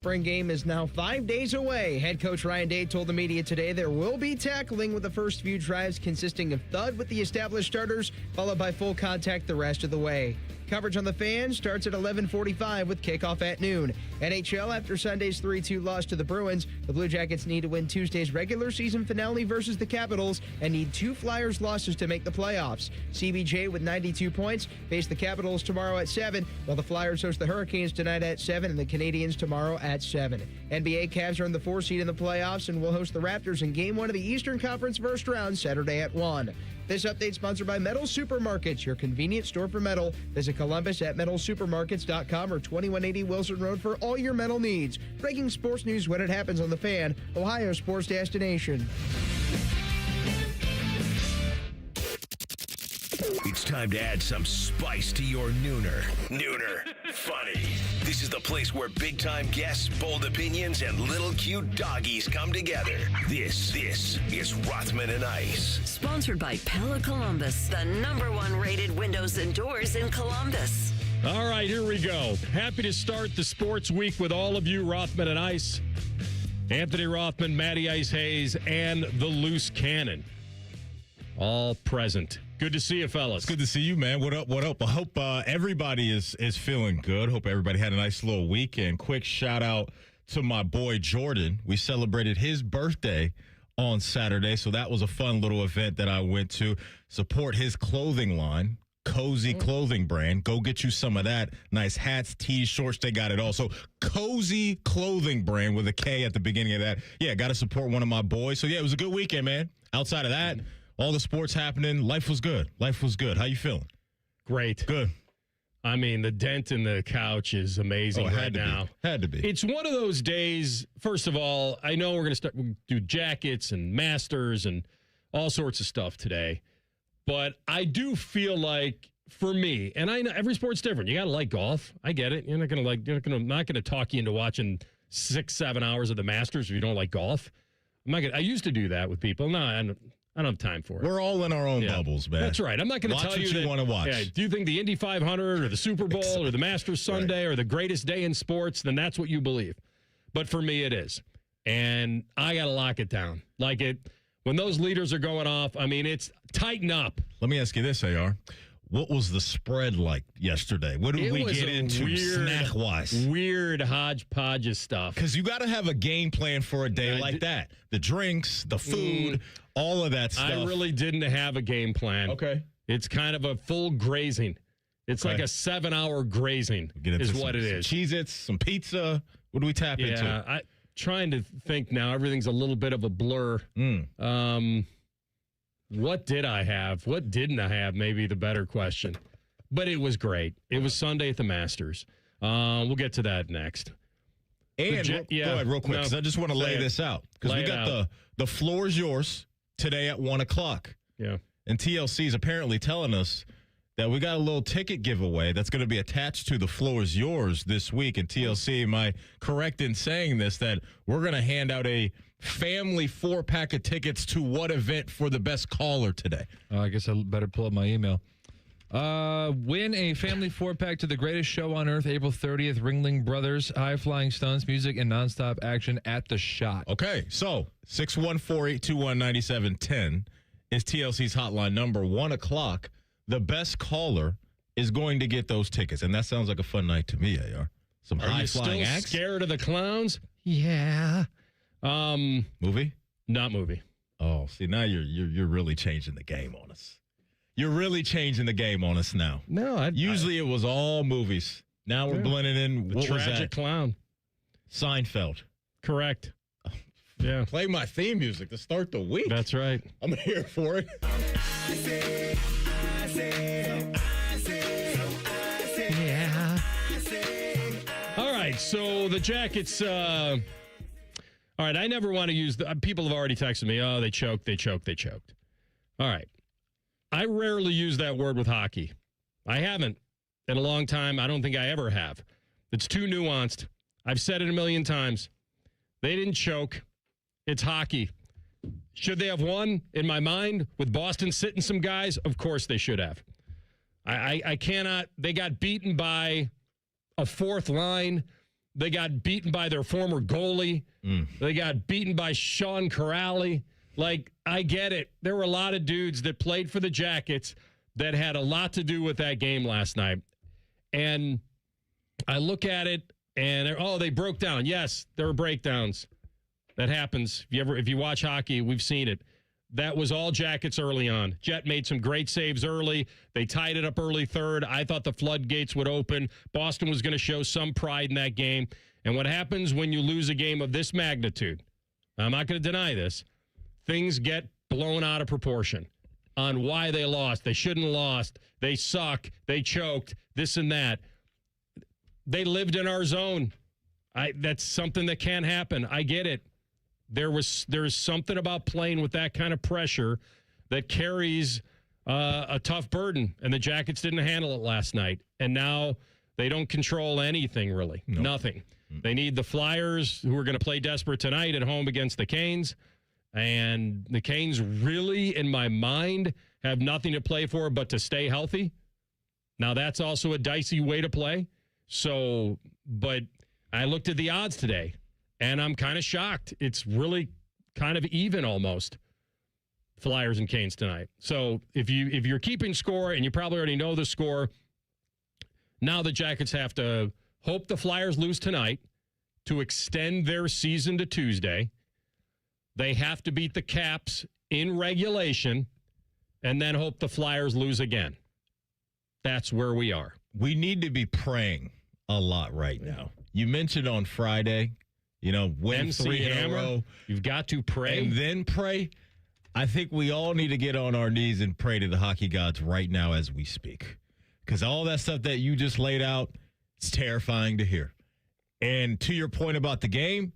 Spring game is now 5 days away. Head coach Ryan Day told the media today there will be tackling with the first few drives consisting of thud with the established starters, followed by full contact the rest of the way. Coverage on the Fan starts at 11:45 with kickoff at noon. NHL, after Sunday's 3-2 loss to the Bruins, the Blue Jackets need to win Tuesday's regular season finale versus the Capitals and need 2 Flyers losses to make the playoffs. CBJ with 92 points face the Capitals tomorrow at 7, while the Flyers host the Hurricanes tonight at 7 and the Canadiens tomorrow at 7. NBA Cavs are in the 4 seed in the playoffs and will host the Raptors in Game 1 of the Eastern Conference first round Saturday at 1. This update sponsored by Metal Supermarkets, your convenient store for metal. Visit Columbus at metalsupermarkets.com or 2180 Wilson Road for all your metal needs. Breaking sports news when it happens on the Fan, Ohio sports destination. It's time to add some spice to your nooner. Nooner Funny. This is the place where big-time guests, bold opinions, and little cute doggies come together. This is Rothman and Ice. Sponsored by Pella Columbus, the #1 rated windows and doors in Columbus. All right, here we go. Happy to start the sports week with all of you, Rothman and Ice. Anthony Rothman, Matty Ice Hayes, and the Loose Cannon. All present. Good to see you, fellas. It's good to see you, man. What up, what up? I hope everybody is feeling good. Hope everybody had a nice little weekend. Quick shout-out to my boy Jordan. We celebrated his birthday on Saturday, so that was a fun little event that I went to. Support his clothing line, Cozy Clothing Brand. Go get you some of that. Nice hats, tees, shorts, they got it all. So Cozy Clothing Brand with a K at the beginning of that. Yeah, got to support one of my boys. So, yeah, it was a good weekend, man. Outside of that, all the sports happening. Life was good. Life was good. How you feeling? Great. Good. I mean, the dent in the couch is amazing right now. Had to be. It's one of those days, first of all, I know we're going to do jackets and masters and all sorts of stuff today. But I do feel like, for me, and I know every sport's different. You got to like golf. I get it. You're not going to talk you into watching 6-7 hours of the Masters if you don't like golf. I used to do that with people. No, I don't have time for it. We're all in our own bubbles, man. That's right. I'm not going to tell you what you want to watch. Yeah, do you think the Indy 500 or the Super Bowl or the Masters Sunday are the greatest day in sports? Then that's what you believe. But for me, it is. And I got to lock it down. Like it, when those leaders are going off, I mean, it's tighten up. Let me ask you this, AR. What was the spread like yesterday? What did we get into snack-wise? Weird hodgepodge of stuff. Because you got to have a game plan for a day like that. The drinks, the food, all of that stuff. I really didn't have a game plan. Okay. It's kind of a full grazing. It's like a 7-hour grazing is what it is. Cheez-Its, some pizza. What do we tap into? Yeah, trying to think now. Everything's a little bit of a blur. What did I have? What didn't I have? Maybe the better question. But it was great. It was Sunday at the Masters. We'll get to that next. And go ahead real quick, because I just want to lay this out. Because we got the floor is yours today at 1 o'clock. Yeah. And TLC is apparently telling us that we got a little ticket giveaway that's going to be attached to the floor is yours this week. And TLC, am I correct in saying this, that we're going to hand out a family 4-pack of tickets to what event for the best caller today? I guess I better pull up my email. Win a family 4-pack to the greatest show on earth, April 30th, Ringling Brothers, High Flying Stunts, music, and nonstop action at the Shot. Okay, so 614-821-9710 is TLC's hotline number. 1 o'clock. The best caller is going to get those tickets, and that sounds like a fun night to me, AR. Some high-flying acts. Scared of the clowns? Yeah. Movie? Not movie. Oh, see, now you're really changing the game on us. You're really changing the game on us now. No, usually it was all movies. Now we're blending in. The tragic clown. Seinfeld. Correct. Yeah. Play my theme music to start the week. That's right. I'm here for it. Yeah. All right, so the Jackets. All right, I never want to use the. People have already texted me. Oh, they choked. All right. I rarely use that word with hockey. I haven't in a long time. I don't think I ever have. It's too nuanced. I've said it a million times. They didn't choke. It's hockey. Should they have won? In my mind, with Boston sitting some guys, of course they should have. I cannot. They got beaten by a fourth line They got beaten by their former goalie. They got beaten by Sean Corrali. Like, I get it. There were a lot of dudes that played for the Jackets that had a lot to do with that game last night. And I look at it and, they broke down. Yes, there were breakdowns. That happens. If you watch hockey, we've seen it. That was all Jackets early on. Jet made some great saves early. They tied it up early third. I thought the floodgates would open. Boston was going to show some pride in that game. And what happens when you lose a game of this magnitude, I'm not going to deny this, things get blown out of proportion on why they lost. They shouldn't have lost. They suck. They choked. This and that. They lived in our zone. That's something that can't happen. I get it. There's something about playing with that kind of pressure that carries a tough burden, and the Jackets didn't handle it last night. And now they don't control anything, really. Nope. Nothing. They need the Flyers, who are going to play desperate tonight at home against the Canes. And the Canes really, in my mind, have nothing to play for but to stay healthy. Now, that's also a dicey way to play. So, but I looked at the odds today, and I'm kind of shocked. It's really kind of even almost, Flyers and Canes tonight. So if you're keeping score, and you probably already know the score, now the Jackets have to hope the Flyers lose tonight to extend their season to Tuesday. They have to beat the Caps in regulation and then hope the Flyers lose again. That's where we are. We need to be praying a lot right now. You mentioned on Friday, win MC 3 in a row. You've got to pray. And then pray. I think we all need to get on our knees and pray to the hockey gods right now as we speak. Because all that stuff that you just laid out, it's terrifying to hear. And to your point about the game,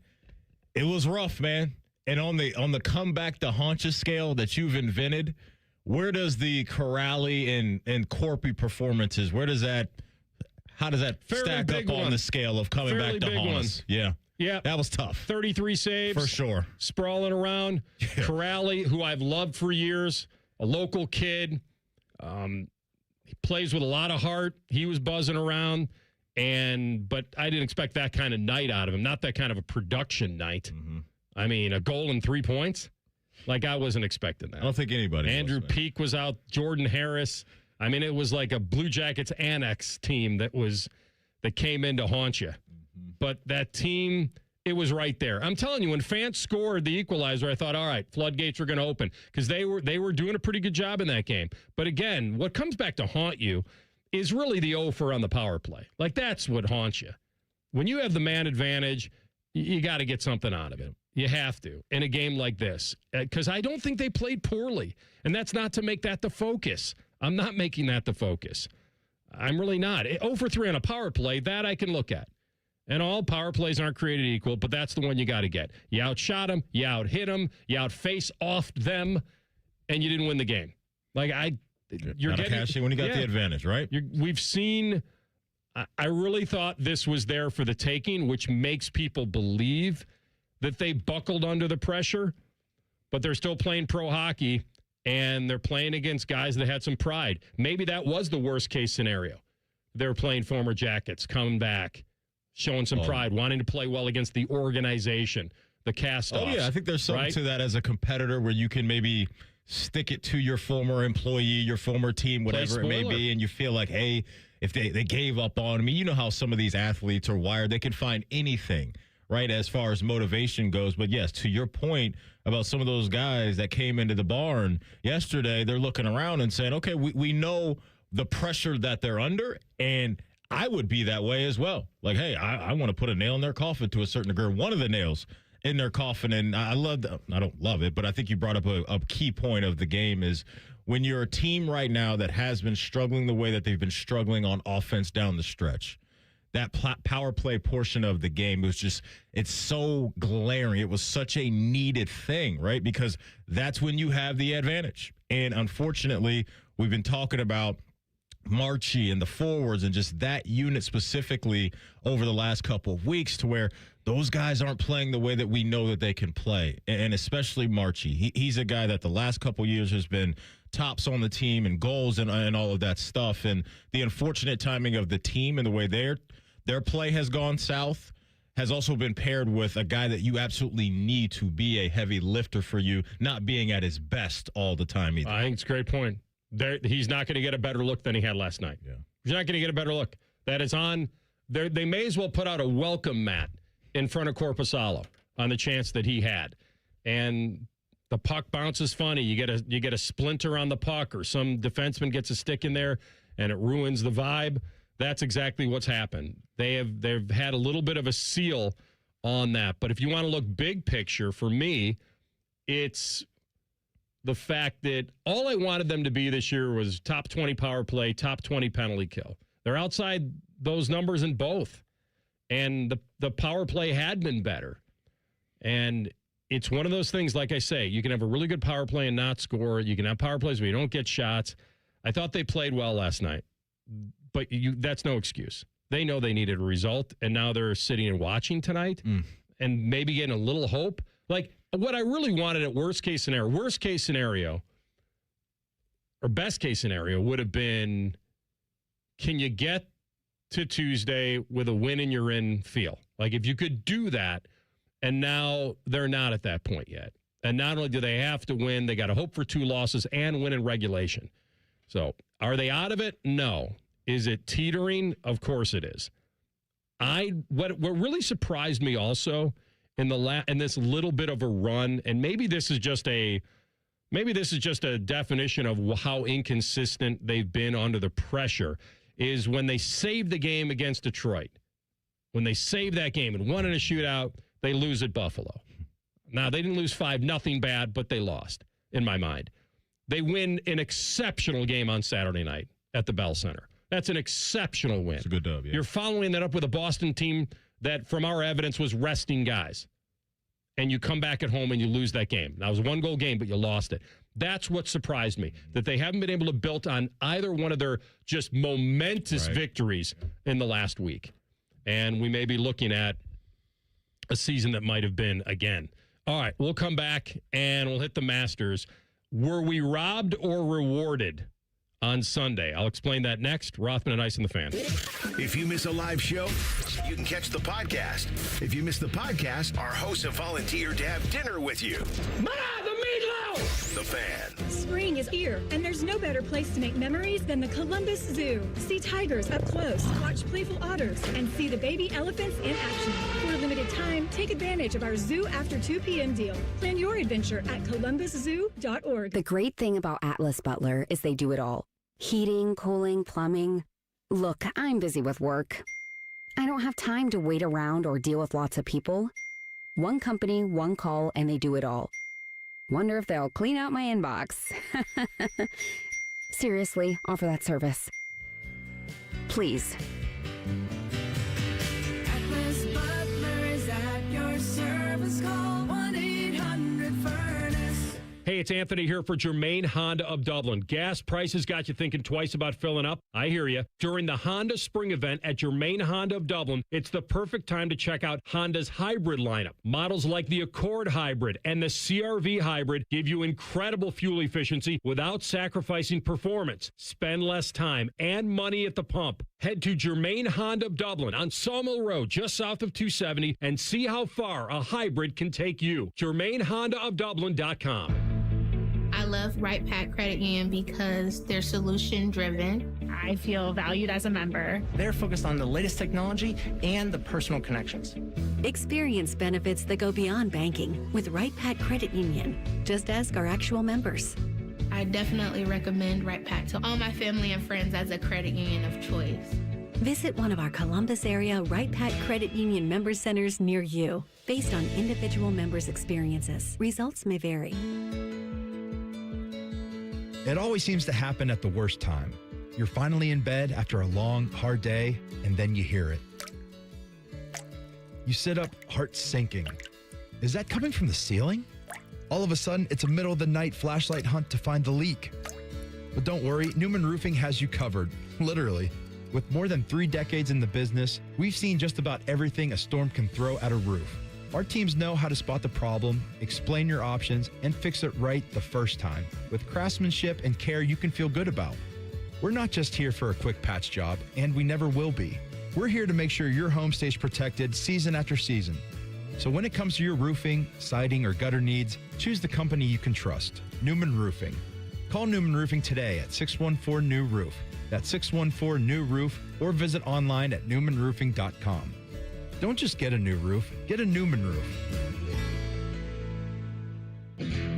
it was rough, man. And on the comeback to haunches scale that you've invented, where does the Corrali and Corpy performances, how does that stack up on the scale of coming back to haunt us? Yeah. Yeah. That was tough. 33 saves. For sure. Sprawling around. Yeah. Corrali, who I've loved for years, a local kid. He plays with a lot of heart. He was buzzing around. But I didn't expect that kind of night out of him. Not that kind of a production night. Mm-hmm. I mean, a goal and 3 points? Like, I wasn't expecting that. I don't think anybody Andrew Peak was out. Jordan Harris. I mean, it was like a Blue Jackets annex team that came in to haunt you. Mm-hmm. But that team, it was right there. I'm telling you, when Fant scored the equalizer, I thought, all right, floodgates are going to open. Because they were doing a pretty good job in that game. But again, what comes back to haunt you is really the 0-for on the power play. Like, that's what haunts you. When you have the man advantage, you got to get something out of it. You have to in a game like this, because I don't think they played poorly. And that's not to make that the focus. I'm not making that the focus. I'm really not. 0-for-3 on a power play, that I can look at. And all power plays aren't created equal, but that's the one you got to get. You outshot them, you out-hit them, you out-face-offed them, and you didn't win the game. Like, you're getting cash in when you got the advantage, right? We've seen. I really thought this was there for the taking, which makes people believe that they buckled under the pressure, but they're still playing pro hockey, and they're playing against guys that had some pride. Maybe that was the worst case scenario. They're playing former Jackets, coming back, showing some pride, wanting to play well against the organization, the cast-offs. Oh, yeah, I think there's something to that as a competitor where you can maybe stick it to your former employee, your former team, whatever it may be, and you feel like, hey, if they gave up on me, you know how some of these athletes are wired. They can find anything, right, as far as motivation goes. But, yes, to your point about some of those guys that came into the barn yesterday, they're looking around and saying, okay, we know the pressure that they're under, and I would be that way as well. Like, hey, I want to put a nail in their coffin to a certain degree, one of the nails in their coffin. And I don't love it, but I think you brought up a key point of the game is when you're a team right now that has been struggling the way that they've been struggling on offense down the stretch, that power play portion of the game was it's so glaring. It was such a needed thing, right? Because that's when you have the advantage. And unfortunately, we've been talking about Marchie and the forwards and just that unit specifically over the last couple of weeks to where those guys aren't playing the way that we know that they can play. And especially Marchie. He's a guy that the last couple of years has been tops on the team and goals and all of that stuff. And the unfortunate timing of the team and the way their play has gone south has also been paired with a guy that you absolutely need to be a heavy lifter for you, not being at his best all the time either. I think it's a great point. He's not going to get a better look than he had last night. Yeah. He's not going to get a better look. That is on. They may as well put out a welcome mat in front of Korpisalo on the chance that he had. And the puck bounces funny. You get a splinter on the puck, or some defenseman gets a stick in there, and it ruins the vibe. That's exactly what's happened. They've had a little bit of a seal on that. But if you want to look big picture, for me, it's the fact that all I wanted them to be this year was top 20 power play, top 20 penalty kill. They're outside those numbers in both. And the power play had been better. And it's one of those things, like I say, you can have a really good power play and not score. You can have power plays where you don't get shots. I thought they played well last night. But that's no excuse. They know they needed a result, and now they're sitting and watching tonight and maybe getting a little hope. Like, what I really wanted at worst case scenario, or best case scenario, would have been, can you get to Tuesday with a win and you're in feel? Like, if you could do that, and now they're not at that point yet. And not only do they have to win, they got to hope for 2 losses and win in regulation. So, are they out of it? No. Is it teetering? Of course it is. What really surprised me also in this little bit of a run, and maybe this is just a definition of how inconsistent they've been under the pressure, is when they saved the game against Detroit. When they saved that game and won in a shootout, they lose at Buffalo. Now, they didn't lose 5-0 bad, but they lost, in my mind. They win an exceptional game on Saturday night at the Bell Center. That's an exceptional win. It's a good dub, yeah. You're following that up with a Boston team that, from our evidence, was resting guys. And you come back at home and you lose that game. Now, it was a 1-goal game, but you lost it. That's what surprised me, that they haven't been able to build on either one of their just momentous victories in the last week. And we may be looking at a season that might have been again. All right, we'll come back and we'll hit the Masters. Were we robbed or rewarded on Sunday? I'll explain that next. Rothman and Ice and the Fan. If you miss a live show, you can catch the podcast. If you miss the podcast, our hosts have volunteered to have dinner with you. Ma, the meatloaf! The Fan. Spring is here, and there's no better place to make memories than the Columbus Zoo. See tigers up close, watch playful otters, and see the baby elephants in action. For a limited time, take advantage of our Zoo After 2 p.m. deal. Plan your adventure at columbuszoo.org. The great thing about Atlas Butler is they do it all. Heating, cooling, plumbing. Look, I'm busy with work. I don't have time to wait around or deal with lots of people. One company, one call, and they do it all. Wonder if they'll clean out my inbox. Seriously, offer that service. Please. Atlas Butler is at your service. Call 1-800-FURNACE. Hey, it's Anthony here for Germain Honda of Dublin. Gas prices got you thinking twice about filling up? I hear you. During the Honda Spring event at Germain Honda of Dublin, it's the perfect time to check out Honda's hybrid lineup. Models like the Accord Hybrid and the CR-V Hybrid give you incredible fuel efficiency without sacrificing performance. Spend less time and money at the pump. Head to Germain Honda of Dublin on Sawmill Road, just south of 270, and see how far a hybrid can take you. GermainHondaofDublin.com. I love Right Pack Credit Union because they're solution driven. I feel valued as a member. They're focused on the latest technology and the personal connections. Experience benefits that go beyond banking with Right Pack Credit Union. Just ask our actual members. I definitely recommend Right Pack to all my family and friends as a credit union of choice. Visit one of our Columbus area Right Pack Credit Union member centers near you. Based on individual members' experiences, results may vary. It always seems to happen at the worst time. You're finally in bed after a long, hard day, and then you hear it. You sit up, heart sinking. Is that coming from the ceiling? All of a sudden, it's a middle of the night flashlight hunt to find the leak. But don't worry, Newman Roofing has you covered, literally. With more than 3 decades in the business, we've seen just about everything a storm can throw at a roof. Our teams know how to spot the problem, explain your options, and fix it right the first time with craftsmanship and care you can feel good about. We're not just here for a quick patch job, and we never will be. We're here to make sure your home stays protected season after season. So when it comes to your roofing, siding, or gutter needs, choose the company you can trust, Newman Roofing. Call Newman Roofing today at 614-NEW-ROOF. That's 614-NEW-ROOF, or visit online at newmanroofing.com. Don't just get a new roof, get a Newman roof.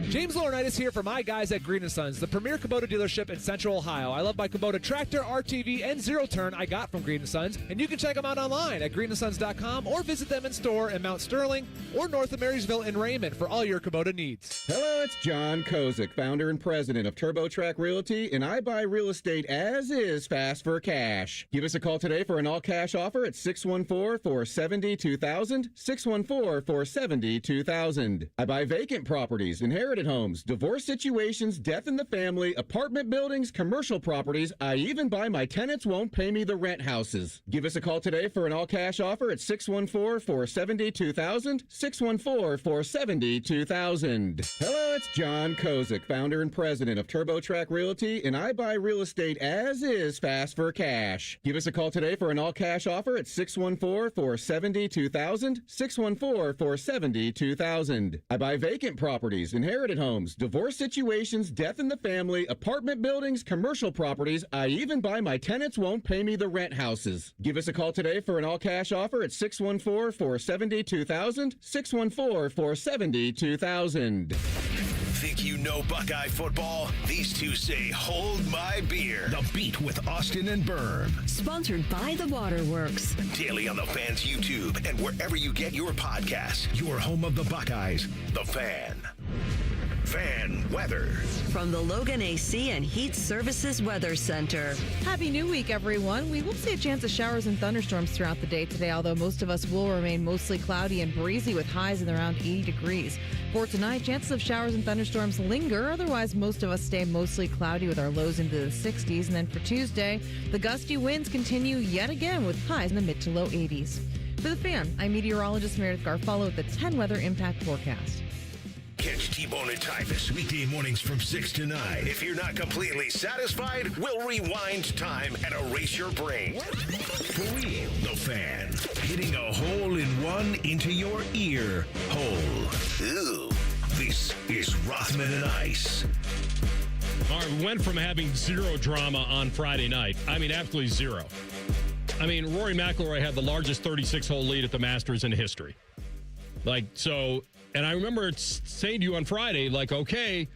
James Laurinaitis here for my guys at Green & Sons, the premier Kubota dealership in Central Ohio. I love my Kubota tractor, RTV, and zero-turn I got from Green & Sons, and you can check them out online at greenandsons.com or visit them in store in Mount Sterling or north of Marysville in Raymond for all your Kubota needs. Hello, it's John Kozik, founder and president of TurboTrack Realty, and I buy real estate as is fast for cash. Give us a call today for an all-cash offer at 614-470-2000, 614-470-2000. I buy vacant properties, inherited homes, divorce situations, death in the family, apartment buildings, commercial properties. I even buy my tenants won't pay me the rent houses. Give us a call today for an all-cash offer at 614-470-2000, 614-470-2000. Hello, it's John Kozik, founder and president of TurboTrack Realty, and I buy real estate as is fast for cash. Give us a call today for an all-cash offer at 614-470-2000, 614-470-2000. I buy vacant properties, inherited homes, divorce situations, death in the family, apartment buildings, commercial properties. I even buy my tenants won't pay me the rent houses. Give us a call today for an all-cash offer at 614-470-2000, 614-470-2000. Think you know Buckeye football? These two say, hold my beer. The Beat with Austin and Berm. Sponsored by the Waterworks. Daily on the Fan's YouTube and wherever you get your podcasts. Your home of the Buckeyes, The Fan. Fan weather. From the Logan AC and Heat Services Weather Center. Happy New Week, everyone. We will see a chance of showers and thunderstorms throughout the day today, although most of us will remain mostly cloudy and breezy with highs in around 80 degrees. For tonight, chances of showers and thunderstorms linger. Otherwise, most of us stay mostly cloudy with our lows into the 60s. And then for Tuesday, the gusty winds continue yet again with highs in the mid to low 80s. For the Fan, I'm meteorologist Meredith Garfalo with the 10 weather impact forecast. Catch T-Bone and Tyvus weekday mornings from 6 to 9. If you're not completely satisfied, we'll rewind time and erase your brain. For real, The Fan. Hitting a hole in one into your ear hole. Ooh. This is Rothman and Ice. All right, we went from having zero drama on Friday night. I mean, absolutely zero. I mean, Rory McIlroy had the largest 36-hole lead at the Masters in history. And I remember saying to you on Friday, like, okay,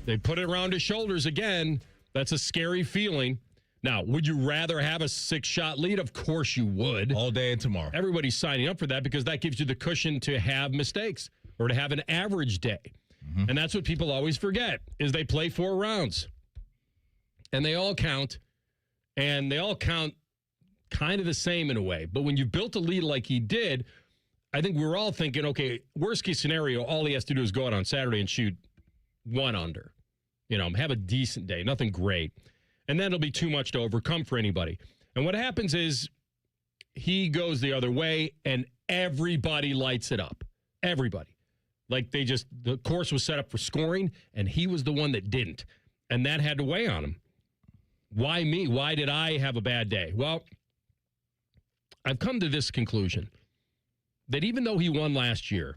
they put it around his shoulders again. That's a scary feeling. Now, would you rather have a 6-shot lead? Of course you would. All day and tomorrow. Everybody's signing up for that because that gives you the cushion to have mistakes or to have an average day. Mm-hmm. And that's what people always forget, is they play 4 rounds. And they all count. And they all count kind of the same in a way. But when you built a lead like he did, I think we were all thinking, okay, worst case scenario, all he has to do is go out on Saturday and shoot 1 under. You know, have a decent day, nothing great. And then it'll be too much to overcome for anybody. And what happens is he goes the other way and everybody lights it up. Everybody. Like the course was set up for scoring and he was the one that didn't. And that had to weigh on him. Why me? Why did I have a bad day? Well, I've come to this conclusion. That even though he won last year,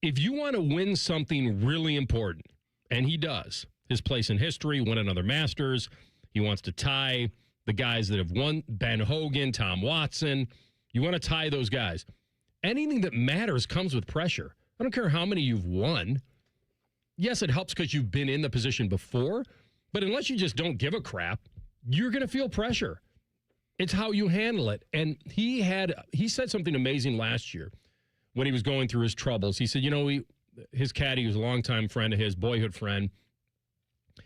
if you want to win something really important, and he does, his place in history, win another Masters, he wants to tie the guys that have won, Ben Hogan, Tom Watson, you want to tie those guys. Anything that matters comes with pressure. I don't care how many you've won. Yes, it helps because you've been in the position before, but unless you just don't give a crap, you're going to feel pressure. It's how you handle it. And he said something amazing last year when he was going through his troubles. He said, his caddy was a longtime friend of his, boyhood friend.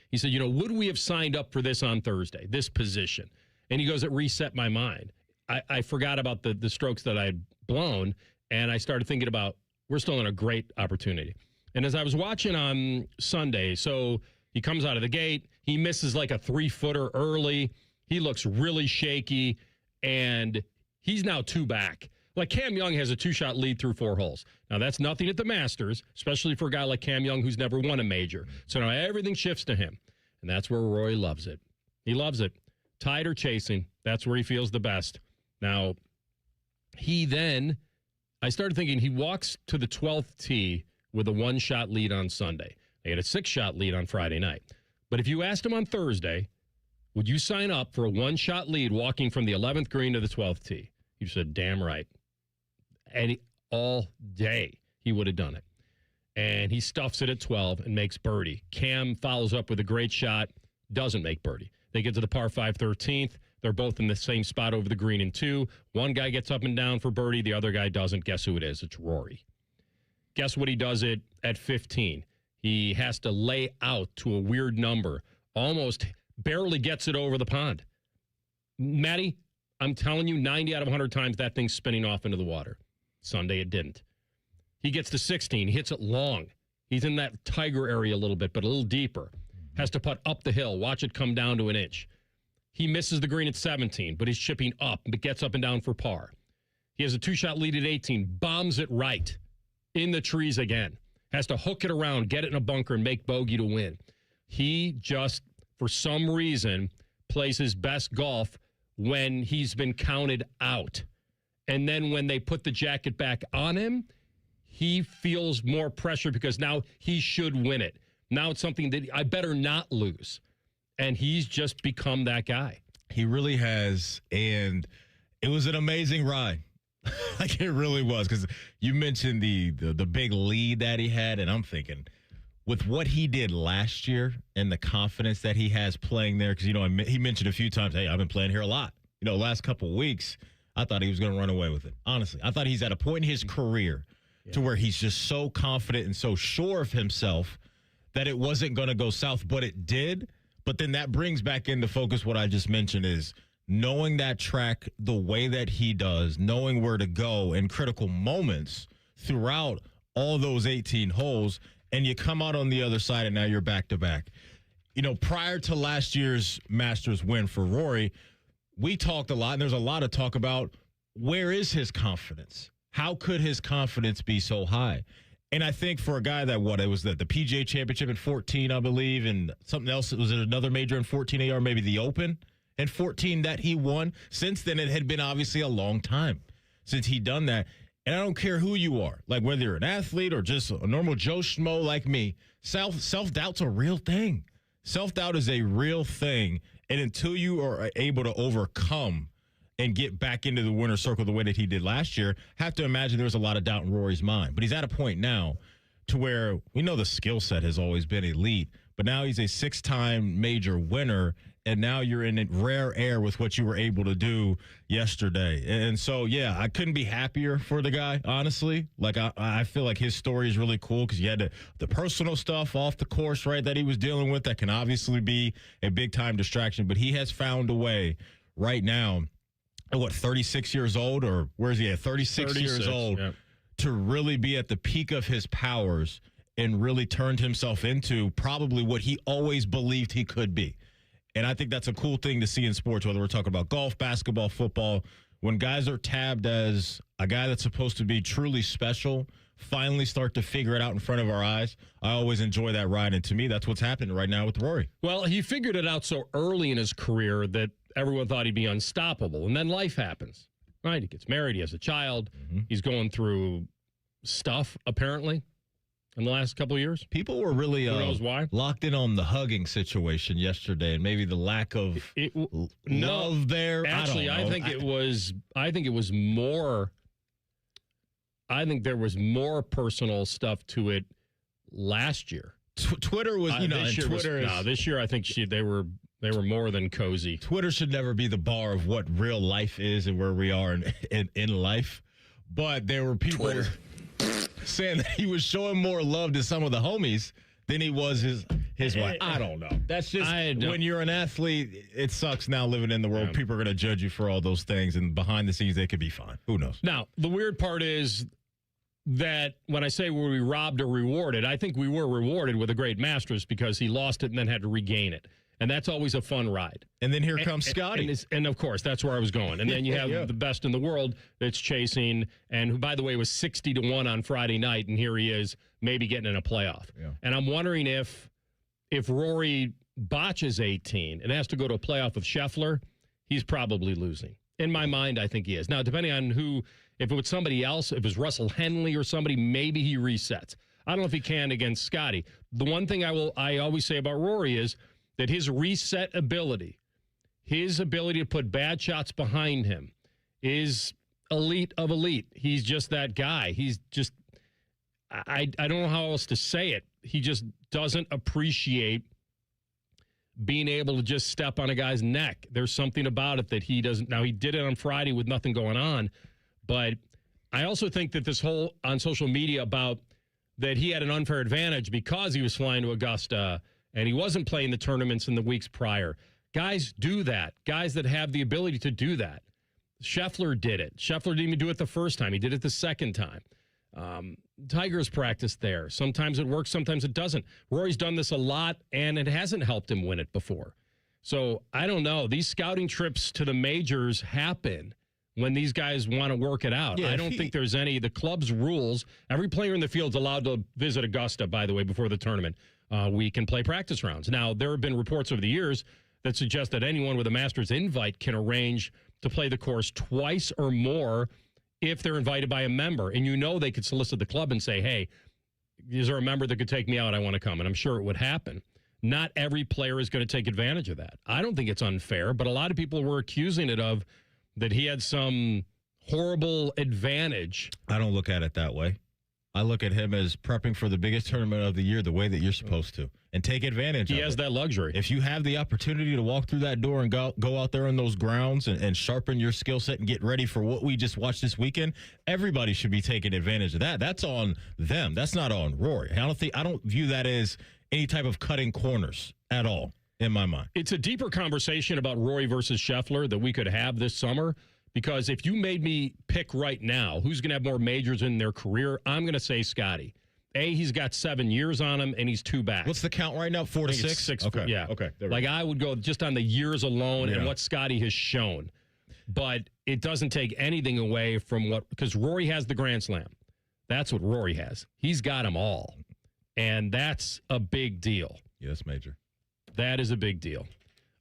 He said, would we have signed up for this on Thursday, this position? And he goes, it reset my mind. I forgot about the strokes that I had blown, and I started thinking about, we're still in a great opportunity. And as I was watching on Sunday, so he comes out of the gate, he misses like a 3-footer early. He looks really shaky, and he's now 2 back. Like Cam Young has a 2-shot lead through 4 holes. Now, that's nothing at the Masters, especially for a guy like Cam Young who's never won a major. So now everything shifts to him, and that's where Rory loves it. He loves it. Tied or chasing, that's where he feels the best. Now, I started thinking he walks to the 12th tee with a 1-shot lead on Sunday. They had a 6-shot lead on Friday night. But if you asked him on Thursday, would you sign up for a 1-shot lead walking from the 11th green to the 12th tee? He said, damn right. And all day he would have done it. And he stuffs it at 12 and makes birdie. Cam follows up with a great shot, doesn't make birdie. They get to the par 5 13th. They're both in the same spot over the green in 2. One guy gets up and down for birdie. The other guy doesn't. Guess who it is? It's Rory. Guess what he does it at 15? He has to lay out to a weird number. Almost barely gets it over the pond. Matty, I'm telling you, 90 out of 100 times that thing's spinning off into the water. Sunday it didn't. He gets to 16, hits it long. He's in that tiger area a little bit, but a little deeper. Has to putt up the hill, watch it come down to an inch. He misses the green at 17, but he's chipping up, but gets up and down for par. He has a 2-shot lead at 18, bombs it right in the trees again. Has to hook it around, get it in a bunker, and make bogey to win. He just, for some reason, plays his best golf when he's been counted out. And then when they put the jacket back on him, he feels more pressure because now he should win it. Now it's something that I better not lose. And he's just become that guy. He really has. And it was an amazing ride. Like it really was. Because you mentioned the big lead that he had. And I'm thinking, with what he did last year and the confidence that he has playing there, because, he mentioned a few times, hey, I've been playing here a lot. Last couple of weeks, I thought he was going to run away with it. Honestly, I thought he's at a point in his career to where he's just so confident and so sure of himself that it wasn't going to go south, but it did. But then that brings back into focus what I just mentioned is knowing that track the way that he does, knowing where to go in critical moments throughout all those 18 holes, and you come out on the other side and now you're back-to-back. Prior to last year's Masters win for Rory, we talked a lot, and there's a lot of talk about where is his confidence? How could his confidence be so high? And I think for a guy that, it was the PGA Championship in 14, I believe, and something else, was it another major in 14 or maybe the Open in 14 that he won? Since then, it had been obviously a long time since he'd done that. And I don't care who you are, like whether you're an athlete or just a normal Joe Schmo like me, self-doubt's a real thing. Self-doubt is a real thing. And until you are able to overcome and get back into the winner's circle the way that he did last year, have to imagine there was a lot of doubt in Rory's mind. But he's at a point now to where we know the skill set has always been elite, but now he's a 6-time major winner, and now you're in rare air with what you were able to do yesterday. And so, yeah, I couldn't be happier for the guy, honestly. Like, I feel like his story is really cool because you had the personal stuff off the course, right, that he was dealing with that can obviously be a big-time distraction, but he has found a way right now, 36 years old, or where is he at? 36 years old, yeah, to really be at the peak of his powers and really turned himself into probably what he always believed he could be. And I think that's a cool thing to see in sports, whether we're talking about golf, basketball, football. When guys are tabbed as a guy that's supposed to be truly special, finally start to figure it out in front of our eyes, I always enjoy that ride. And to me, that's what's happening right now with Rory. Well, he figured it out so early in his career that everyone thought he'd be unstoppable. And then life happens, right? He gets married. He has a child. Mm-hmm. He's going through stuff, apparently, in the last couple of years. People were really who knows why? Locked in on the hugging situation yesterday and maybe the lack of love there. Actually, I think it was more. I think there was more personal stuff to it last year. Twitter was, this year I think they were more than cozy. Twitter should never be the bar of what real life is and where we are in life. But there were people saying that he was showing more love to some of the homies than he was his wife. I don't know. That's just when you're an athlete, it sucks now living in the world. Yeah. People are going to judge you for all those things, and behind the scenes, they could be fine. Who knows? Now, the weird part is that when I say were we robbed or rewarded, I think we were rewarded with a great Masters because he lost it and then had to regain it. And that's always a fun ride. And then here comes Scotty. And of course, that's where I was going. And then you have the best in the world that's chasing, and who, by the way, was 60-1 on Friday night, and here he is maybe getting in a playoff. Yeah. And I'm wondering if Rory botches 18 and has to go to a playoff with Scheffler, he's probably losing. In my mind, I think he is. Now, depending on who, if it was somebody else, if it was Russell Henley or somebody, maybe he resets. I don't know if he can against Scotty. The one thing I always say about Rory is that his reset ability, his ability to put bad shots behind him is elite of elite. He's just that guy. He's just, I don't know how else to say it. He just doesn't appreciate being able to just step on a guy's neck. There's something about it that he doesn't. Now, he did it on Friday with nothing going on, but I also think that this whole on social media about that he had an unfair advantage because he was flying to Augusta and he wasn't playing the tournaments in the weeks prior. Guys do that. Guys that have the ability to do that. Scheffler did it. Scheffler didn't even do it the first time. He did it the second time. Tiger's practiced there. Sometimes it works, sometimes it doesn't. Rory's done this a lot, and it hasn't helped him win it before. So I don't know. These scouting trips to the majors happen when these guys want to work it out. I don't think there's any. The club's rules, every player in the field is allowed to visit Augusta, by the way, before the tournament. We can play practice rounds. Now, there have been reports over the years that suggest that anyone with a Masters invite can arrange to play the course twice or more if they're invited by a member. And you know they could solicit the club and say, hey, is there a member that could take me out? I want to come. And I'm sure it would happen. Not every player is going to take advantage of that. I don't think it's unfair, but a lot of people were accusing it of that he had some horrible advantage. I don't look at it that way. I look at him as prepping for the biggest tournament of the year the way that you're supposed to and take advantage of it. He has that luxury. If you have the opportunity to walk through that door and go out there on those grounds and sharpen your skill set and get ready for what we just watched this weekend, everybody should be taking advantage of that. That's on them. That's not on Rory. I don't view that as any type of cutting corners at all in my mind. It's a deeper conversation about Rory versus Scheffler that we could have this summer. Because if you made me pick right now who's going to have more majors in their career, I'm going to say Scotty. He's got 7 years on him, and he's 2 back. What's the count right now? 4 to 6? 6. Okay. Yeah. Okay. Like, I would go just on the years alone and what Scotty has shown. But it doesn't take anything away from what, because Rory has the Grand Slam. That's what Rory has. He's got them all. And that's a big deal. Yes, Major. That is a big deal.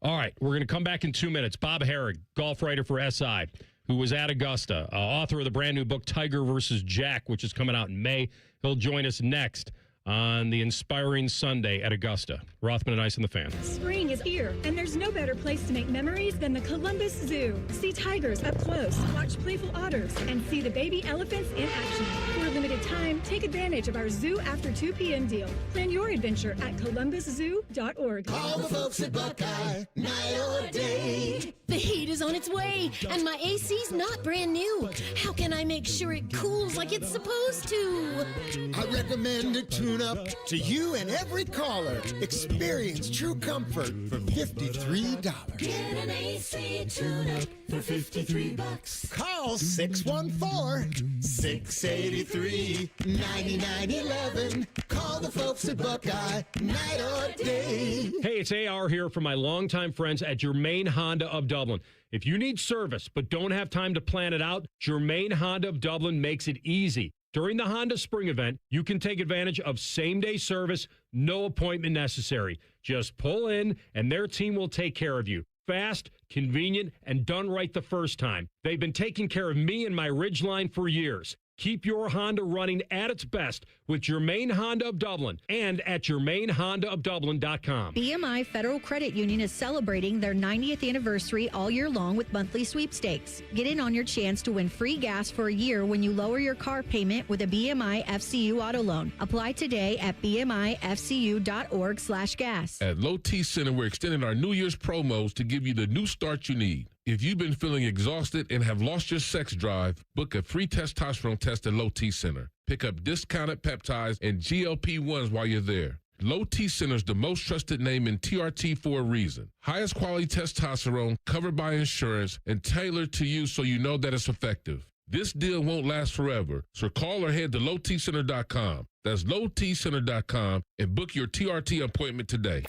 All right, we're going to come back in 2 minutes. Bob Herrig, golf writer for SI, who was at Augusta, author of the brand new book, Tiger versus Jack, which is coming out in May. He'll join us next on the Inspiring Sunday at Augusta. Rothman and Ice and the Fan. Spring is here, and there's no better place to make memories than the Columbus Zoo. See tigers up close, watch playful otters, and see the baby elephants in action. For a limited time, take advantage of our Zoo After 2 p.m. deal. Plan your adventure at columbuszoo.org. Call the folks at Buckeye, night or day. The heat is on its way, and my AC's not brand new. How can I make sure it cools like it's supposed to? I recommend a tune-up to you and every caller. Experience true comfort for $53. Get an AC tune-up for $53. Call 614-683-9911. Call the folks at Buckeye, night or day. Hey, it's AR here from my longtime friends at Germain Honda of Dublin. If you need service but don't have time to plan it out, Germain Honda of Dublin makes it easy. During the Honda Spring event, you can take advantage of same-day service, no appointment necessary. Just pull in, and their team will take care of you. Fast, convenient, and done right the first time. They've been taking care of me and my Ridgeline for years. Keep your Honda running at its best with Germain Honda of Dublin and at GermainHondaofDublin.com. BMI Federal Credit Union is celebrating their 90th anniversary all year long with monthly sweepstakes. Get in on your chance to win free gas for a year when you lower your car payment with a BMI FCU auto loan. Apply today at bmifcu.org/gas. At Low T Center, we're extending our New Year's promos to give you the new start you need. If you've been feeling exhausted and have lost your sex drive, book a free testosterone test at Low T Center. Pick up discounted peptides and GLP-1s while you're there. Low T Center is the most trusted name in TRT for a reason. Highest quality testosterone covered by insurance and tailored to you so you know that it's effective. This deal won't last forever, so call or head to lowtcenter.com. That's lowtcenter.com and book your TRT appointment today.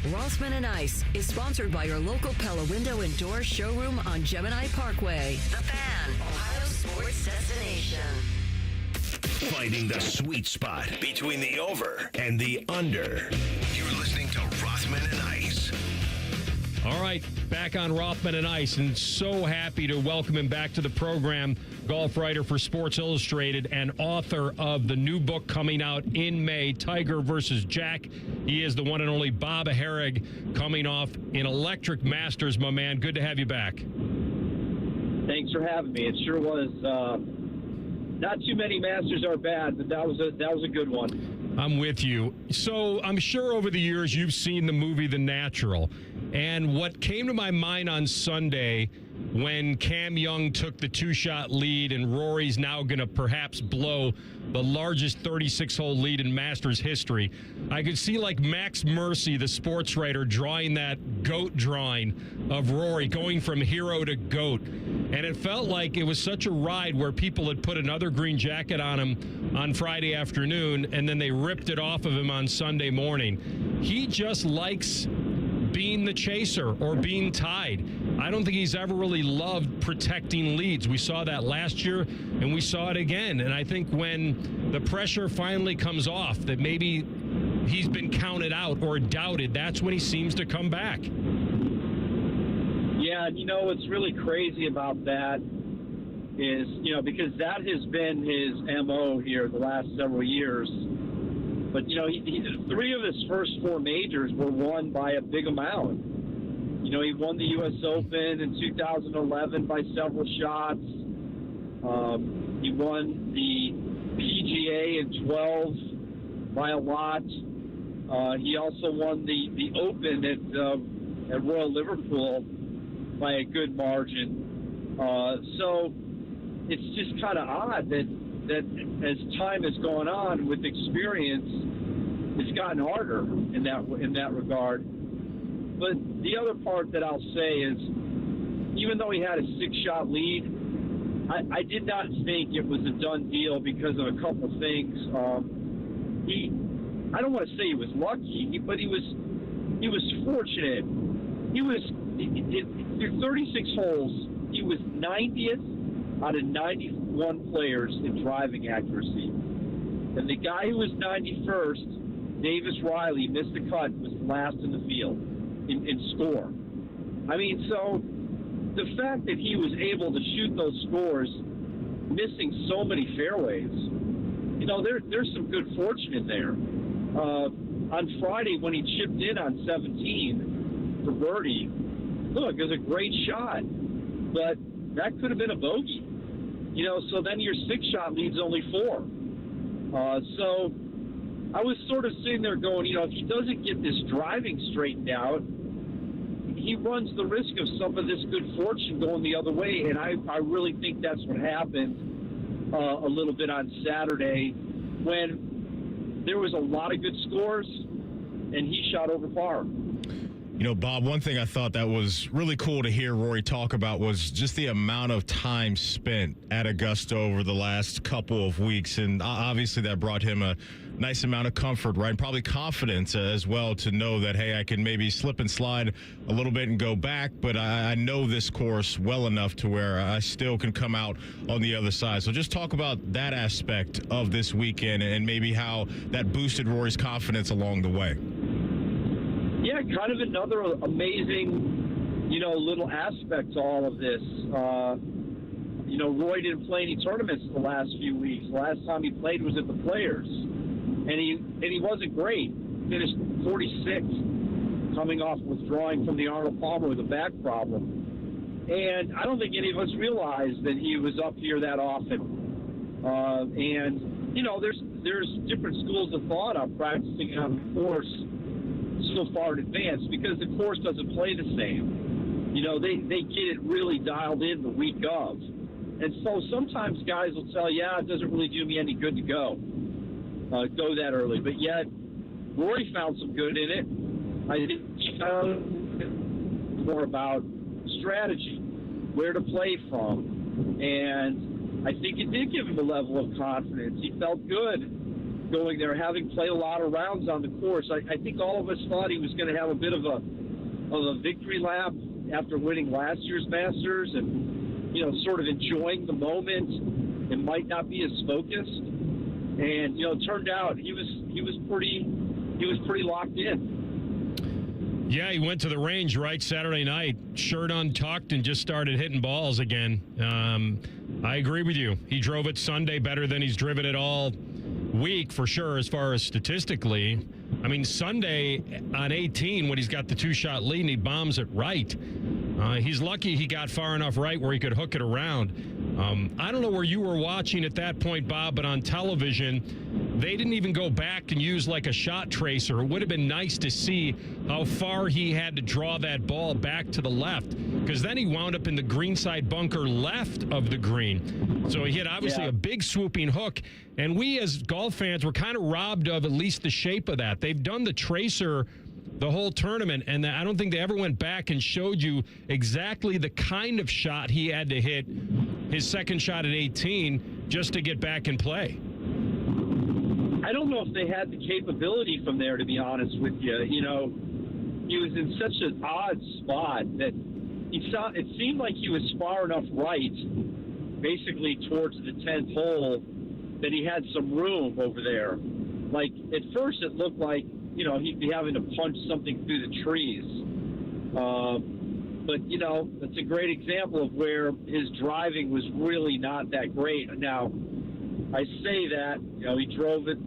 Rothman and Ice is sponsored by your local Pella Window and Door showroom on Gemini Parkway. The Fan, Ohio sports destination. Finding the sweet spot between the over and the under. You're listening to Rothman and Ice. All right, back on Rothman and Ice, and so happy to welcome him back to the program. Golf writer for Sports Illustrated and author of the new book coming out in May, Tiger versus Jack. He is the one and only Bob Herrig, coming off an electric Masters, my man. Good to have you back. Thanks for having me. It sure was. Not too many Masters are bad, but that was a good one. I'm with you. So I'm sure over the years you've seen the movie The Natural. And what came to my mind on Sunday when Cam Young took the 2-shot lead and Rory's now going to perhaps blow the largest 36-hole lead in Masters history, I could see like Max Mercy, the sports writer, drawing that GOAT drawing of Rory, going from hero to GOAT. And it felt like it was such a ride where people had put another green jacket on him on Friday afternoon, and then they ripped it off of him on Sunday morning. He just likes being the chaser or being tied. I don't think he's ever really loved protecting leads. We saw that last year, and we saw it again. And I think when the pressure finally comes off, that maybe he's been counted out or doubted, that's when he seems to come back. Yeah, what's really crazy about that is, because that has been his MO here the last several years. But, he 3 of his first 4 majors were won by a big amount. He won the U.S. Open in 2011 by several shots. He won the PGA in 12 by a lot. He also won the Open at Royal Liverpool by a good margin. So it's just kind of odd that as time has gone on with experience, it's gotten harder in that regard. But the other part that I'll say is, even though he had a 6-shot lead, I did not think it was a done deal because of a couple things. I don't want to say he was lucky, but he was fortunate. Through 36 holes, he was 90th out of 91 players in driving accuracy. And the guy who was 91st, Davis Riley, missed the cut, was last in the field in score. I mean, so the fact that he was able to shoot those scores, missing so many fairways, there's some good fortune in there. On Friday, when he chipped in on 17 for birdie, look, it was a great shot, but that could have been a bogey. So then your 6-shot lead's only 4. So I was sort of sitting there going, if he doesn't get this driving straightened out, he runs the risk of some of this good fortune going the other way. And I really think that's what happened a little bit on Saturday, when there was a lot of good scores and he shot over par. Bob, one thing I thought that was really cool to hear Rory talk about was just the amount of time spent at Augusta over the last couple of weeks. And obviously that brought him a nice amount of comfort, right? And probably confidence as well to know that, hey, I can maybe slip and slide a little bit and go back, but I know this course well enough to where I still can come out on the other side. So just talk about that aspect of this weekend and maybe how that boosted Rory's confidence along the way. Yeah, kind of another amazing, little aspect to all of this. Roy didn't play any tournaments the last few weeks. The last time he played was at the Players, and he wasn't great. Finished 46th, coming off withdrawing from the Arnold Palmer with a back problem. And I don't think any of us realized that he was up here that often. There's different schools of thought on practicing on the course so far in advance, because the course doesn't play the same. They get it really dialed in the week of. And so sometimes guys will tell you, it doesn't really do me any good to go that early. But yet, Rory found some good in it. I think he found more about strategy, where to play from. And I think it did give him a level of confidence. He felt good going there, having played a lot of rounds on the course. I think all of us thought he was going to have a bit of a victory lap after winning last year's Masters, and sort of enjoying the moment and might not be as focused. And it turned out he was pretty locked in. Yeah, he went to the range right Saturday night, shirt untucked, and just started hitting balls again. I agree with you. He drove it Sunday better than he's driven it all week for sure, as far as statistically. I mean, Sunday on 18, when he's got the 2-shot lead and he bombs it right. He's lucky he got far enough right where he could hook it around. I don't know where you were watching at that point, Bob, but on television, they didn't even go back and use like a shot tracer. It would have been nice to see how far he had to draw that ball back to the left, because then he wound up in the greenside bunker left of the green. So he had obviously a big swooping hook, and we as golf fans were kind of robbed of at least the shape of that. They've done the tracer the whole tournament, and I don't think they ever went back and showed you exactly the kind of shot he had to hit his second shot at 18 just to get back in play. I don't know if they had the capability from there, to be honest with you. You know, he was in such an odd spot that it seemed like he was far enough right, basically towards the 10th hole, that he had some room over there. Like, at first it looked like, you know, he'd be having to punch something through the trees. But, you know, that's a great example of where his driving was really not that great. Now, I say that, you know, he drove it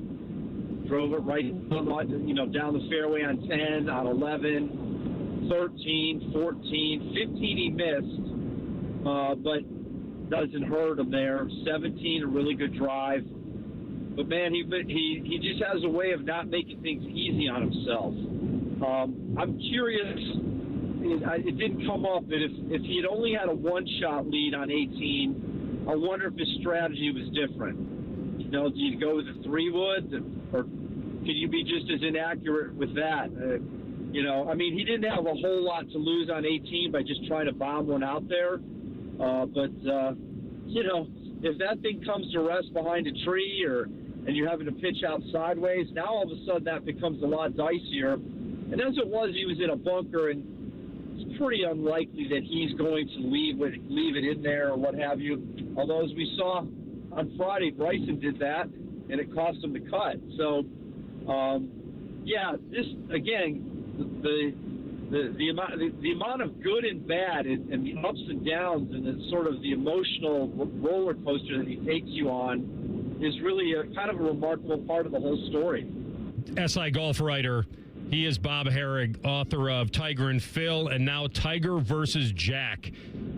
right, you know, down the fairway on 10, on 11, 13, 14, 15 he missed, but doesn't hurt him there. 17, a really good drive. But, man, he just has a way of not making things easy on himself. I'm curious, it didn't come up, but if he had only had a one-shot lead on 18, I wonder if his strategy was different. You know, do you go with the 3-wood, or could you be just as inaccurate with that? You know, I mean, he didn't have a whole lot to lose on 18 by just trying to bomb one out there. But you know, if that thing comes to rest behind a tree and you're having to pitch out sideways, now all of a sudden that becomes a lot dicier. And as it was, he was in a bunker, and it's pretty unlikely that he's going to leave it in there or what have you. Although, as we saw on Friday, Bryson did that, and it cost him the cut. So, yeah, this again, the amount of good and bad and the ups and downs and the sort of the emotional roller coaster that he takes you on is really a kind of a remarkable part of the whole story. SI Golf writer. He is Bob Herrig, author of Tiger and Phil, and now Tiger versus Jack,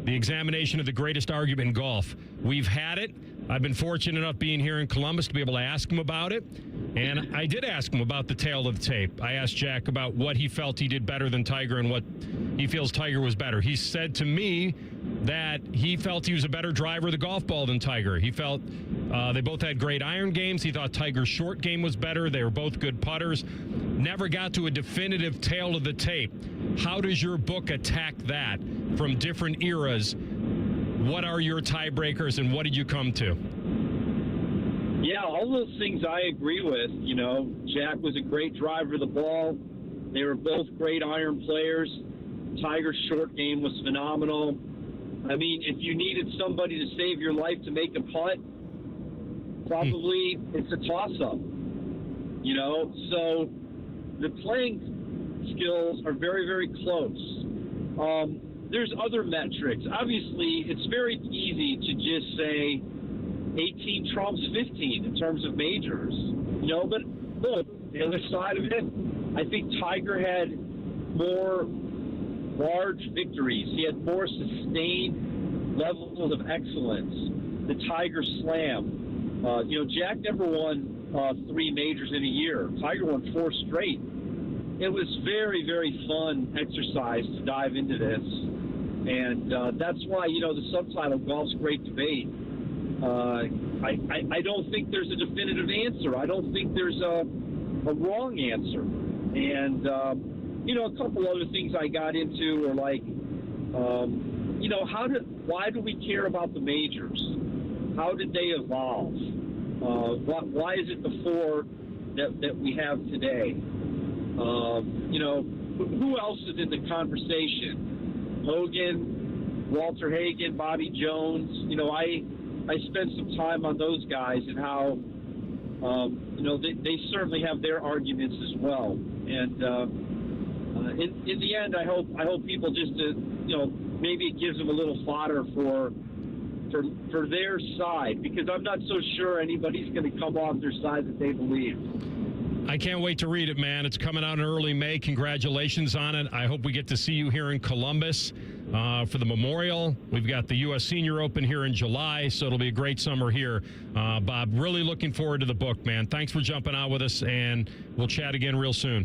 the examination of the greatest argument in golf. We've had it. I've been fortunate enough being here in Columbus to be able to ask him about it. And I did ask him about the tail of the tape. I asked Jack about what he felt he did better than Tiger and what he feels Tiger was better. He said to me that he felt he was a better driver of the golf ball than Tiger. He felt they both had great iron games. He thought Tiger's short game was better. They were both good putters. Never got to a definitive tail of the tape. How does your book attack that from different eras? What are your tiebreakers, and what did you come to? Yeah, all those things I agree with. You know, Jack was a great driver of the ball. They were both great iron players. Tiger's short game was phenomenal. I mean, if you needed somebody to save your life to make a putt, probably it's a toss-up. You know, so the playing skills are very, very close. There's other metrics. Obviously, it's very easy to just say 18 trumps 15 in terms of majors. You know, but look, the other side of it, I think Tiger had more large victories. He had more sustained levels of excellence. The Tiger Slam. You know, Jack never won 3 majors in a year. Tiger won 4 straight. It was very, very fun exercise to dive into this. And that's why, you know, the subtitle, Golf's Great Debate. I don't think there's a definitive answer. I don't think there's a wrong answer. And, you know, a couple other things I got into were like, you know, why do we care about the majors? How did they evolve? Why is it the 4 that we have today? You know, who else is in the conversation? Hogan, Walter Hagen, Bobby Jones. You know, I spent some time on those guys and how, you know, they certainly have their arguments as well. And, in the end, I hope people just, maybe it gives them a little fodder for their side, because I'm not so sure anybody's going to come off their side that they believe. I can't wait to read it, man. It's coming out in early May. Congratulations on it. I hope we get to see you here in Columbus for the Memorial. We've got the U.S. Senior Open here in July, so it'll be a great summer here. Bob, really looking forward to the book, man. Thanks for jumping out with us, and we'll chat again real soon.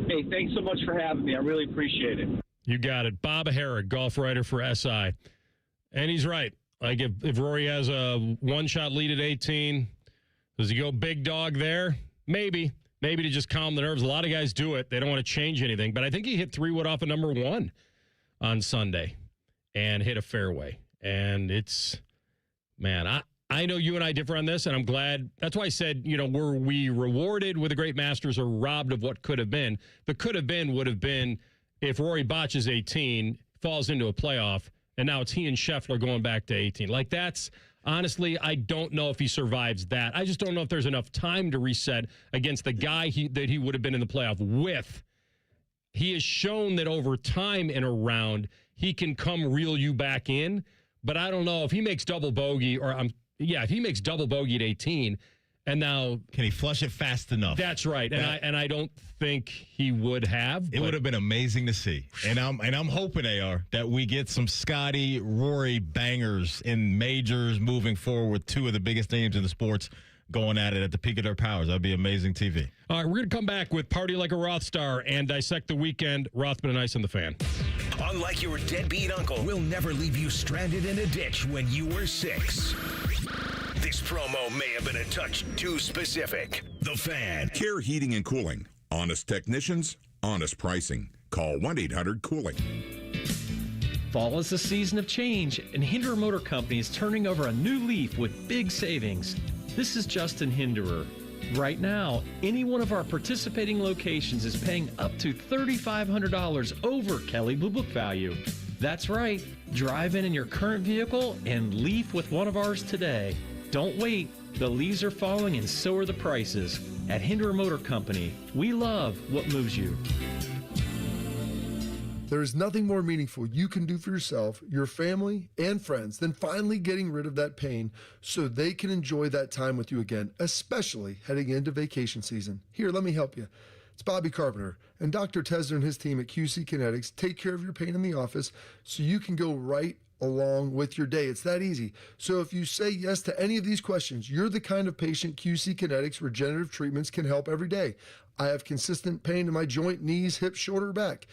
Hey, thanks so much for having me. I really appreciate it. You got it. Bob Herrick, golf writer for SI. And he's right. Like, if Rory has a one-shot lead at 18, does he go big dog there? Maybe to just calm the nerves. A lot of guys do it. They don't want to change anything. But I think he hit 3-wood off of number 1 on Sunday and hit a fairway. And it's, man, I know you and I differ on this, and I'm glad. That's why I said, were we rewarded with the great Masters or robbed of what could have been? The could have been would have been if Rory botches 18, falls into a playoff, and now it's he and Scheffler going back to 18. Like, that's... Honestly, I don't know if he survives that. I just don't know if there's enough time to reset against the guy that he would have been in the playoff with. He has shown that over time in a round, he can come reel you back in. But I don't know if he makes double bogey if he makes double bogey at 18, and now can he flush it fast enough? That's right, and I don't think he would have. It would have been amazing to see, and I'm hoping that we get some Scotty Rory bangers in majors moving forward with two of the biggest names in the sports going at it at the peak of their powers. That'd be amazing TV. All right, we're going to come back with Party Like a Roth Star and dissect the weekend. Rothman Ice and the Fan. Unlike your deadbeat uncle, we'll never leave you stranded in a ditch when you were 6. This promo may have been a touch too specific. The Fan. Care Heating and Cooling. Honest technicians, honest pricing. Call 1-800-COOLING. Fall is a season of change, and Hinderer Motor Company is turning over a new leaf with big savings. This is Justin Hinderer. Right now, any one of our participating locations is paying up to $3,500 over Kelley Blue Book value. That's right. Drive in your current vehicle and leaf with one of ours today. Don't wait. The leaves are falling and so are the prices. At Hinderer Motor Company, we love what moves you. There is nothing more meaningful you can do for yourself, your family, and friends than finally getting rid of that pain so they can enjoy that time with you again, especially heading into vacation season. Here, let me help you. It's Bobby Carpenter, and Dr. Tesner and his team at QC Kinetics take care of your pain in the office so you can go right along with your day. It's that easy. So if you say yes to any of these questions, you're the kind of patient QC Kinetics regenerative treatments can help every day. I have consistent pain in my joint, knees, hips, shoulder, back.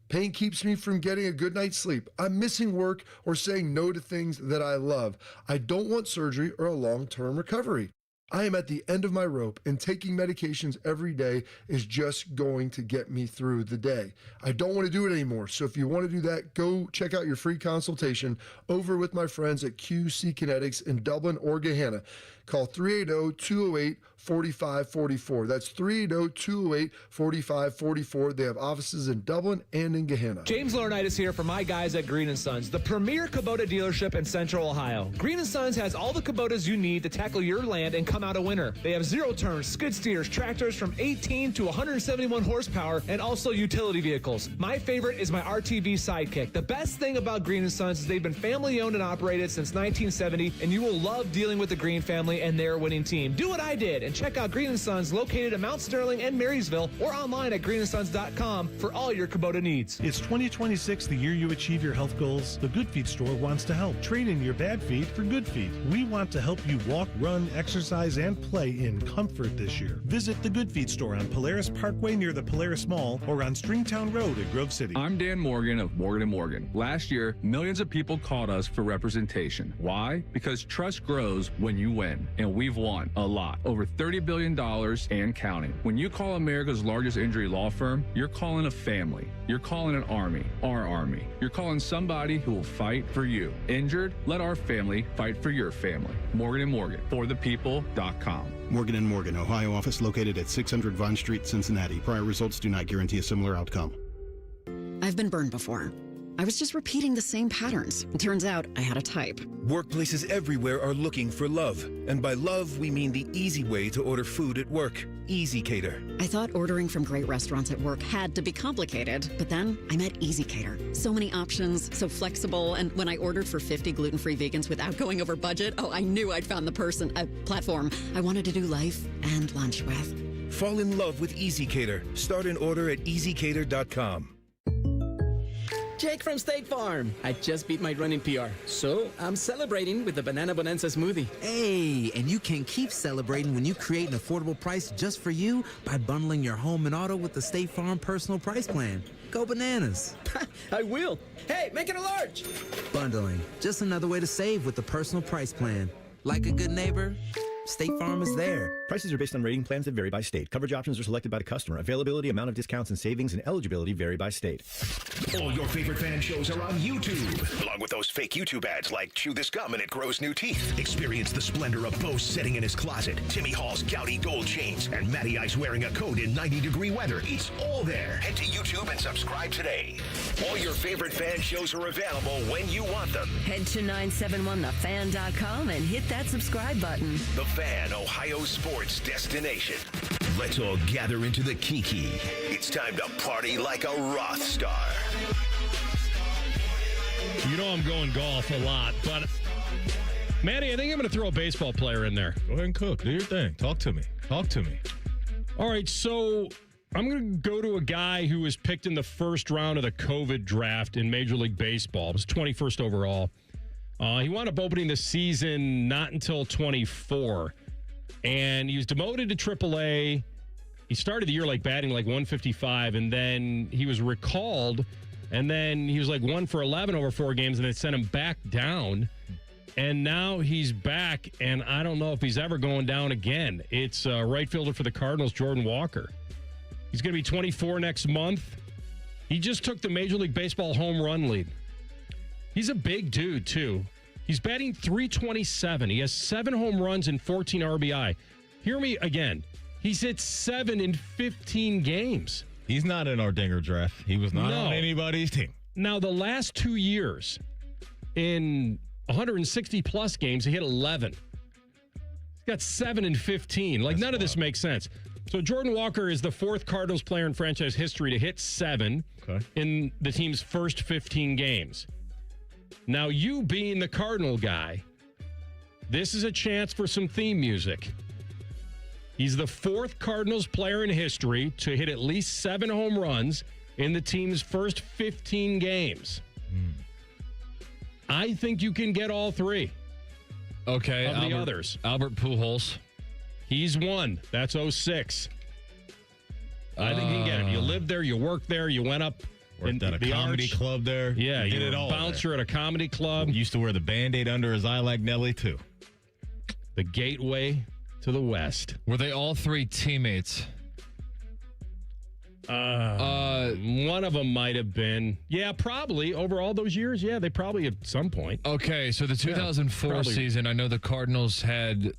Pain keeps me from getting a good night's sleep. I'm missing work or saying no to things that I love. I don't want surgery or a long-term recovery. I am at the end of my rope, and taking medications every day is just going to get me through the day. I don't want to do it anymore. So if you want to do that, go check out your free consultation over with my friends at QC Kinetics in Dublin or Gahanna. Call 380-208-4544. That's 380-208-4544. They have offices in Dublin and in Gahanna. James Laurinaitis here for my guys at Green & Sons, the premier Kubota dealership in Central Ohio. Green & Sons has all the Kubotas you need to tackle your land and come out a winner. They have zero-turn skid steers, tractors from 18 to 171 horsepower, and also utility vehicles. My favorite is my RTV Sidekick. The best thing about Green & Sons is they've been family-owned and operated since 1970, and you will love dealing with the Green family and their winning team. Do what I did and check out Green & Sons located in Mount Sterling and Marysville or online at greenandsons.com for all your Kubota needs. It's 2026, the year you achieve your health goals. The Good Feet store wants to help. Trade in your bad feet for good feet. We want to help you walk, run, exercise, and play in comfort this year. Visit the Good Feet store on Polaris Parkway near the Polaris Mall or on Stringtown Road at Grove City. I'm Dan Morgan of Morgan & Morgan. Last year, millions of people called us for representation. Why? Because trust grows when you win. And we've won a lot. Over $30 billion and counting. When you call America's largest injury law firm, you're calling a family. You're calling an army. Our army. You're calling somebody who will fight for you. Injured? Let our family fight for your family. Morgan & Morgan. ForThePeople.com. Morgan & Morgan, Ohio office located at 600 Vine Street, Cincinnati. Prior results do not guarantee a similar outcome. I've been burned before. I was just repeating the same patterns. It turns out I had a type. Workplaces everywhere are looking for love. And by love, we mean the easy way to order food at work. Easy Cater. I thought ordering from great restaurants at work had to be complicated, but then I met Easy Cater. So many options, so flexible, and when I ordered for 50 gluten-free vegans without going over budget, I knew I'd found the platform I wanted to do life and lunch with. Fall in love with Easy Cater. Start an order at easycater.com. Jake from State Farm. I just beat my running PR, so I'm celebrating with the Banana Bonanza smoothie. Hey, and you can keep celebrating when you create an affordable price just for you by bundling your home and auto with the State Farm Personal Price Plan. Go bananas. I will. Hey, make it a large. Bundling, just another way to save with the Personal Price Plan. Like a good neighbor, State Farm is there. Prices are based on rating plans that vary by state. Coverage options are selected by the customer. Availability, amount of discounts and savings, and eligibility vary by state. All your favorite fan shows are on YouTube, along with those fake YouTube ads like Chew This Gum and It Grows New Teeth. Experience the splendor of Bo sitting in his closet, Timmy Hall's gouty gold chains, and Matty Ice wearing a coat in 90-degree weather. It's all there. Head to YouTube and subscribe today. All your favorite fan shows are available when you want them. Head to 971thefan.com and hit that subscribe button. The Fan, Ohio sports destination. Let's all gather into the Kiki. It's time to party like a Roth star. You know I'm going golf a lot, but Maddie, I think I'm going to throw a baseball player in there. Go ahead and cook. Do your thing. Talk to me. All right, so I'm going to go to a guy who was picked in the first round of the COVID draft in Major League Baseball. It was 21st overall. He wound up opening the season not until 24. And he was demoted to AAA. He started the year batting 155, and then he was recalled, and then he was 1 for 11 over 4 games, and they sent him back down. And now he's back, and I don't know if he's ever going down again. It's right fielder for the Cardinals, Jordan Walker. He's going to be 24 next month. He just took the Major League Baseball home run lead. He's a big dude, too. He's batting .327. He has 7 home runs and 14 RBI. Hear me again. He's hit 7 in 15 games. He's not in our dinger draft. He was not on anybody's team. Now, the last 2 years, in 160-plus games, he hit 11. He's got 7 in 15. None of this makes sense. So Jordan Walker is the 4th Cardinals player in franchise history to hit 7 in the team's first 15 games. Now, you being the Cardinal guy, this is a chance for some theme music. He's the 4th Cardinals player in history to hit at least 7 home runs in the team's first 15 games. I think you can get all 3. Okay. Of the others. Albert Pujols. He's 1. That's 06. I think you can get him. You lived there. You worked there. You went up. Worked at a comedy club there. Yeah, you did did it all. Bouncer at a comedy club. Used to wear the Band-Aid under his eye like Nelly, too. The gateway to the West. Were they all 3 teammates? One of them might have been. Yeah, probably. Over all those years, yeah, they probably at some point. Okay, so the 2004 season, I know the Cardinals had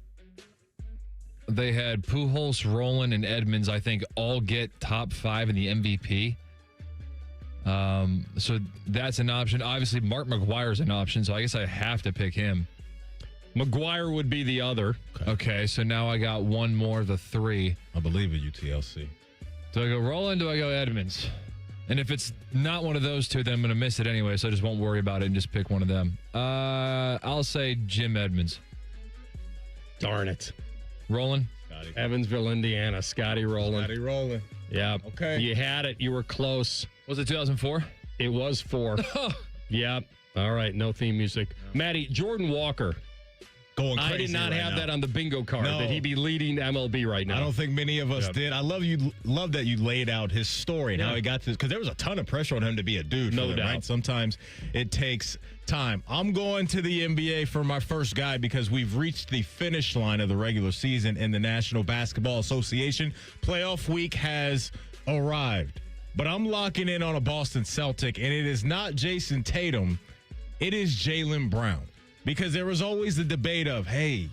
Pujols, Roland, and Edmonds, I think, all get top 5 in the MVP. So that's an option. Obviously, Mark McGwire's an option, so I guess I have to pick him. McGwire would be the other. Okay, so now I got one more of the 3. I believe in UTLC. Do I go Roland? Do I go Edmonds? And if it's not one of those 2, then I'm going to miss it anyway, so I just won't worry about it and just pick one of them. I'll say Jim Edmonds. Darn it. Roland? Evansville, Indiana. Scotty Roland. Scotty Roland. Yeah. Okay. You had it. You were close. Was it 2004? It was 4. Yeah. All right. No theme music. Maddie, Jordan Walker. Going crazy. I did not have that on the bingo card that he'd be leading MLB right now. I don't think many of us did. I love that you laid out his story and how he got to this, because there was a ton of pressure on him to be a dude. No doubt. Right? Sometimes it takes time. I'm going to the NBA for my first guy because we've reached the finish line of the regular season in the National Basketball Association. Playoff week has arrived, but I'm locking in on a Boston Celtic, and it is not Jason Tatum. It is Jaylen Brown. Because there was always the debate of, hey,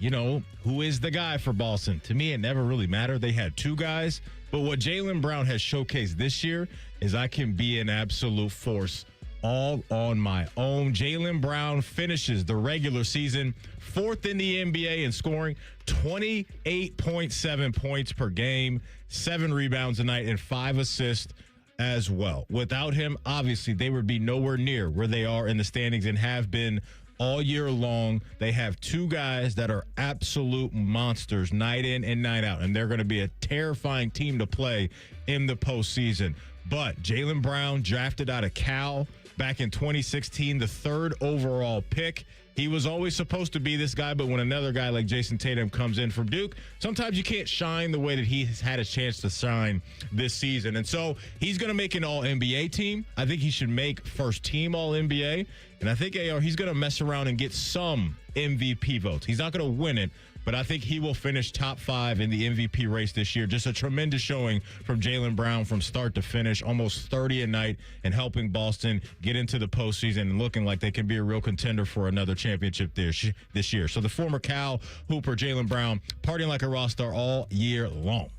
who is the guy for Boston? To me, it never really mattered. They had 2 guys. But what Jaylen Brown has showcased this year is I can be an absolute force all on my own. Jaylen Brown finishes the regular season 4th in the NBA in scoring, 28.7 points per game, 7 rebounds a night, and 5 assists as well. Without him, obviously, they would be nowhere near where they are in the standings and have been all year long. They have 2 guys that are absolute monsters night in and night out, and they're going to be a terrifying team to play in the postseason. But Jaylen Brown, drafted out of Cal back in 2016, the 3rd overall pick. He was always supposed to be this guy, but when another guy like Jason Tatum comes in from Duke, sometimes you can't shine the way that he has had a chance to shine this season. And so he's going to make an All-NBA team. I think he should make first-team All-NBA. And I think, AR, he's going to mess around and get some MVP votes. He's not going to win it, but I think he will finish top 5 in the MVP race this year. Just a tremendous showing from Jaylen Brown from start to finish, almost 30 a night, and helping Boston get into the postseason and looking like they can be a real contender for another championship this year. So the former Cal Hooper, Jaylen Brown, partying like a rock star all year long.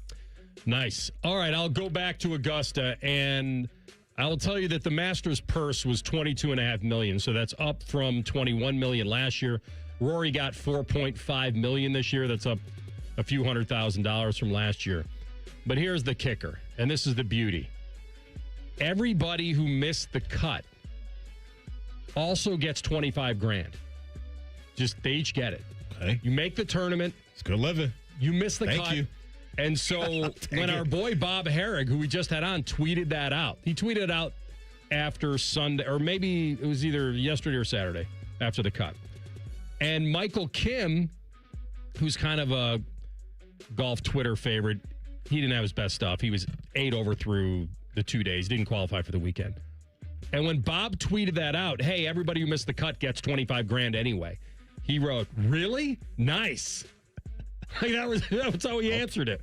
Nice. All right, I'll go back to Augusta, and I will tell you that the Masters purse was $22.5 million, so that's up from $21 million last year. Rory got $4.5 million this year. That's up a few $100,000 from last year. But here's the kicker, and this is the beauty. Everybody who missed the cut also gets $25,000. They each get it. Okay. You make the tournament. It's good living. You miss the cut. Thank you. And so when our boy Bob Herrig, who we just had on, tweeted that out, he tweeted it out after Sunday, or maybe it was either yesterday or Saturday after the cut. And Michael Kim, who's kind of a golf Twitter favorite, he didn't have his best stuff. He was 8 over through the 2 days, didn't qualify for the weekend. And when Bob tweeted that out, hey, everybody who missed the cut gets $25,000 anyway, he wrote, really? Nice. Like that's how he answered it.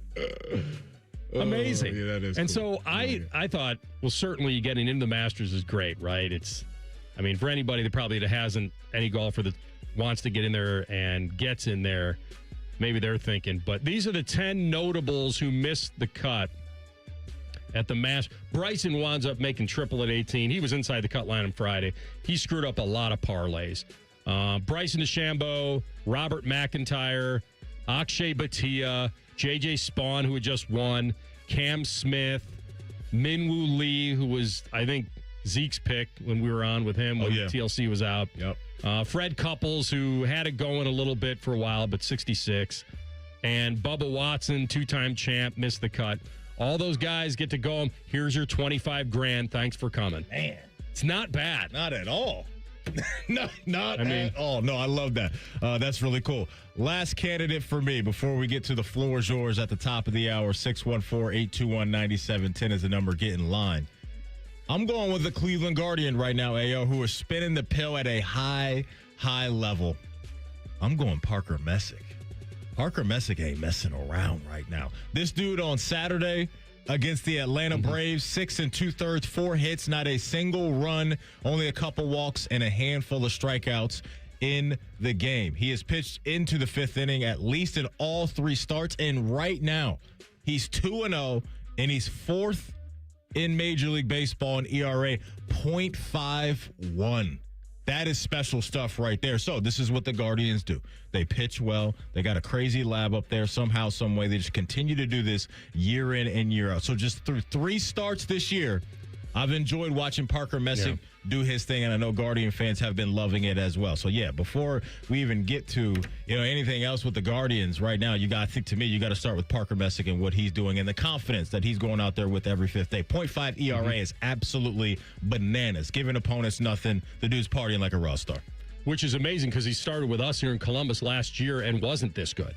Amazing. Yeah, that is and cool. So I thought, well, certainly getting into the Masters is great, right? For anybody that probably hasn't, any golfer that wants to get in there and gets in there, maybe they're thinking. But these are the 10 notables who missed the cut at the Masters. Bryson winds up making triple at 18. He was inside the cut line on Friday. He screwed up a lot of parlays. Bryson DeChambeau, Robert McIntyre, Akshay Bhatia, J.J. Spawn, who had just won, Cam Smith, Minwoo Lee, who was, I think, Zeke's pick when we were on with him when TLC was out. Yep. Fred Couples, who had it going a little bit for a while, but 66. And Bubba Watson, 2-time champ, missed the cut. All those guys get to go. Here's your $25,000. Thanks for coming. Man. It's not bad. Not at all. Not at all. No, I love that. That's really cool. Last candidate for me before we get to the floor is yours at the top of the hour. 614-821-9710 is the number. Get in line. I'm going with the Cleveland Guardian right now, AO, who are spinning the pill at a high level. I'm going Parker Messick. Parker Messick ain't messing around right now. This dude on Saturday against the Atlanta Braves, 6 2/3, 4 hits, not a single run, only a couple walks and a handful of strikeouts in the game. He has pitched into the 5th inning at least in all 3 starts, and right now he's 2-0, and he's 4th in Major League Baseball in ERA, 0.51. That is special stuff right there. So this is what the Guardians do. They pitch well. They got a crazy lab up there. Somehow, some way, they just continue to do this year in and year out. So just through 3 starts this year, I've enjoyed watching Parker Messick do his thing, and I know Guardian fans have been loving it as well. So, yeah, before we even get to anything else with the Guardians right now, you got to start with Parker Messick and what he's doing and the confidence that he's going out there with every 5th day. 0.5 ERA is absolutely bananas. Giving opponents nothing. The dude's partying like a raw star. Which is amazing because he started with us here in Columbus last year and wasn't this good.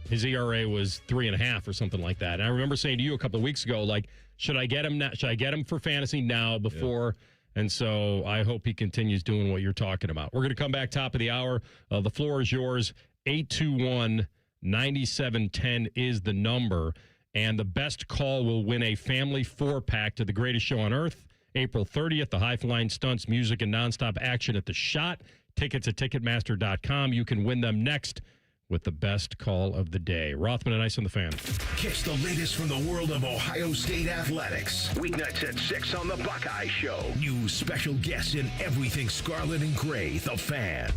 His ERA was 3.5 or something like that. And I remember saying to you a couple of weeks ago, like, should I get him now? Should I get him for fantasy now before? Yeah. And so I hope he continues doing what you're talking about. We're going to come back top of the hour. The floor is yours. 821-9710 is the number. And the best call will win a family 4-pack to the greatest show on earth. April 30th, the high-flying stunts, music, and nonstop action at the Shot. Tickets at Ticketmaster.com. You can win them next with the best call of the day. Rothman and Ice on the Fan. Catch the latest from the world of Ohio State athletics. Weeknights at 6 on the Buckeye Show. New special guests in everything scarlet and gray. The Fan.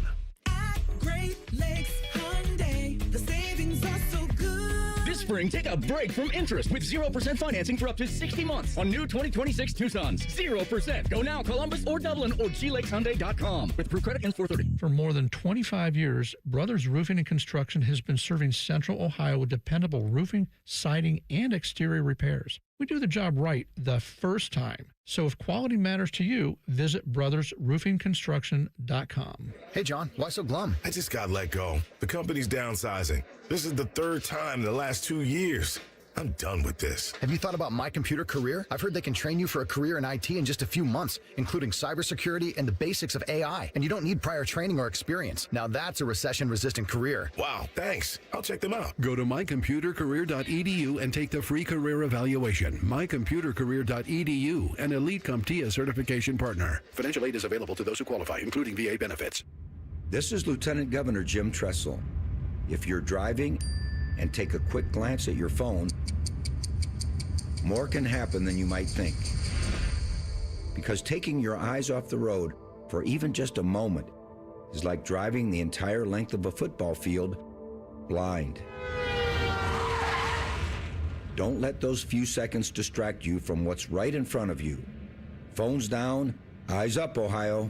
Great Lakes Hyundai, the savings are so good. This spring, take a break from interest with 0% financing for up to 60 months on new 2026 Tucsons. 0%. Go now, Columbus or Dublin or glakeshyundai.com. With approved credit ends 4/30. For more than 25 years, Brothers Roofing and Construction has been serving Central Ohio with dependable roofing, siding, and exterior repairs. We do the job right the first time. So if quality matters to you, visit brothersroofingconstruction.com. Hey, John, why so glum? I just got let go. The company's downsizing. This is the third time in the last 2 years. I'm done with this. Have you thought about My Computer Career? I've heard they can train you for a career in IT in just a few months, including cybersecurity and the basics of AI. And you don't need prior training or experience. Now that's a recession-resistant career. Wow, thanks. I'll check them out. Go to mycomputercareer.edu and take the free career evaluation. mycomputercareer.edu, an Elite CompTIA certification partner. Financial aid is available to those who qualify, including VA benefits. This is Lieutenant Governor Jim Tressel. If you're driving and take a quick glance at your phone, more can happen than you might think. Because taking your eyes off the road for even just a moment is like driving the entire length of a football field blind. Don't let those few seconds distract you from what's right in front of you. Phones down, eyes up, Ohio.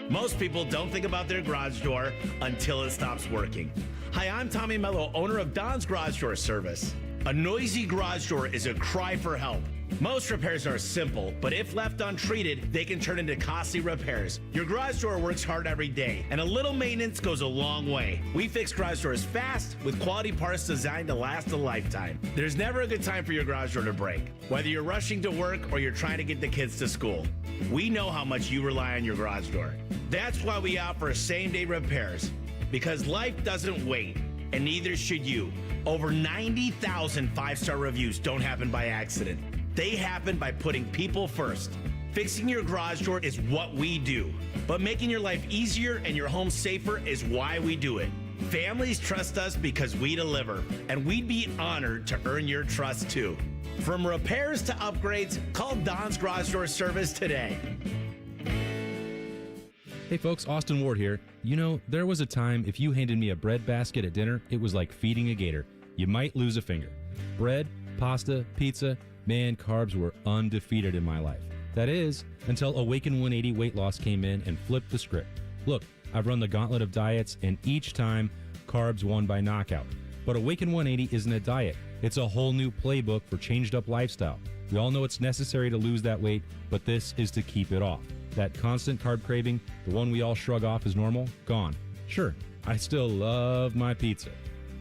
Most people don't think about their garage door until it stops working. Hi, I'm Tommy Mello, owner of Don's Garage Door Service. A noisy garage door is a cry for help. Most repairs are simple, but if left untreated, they can turn into costly repairs. Your garage door works hard every day, and a little maintenance goes a long way. We fix garage doors fast with quality parts designed to last a lifetime. There's never a good time for your garage door to break, whether you're rushing to work or you're trying to get the kids to school. We know how much you rely on your garage door. That's why we offer same-day repairs, because life doesn't wait, and neither should you. Over 90,000 five-star reviews don't happen by accident. They happen by putting people first. Fixing your garage door is what we do, but making your life easier and your home safer is why we do it. Families trust us because we deliver, and we'd be honored to earn your trust too. From repairs to upgrades, call Don's Garage Door Service today. Hey folks, Austin Ward here. You know, there was a time if you handed me a bread basket at dinner, it was like feeding a gator. You might lose a finger. Bread, pasta, pizza, man, carbs were undefeated in my life. That is, until Awaken 180 weight loss came in and flipped the script. Look, I've run the gauntlet of diets, and each time, carbs won by knockout. But Awaken 180 isn't a diet. It's a whole new playbook for changed up lifestyle. We all know it's necessary to lose that weight, but this is to keep it off. That constant carb craving, the one we all shrug off as normal, gone. Sure, I still love my pizza,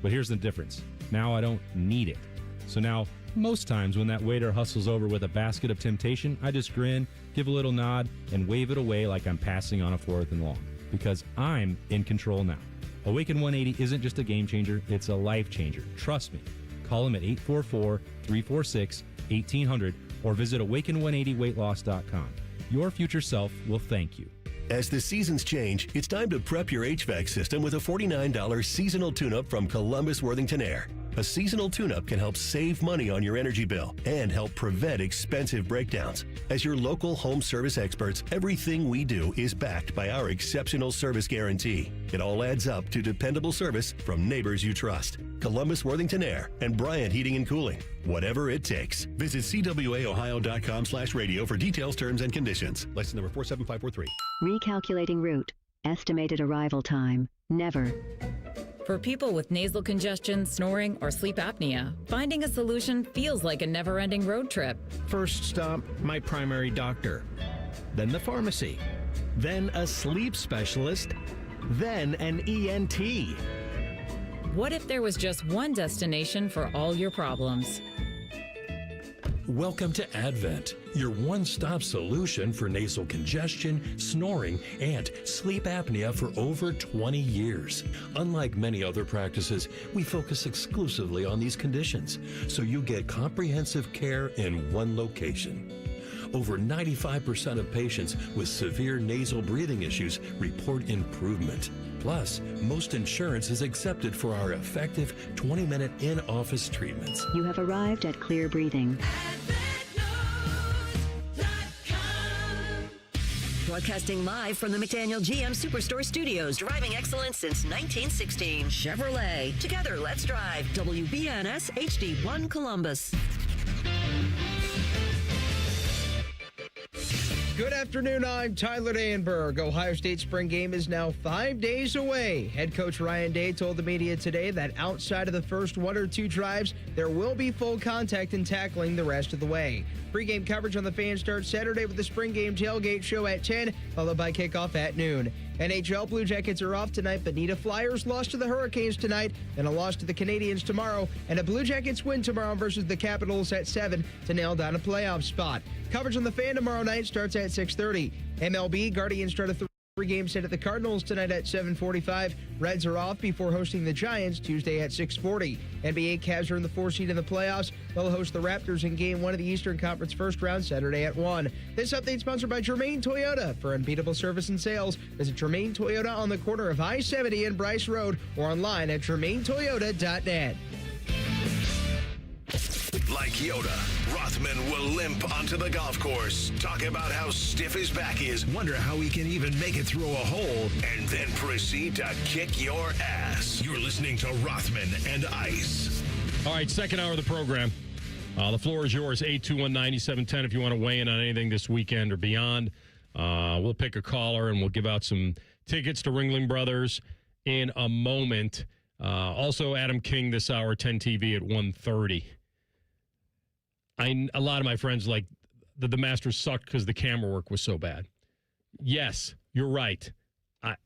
but here's the difference. Now I don't need it. So now, most times when that waiter hustles over with a basket of temptation, I just grin, give a little nod, and wave it away like I'm passing on a fourth and long. Because I'm in control now. Awaken 180 isn't just a game changer, it's a life changer. Trust me. Call them at 844-346-1800 or visit awaken180weightloss.com. Your future self will thank you. As the seasons change, it's time to prep your HVAC system with a $49 seasonal tune-up from Columbus Worthington Air. A seasonal tune-up can help save money on your energy bill and help prevent expensive breakdowns. As your local home service experts, everything we do is backed by our exceptional service guarantee. It all adds up to dependable service from neighbors you trust. Columbus Worthington Air and Bryant Heating and Cooling. Whatever it takes. Visit cwaohio.com/radio for details, terms, and conditions. License number 47543. Recalculating route. Estimated arrival time. Never. For people with nasal congestion, snoring, or sleep apnea, finding a solution feels like a never-ending road trip. First stop, my primary doctor. Then the pharmacy. Then a sleep specialist. Then an ENT. What if there was just one destination for all your problems? Welcome to Advent, your one-stop solution for nasal congestion, snoring, and sleep apnea for over 20 years. Unlike many other practices, we focus exclusively on these conditions, so you get comprehensive care in one location. over 95% of patients with severe nasal breathing issues report improvement. Plus, most insurance is accepted for our effective 20-minute in-office treatments. You have arrived at Clear Breathing. Broadcasting live from the McDaniel GM Superstore Studios. Driving excellence since 1916. Chevrolet. Together, let's drive. WBNS HD1 Columbus. Good afternoon, I'm Tyler Danberg. Ohio State spring game is now 5 days away. Head coach Ryan Day told the media today that outside of the first 1 or 2 drives, there will be full contact and tackling the rest of the way. Pre-game coverage on the Fan starts Saturday with the spring game tailgate show at 10, followed by kickoff at noon. NHL Blue Jackets are off tonight, but need a Flyers loss to the Hurricanes tonight, then a loss to the Canadiens tomorrow, and a Blue Jackets win tomorrow versus the Capitals at 7 to nail down a playoff spot. Coverage on the Fan tomorrow night starts at 6:30. MLB, Guardians start a 3-game set at the Cardinals tonight at 7:45. Reds are off before hosting the Giants Tuesday at 6:40. NBA Cavs are in the 4th seed in the playoffs. They'll host the Raptors in Game 1 of the Eastern Conference first round Saturday at 1. This update sponsored by Germain Toyota. For unbeatable service and sales, visit Germain Toyota on the corner of I-70 and Bryce Road or online at germaintoyota.net. Like Yoda, Rothman will limp onto the golf course, talk about how stiff his back is, wonder how he can even make it through a hole, and then proceed to kick your ass. You're listening to Rothman and Ice. All right, second hour of the program. The floor is yours, 821-9710, if you want to weigh in on anything this weekend or beyond. We'll pick a caller, and we'll give out some tickets to Ringling Brothers in a moment. Also, Adam King this hour, 10 TV at 1:30. A lot of my friends like the Masters sucked because the camera work was so bad. Yes, you're right.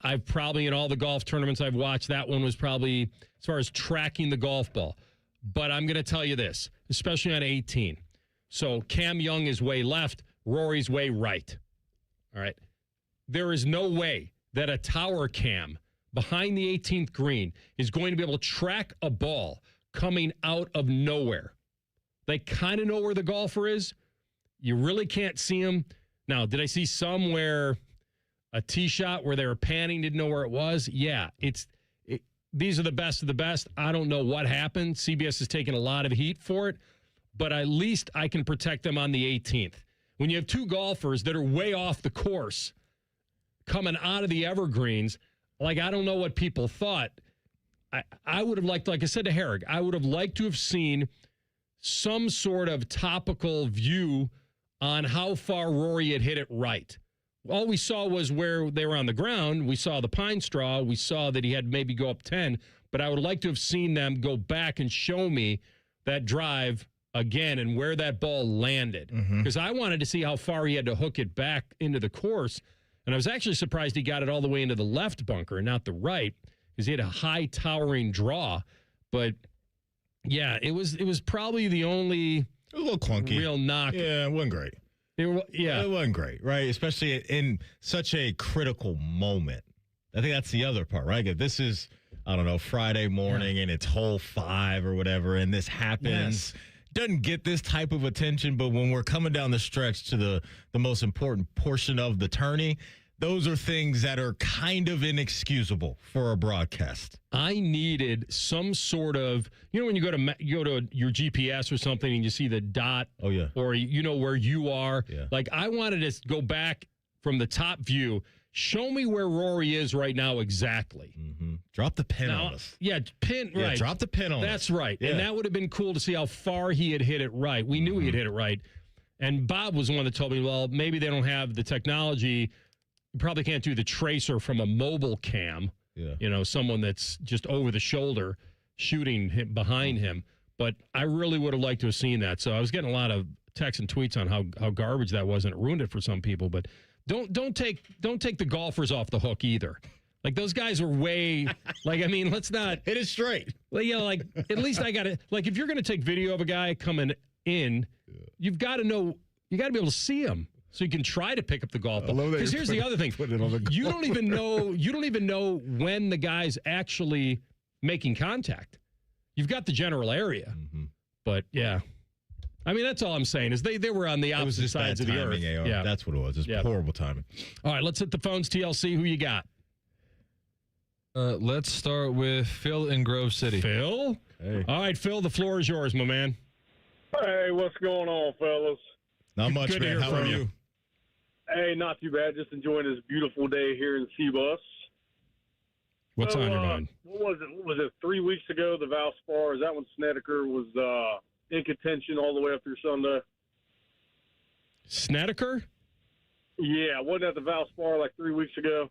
I've probably, in all the golf tournaments I've watched, that one was probably, as far as tracking the golf ball. But I'm going to tell you this, especially on 18. So Cam Young is way left, Rory's way right. All right. There is no way that a tower cam behind the 18th green is going to be able to track a ball coming out of nowhere. They kind of know where the golfer is. You really can't see him. Now, did I see some where a tee shot where they were panning, didn't know where it was? Yeah, these are the best of the best. I don't know what happened. CBS is taking a lot of heat for it, but at least I can protect them on the 18th. When you have 2 golfers that are way off the course coming out of the evergreens, like I don't know what people thought. I would have liked, like I said to Herrick, I would have liked to have seen some sort of topical view on how far Rory had hit it right. All we saw was where they were on the ground. We saw the pine straw. We saw that he had maybe go up 10, but I would like to have seen them go back and show me that drive again and where that ball landed. Because I wanted to see how far he had to hook it back into the course. And I was actually surprised he got it all the way into the left bunker and not the right, because he had a high towering draw. But yeah, it was probably the only a little clunky real knock. Yeah, it wasn't great. It wasn't great, right? Especially in such a critical moment. I think that's the other part, right? If this is, I don't know, Friday morning and it's hole 5 or whatever, and this happens, doesn't get this type of attention. But when we're coming down the stretch to the most important portion of the tourney, those are things that are kind of inexcusable for a broadcast. I needed some sort of, when you go to your GPS or something and you see the dot, or you know where you are. Yeah. Like I wanted to go back from the top view. Show me where Rory is right now exactly. Drop the pin on us. Yeah, pin, right. Yeah, drop the pin on us. That's right. Yeah. And that would have been cool to see how far he had hit it right. We knew he had hit it right. And Bob was the one that told me, well, maybe they don't have the technology. You probably can't do the tracer from a mobile cam. Yeah. Someone that's just over the shoulder shooting him behind him. But I really would have liked to have seen that. So I was getting a lot of texts and tweets on how garbage that was, and it ruined it for some people. But don't take the golfers off the hook either. Like those guys are way let's not hit it straight. Well, at least I gotta if you're gonna take video of a guy coming in, you've got to know, you got to be able to see him. So you can try to pick up the golf ball. Because here's the other thing: you don't even know when the guy's actually making contact. You've got the general area, but yeah, I mean, that's all I'm saying is they were on the It was opposite just sides bad of the timing, earth. AR. Yeah, That's what it was. It's horrible timing. All right, let's hit the phones. TLC, who you got? Let's start with Phil in Grove City. Phil? Hey. All right, Phil, the floor is yours, my man. Hey, what's going on, fellas? Not much, Good to man. hear How from are you. you? Hey, not too bad. Just enjoying this beautiful day here in Seabus. What's on your mind? What was it 3 weeks ago, the Valspar? Is that when Snedeker was in contention all the way up through Sunday? Snedeker? Yeah, wasn't that the Valspar like 3 weeks ago?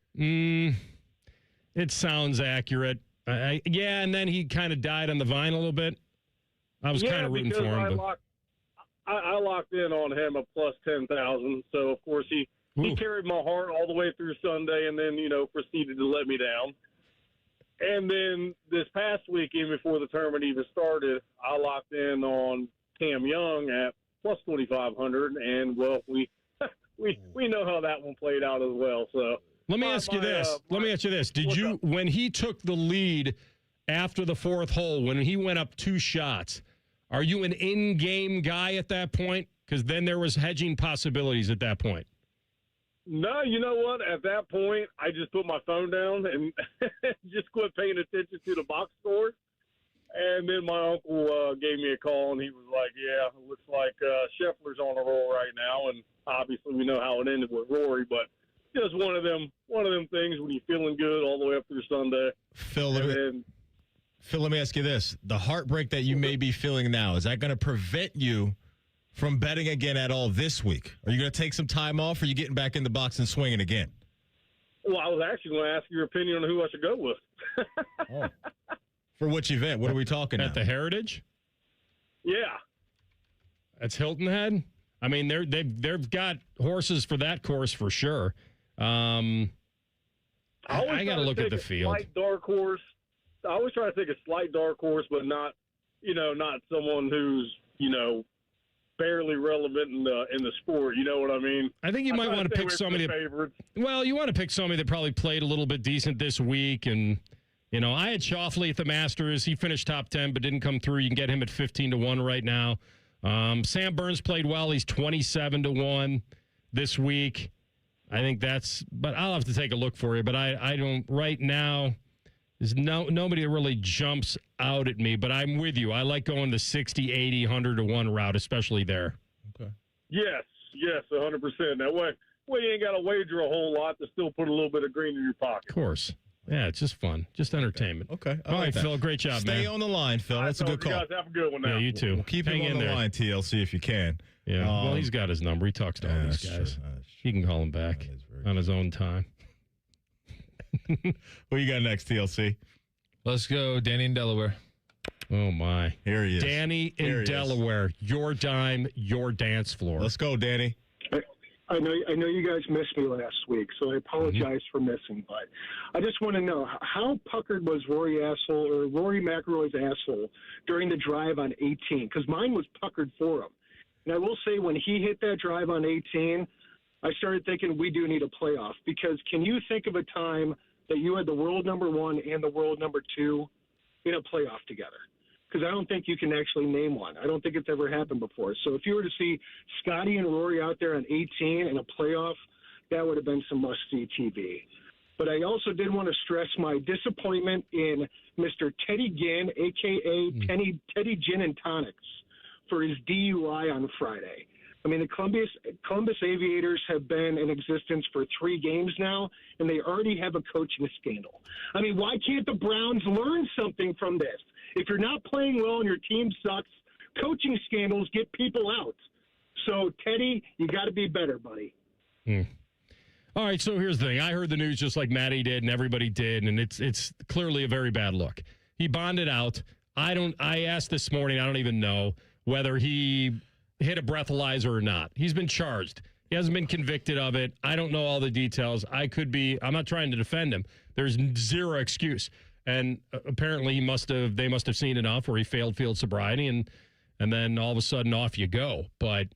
It sounds accurate. Yeah, and then he kind of died on the vine a little bit. I was kind of rooting for him. I locked in on him at plus 10,000. So, of course, he carried my heart all the way through Sunday and then, proceeded to let me down. And then this past weekend before the tournament even started, I locked in on Cam Young at plus 2,500. And, well, we know how that one played out as well. So Let me ask you this. Did you, when he took the lead after the fourth hole, when he went up 2 shots, are you an in-game guy at that point? Because then there was hedging possibilities at that point. No, you know what? At that point, I just put my phone down and just quit paying attention to the box scores. And then my uncle gave me a call, and he was like, yeah, it looks like Scheffler's on a roll right now. And obviously we know how it ended with Rory, but just one of them things when you're feeling good all the way up through Sunday. Phil, let me ask you this. The heartbreak that you may be feeling now, is that going to prevent you from betting again at all this week? Are you going to take some time off, or are you getting back in the box and swinging again? Well, I was actually going to ask your opinion on who I should go with. For which event? What are we talking At the Heritage? Yeah. That's Hilton Head? I mean, they've got horses for that course for sure. I got to look at the field. Slight dark horse. I always try to take a slight dark horse, but not someone who's, barely relevant in the sport. You know what I mean? I think you might want to pick somebody you want to pick somebody that probably played a little bit decent this week. And, I had Schauffele at the Masters. He finished top 10, but didn't come through. You can get him at 15-1 right now. Sam Burns played well. He's 27-1 this week. I think but I'll have to take a look for you. But I don't right now. There's nobody that really jumps out at me, but I'm with you. I like going the 60, 80, 100-1 route, especially there. Okay. Yes, 100%. That way you ain't got to wager a whole lot to still put a little bit of green in your pocket. Of course. Yeah, it's just fun. Just entertainment. Okay. All right, Phil, great job, man. Stay on the line, Phil. That's a good call. You guys have a good one now. Yeah, you too. We'll keep him on the line, TLC, if you can. Yeah, well, he's got his number. He talks to all these guys. He can call him back on his own time. What you got next, TLC? Let's go, Danny in Delaware. Oh, my. Here he is. Danny in Delaware. Your dime, your dance floor. Let's go, Danny. I know you guys missed me last week, so I apologize for missing. But I just want to know, how puckered was Rory McIlroy's asshole during the drive on 18? Because mine was puckered for him. And I will say, when he hit that drive on 18, I started thinking we do need a playoff. Because can you think of a time that you had the world number 1 and the world number 2 in a playoff together? Because I don't think you can actually name one. I don't think it's ever happened before. So if you were to see Scotty and Rory out there on 18 in a playoff, that would have been some must-see TV. But I also did want to stress my disappointment in Mr. Teddy Ginn, a.k.a. Teddy Gin and Tonics, for his DUI on Friday. I mean, the Columbus Aviators have been in existence for 3 games now, and they already have a coaching scandal. I mean, why can't the Browns learn something from this? If you're not playing well and your team sucks, coaching scandals get people out. So, Teddy, you got to be better, buddy. All right, so here's the thing. I heard the news just like Matty did and everybody did, and it's clearly a very bad look. He bonded out. I asked this morning, I don't even know whether he hit a breathalyzer or not. He's been charged. He hasn't been convicted of it. I don't know all the details. I'm not trying to defend him. There's zero excuse. And apparently they must have seen enough where he failed field sobriety and then all of a sudden off you go. But,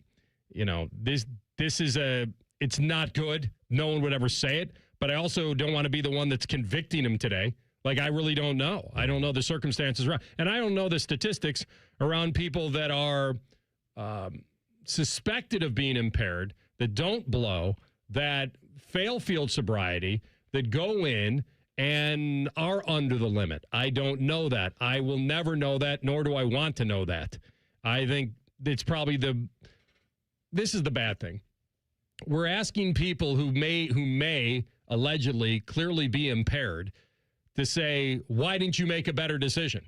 this is it's not good. No one would ever say it. But I also don't want to be the one that's convicting him today. Like, I really don't know. I don't know the circumstances around. And I don't know the statistics around people that are suspected of being impaired, that don't blow, that fail field sobriety, that go in and are under the limit. I don't know that. I will never know that, nor do I want to know that. I think it's probably this is the bad thing. We're asking people who may allegedly clearly be impaired to say, why didn't you make a better decision?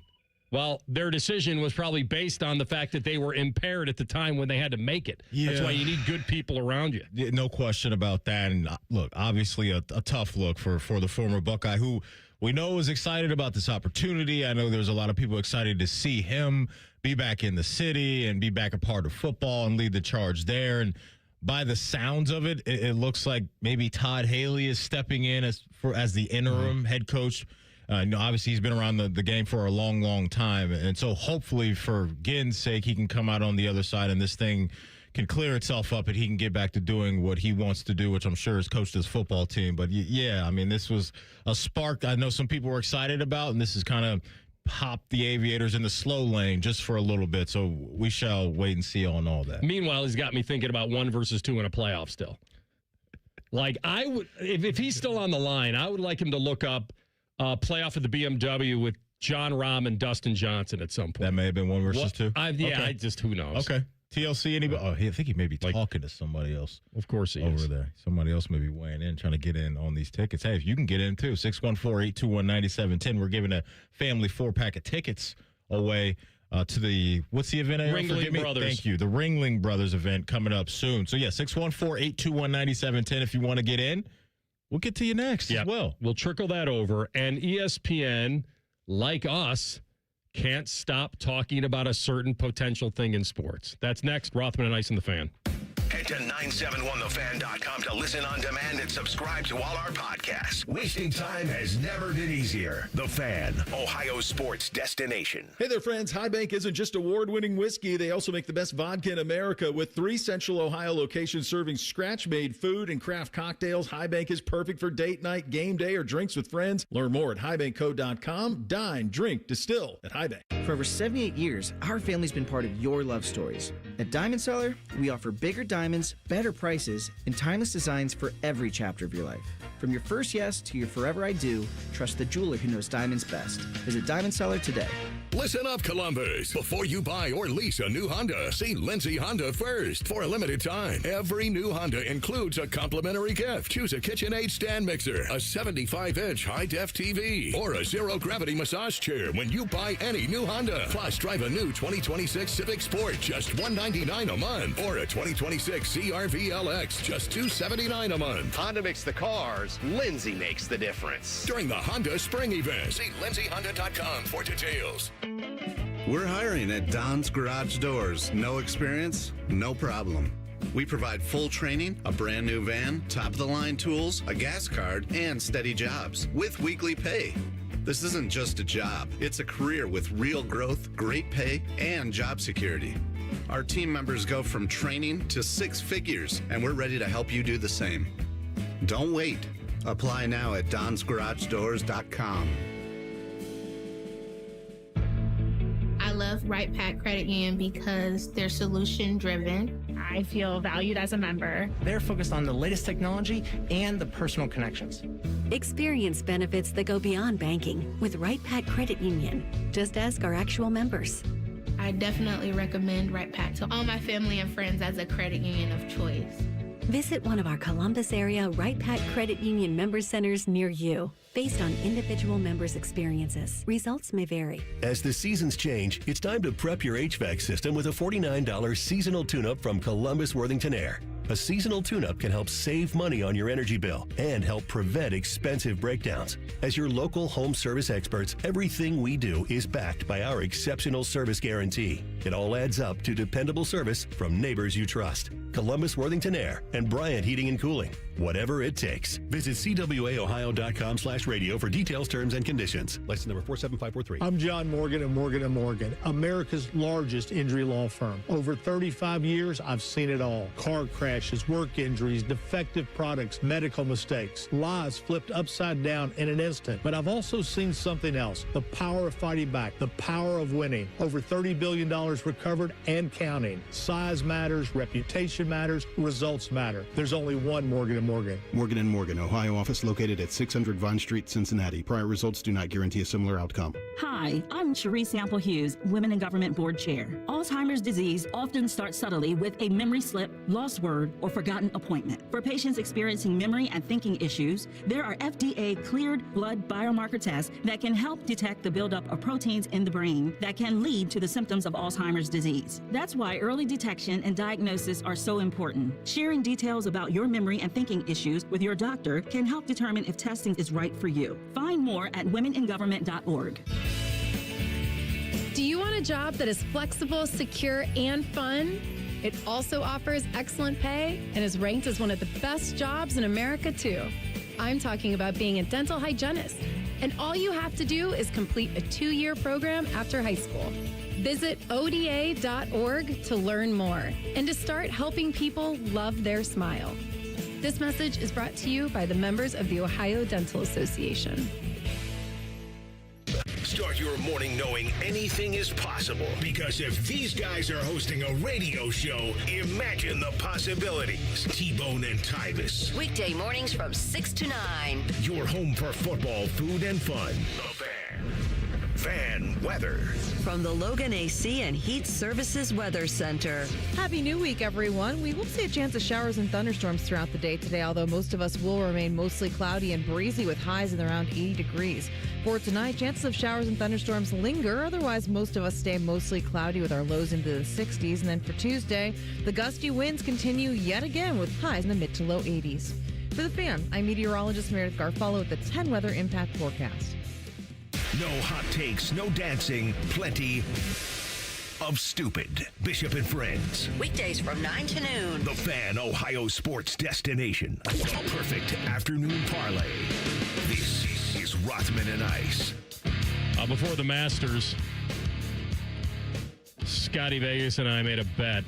Well, their decision was probably based on the fact that they were impaired at the time when they had to make it. Yeah. That's why you need good people around you. Yeah, no question about that. And look, obviously a tough look for the former Buckeye, who we know is excited about this opportunity. I know there's a lot of people excited to see him be back in the city and be back a part of football and lead the charge there. And by the sounds of it, it looks like maybe Todd Haley is stepping in as the interim head coach. Obviously, he's been around the game for a long, long time. And so hopefully for Ginn's sake, he can come out on the other side and this thing can clear itself up and he can get back to doing what he wants to do, which I'm sure is coach this football team. But, yeah, I mean, this was a spark I know some people were excited about, and this is kind of popped the Aviators in the slow lane just for a little bit. So we shall wait and see on all that. Meanwhile, he's got me thinking about 1 versus 2 in a playoff still. Like, I would, if he's still on the line, I would like him to look up playoff at the BMW with John Rahm and Dustin Johnson at some point. That may have been 1 versus 2? Who knows? Okay. TLC, anybody? Oh, I think he may be talking to somebody else. Of course he is. is. Over there. Somebody else may be weighing in, trying to get in on these tickets. Hey, if you can get in too, 614-821-9710. We're giving a family 4-pack of tickets away to the, what's the event? Ringling Brothers. Thank you. The Ringling Brothers event coming up soon. So, yeah, 614-821-9710 if you want to get in. We'll get to you next as well. We'll trickle that over. And ESPN, like us, can't stop talking about a certain potential thing in sports. That's next. Rothman and Ice and the Fan. Head to 971thefan.com to listen on demand and subscribe to all our podcasts. Wasting time has never been easier. The Fan, Ohio sports destination. Hey there, friends. High Bank isn't just award-winning whiskey. They also make the best vodka in America. With 3 Central Ohio locations serving scratch-made food and craft cocktails, High Bank is perfect for date night, game day, or drinks with friends. Learn more at highbankco.com. Dine, drink, distill at High Bank. For over 78 years, our family's been part of your love stories. At Diamond Seller, we offer bigger diamonds, better prices, and timeless designs for every chapter of your life. From your first yes to your forever I do, trust the jeweler who knows diamonds best. Visit Diamond Seller today. Listen up, Columbus. Before you buy or lease a new Honda, see Lindsay Honda first. For a limited time, every new Honda includes a complimentary gift. Choose a KitchenAid stand mixer, a 75-inch high-def TV, or a zero-gravity massage chair when you buy any new Honda. Plus, drive a new 2026 Civic Sport, just $199 a month, or a 2026 CR-V LX, just $279 a month. Honda makes the cars. Lindsay makes the difference. During the Honda Spring Event, see lindsayhonda.com for details. We're hiring at Don's Garage Doors. No experience? No problem. We provide full training, a brand new van, top-of-the-line tools, a gas card, and steady jobs with weekly pay. This isn't just a job. It's a career with real growth, great pay, and job security. Our team members go from training to 6 figures, and we're ready to help you do the same. Don't wait. Apply now at donsgaragedoors.com. I love Right Pack Credit Union because they're solution driven. I feel valued as a member. They're focused on the latest technology and the personal connections. Experience benefits that go beyond banking with Right Pack Credit Union. Just ask our actual members. I definitely recommend Right Pack to all my family and friends as a credit union of choice. Visit one of our Columbus area Right Pack Credit Union member centers near you. Based on individual members' experiences, results may vary. As the seasons change, it's time to prep your HVAC system with a $49 seasonal tune-up from Columbus Worthington Air. A seasonal tune-up can help save money on your energy bill and help prevent expensive breakdowns. As your local home service experts, everything we do is backed by our exceptional service guarantee. It all adds up to dependable service from neighbors you trust. Columbus Worthington Air and Bryant Heating and Cooling. Whatever it takes. Visit cwaohio.com/radio for details, terms, and conditions. License number 47543. I'm John Morgan of Morgan & Morgan, America's largest injury law firm. Over 35 years, I've seen it all. Car crashes, work injuries, defective products, medical mistakes, lives flipped upside down in an instant. But I've also seen something else, the power of fighting back, the power of winning. Over $30 billion $100 recovered and counting. Size matters, reputation matters, results matter. There's only one Morgan & Morgan. Morgan & Morgan, Ohio office located at 600 Vine Street, Cincinnati. Prior results do not guarantee a similar outcome. Hi, I'm Cherise Sample Hughes, Women in Government Board Chair. Alzheimer's disease often starts subtly with a memory slip, lost word, or forgotten appointment. For patients experiencing memory and thinking issues, there are FDA-cleared blood biomarker tests that can help detect the buildup of proteins in the brain that can lead to the symptoms of Alzheimer's disease. That's why early detection and diagnosis are so important. Sharing details about your memory and thinking issues with your doctor can help determine if testing is right for you. Find more at womeningovernment.org. Do you want a job that is flexible, secure, and fun? It also offers excellent pay and is ranked as one of the best jobs in America, too. I'm talking about being a dental hygienist. And all you have to do is complete a 2-year program after high school. Visit ODA.org to learn more and to start helping people love their smile. This message is brought to you by the members of the Ohio Dental Association. Start your morning knowing anything is possible. Because if these guys are hosting a radio show, imagine the possibilities. T-Bone and Tyvis. Weekday mornings from 6 to 9. Your home for football, food, and fun. The Fan. Fan weather. From the Logan AC and Heat Services Weather Center. Happy New Week, everyone. We will see a chance of showers and thunderstorms throughout the day today, although most of us will remain mostly cloudy and breezy with highs in around 80 degrees. For tonight, chances of showers and thunderstorms linger. Otherwise, most of us stay mostly cloudy with our lows into the 60s. And then for Tuesday, the gusty winds continue yet again with highs in the mid to low 80s. For the Fan, I'm meteorologist Meredith Garfalo with the 10 weather impact forecast. No hot takes, no dancing, plenty of stupid. Bishop and Friends. Weekdays from 9 to noon. The Fan, Ohio sports destination. A perfect afternoon parlay. This is Rothman and Ice. Before the Masters, Scotty Vegas and I made a bet.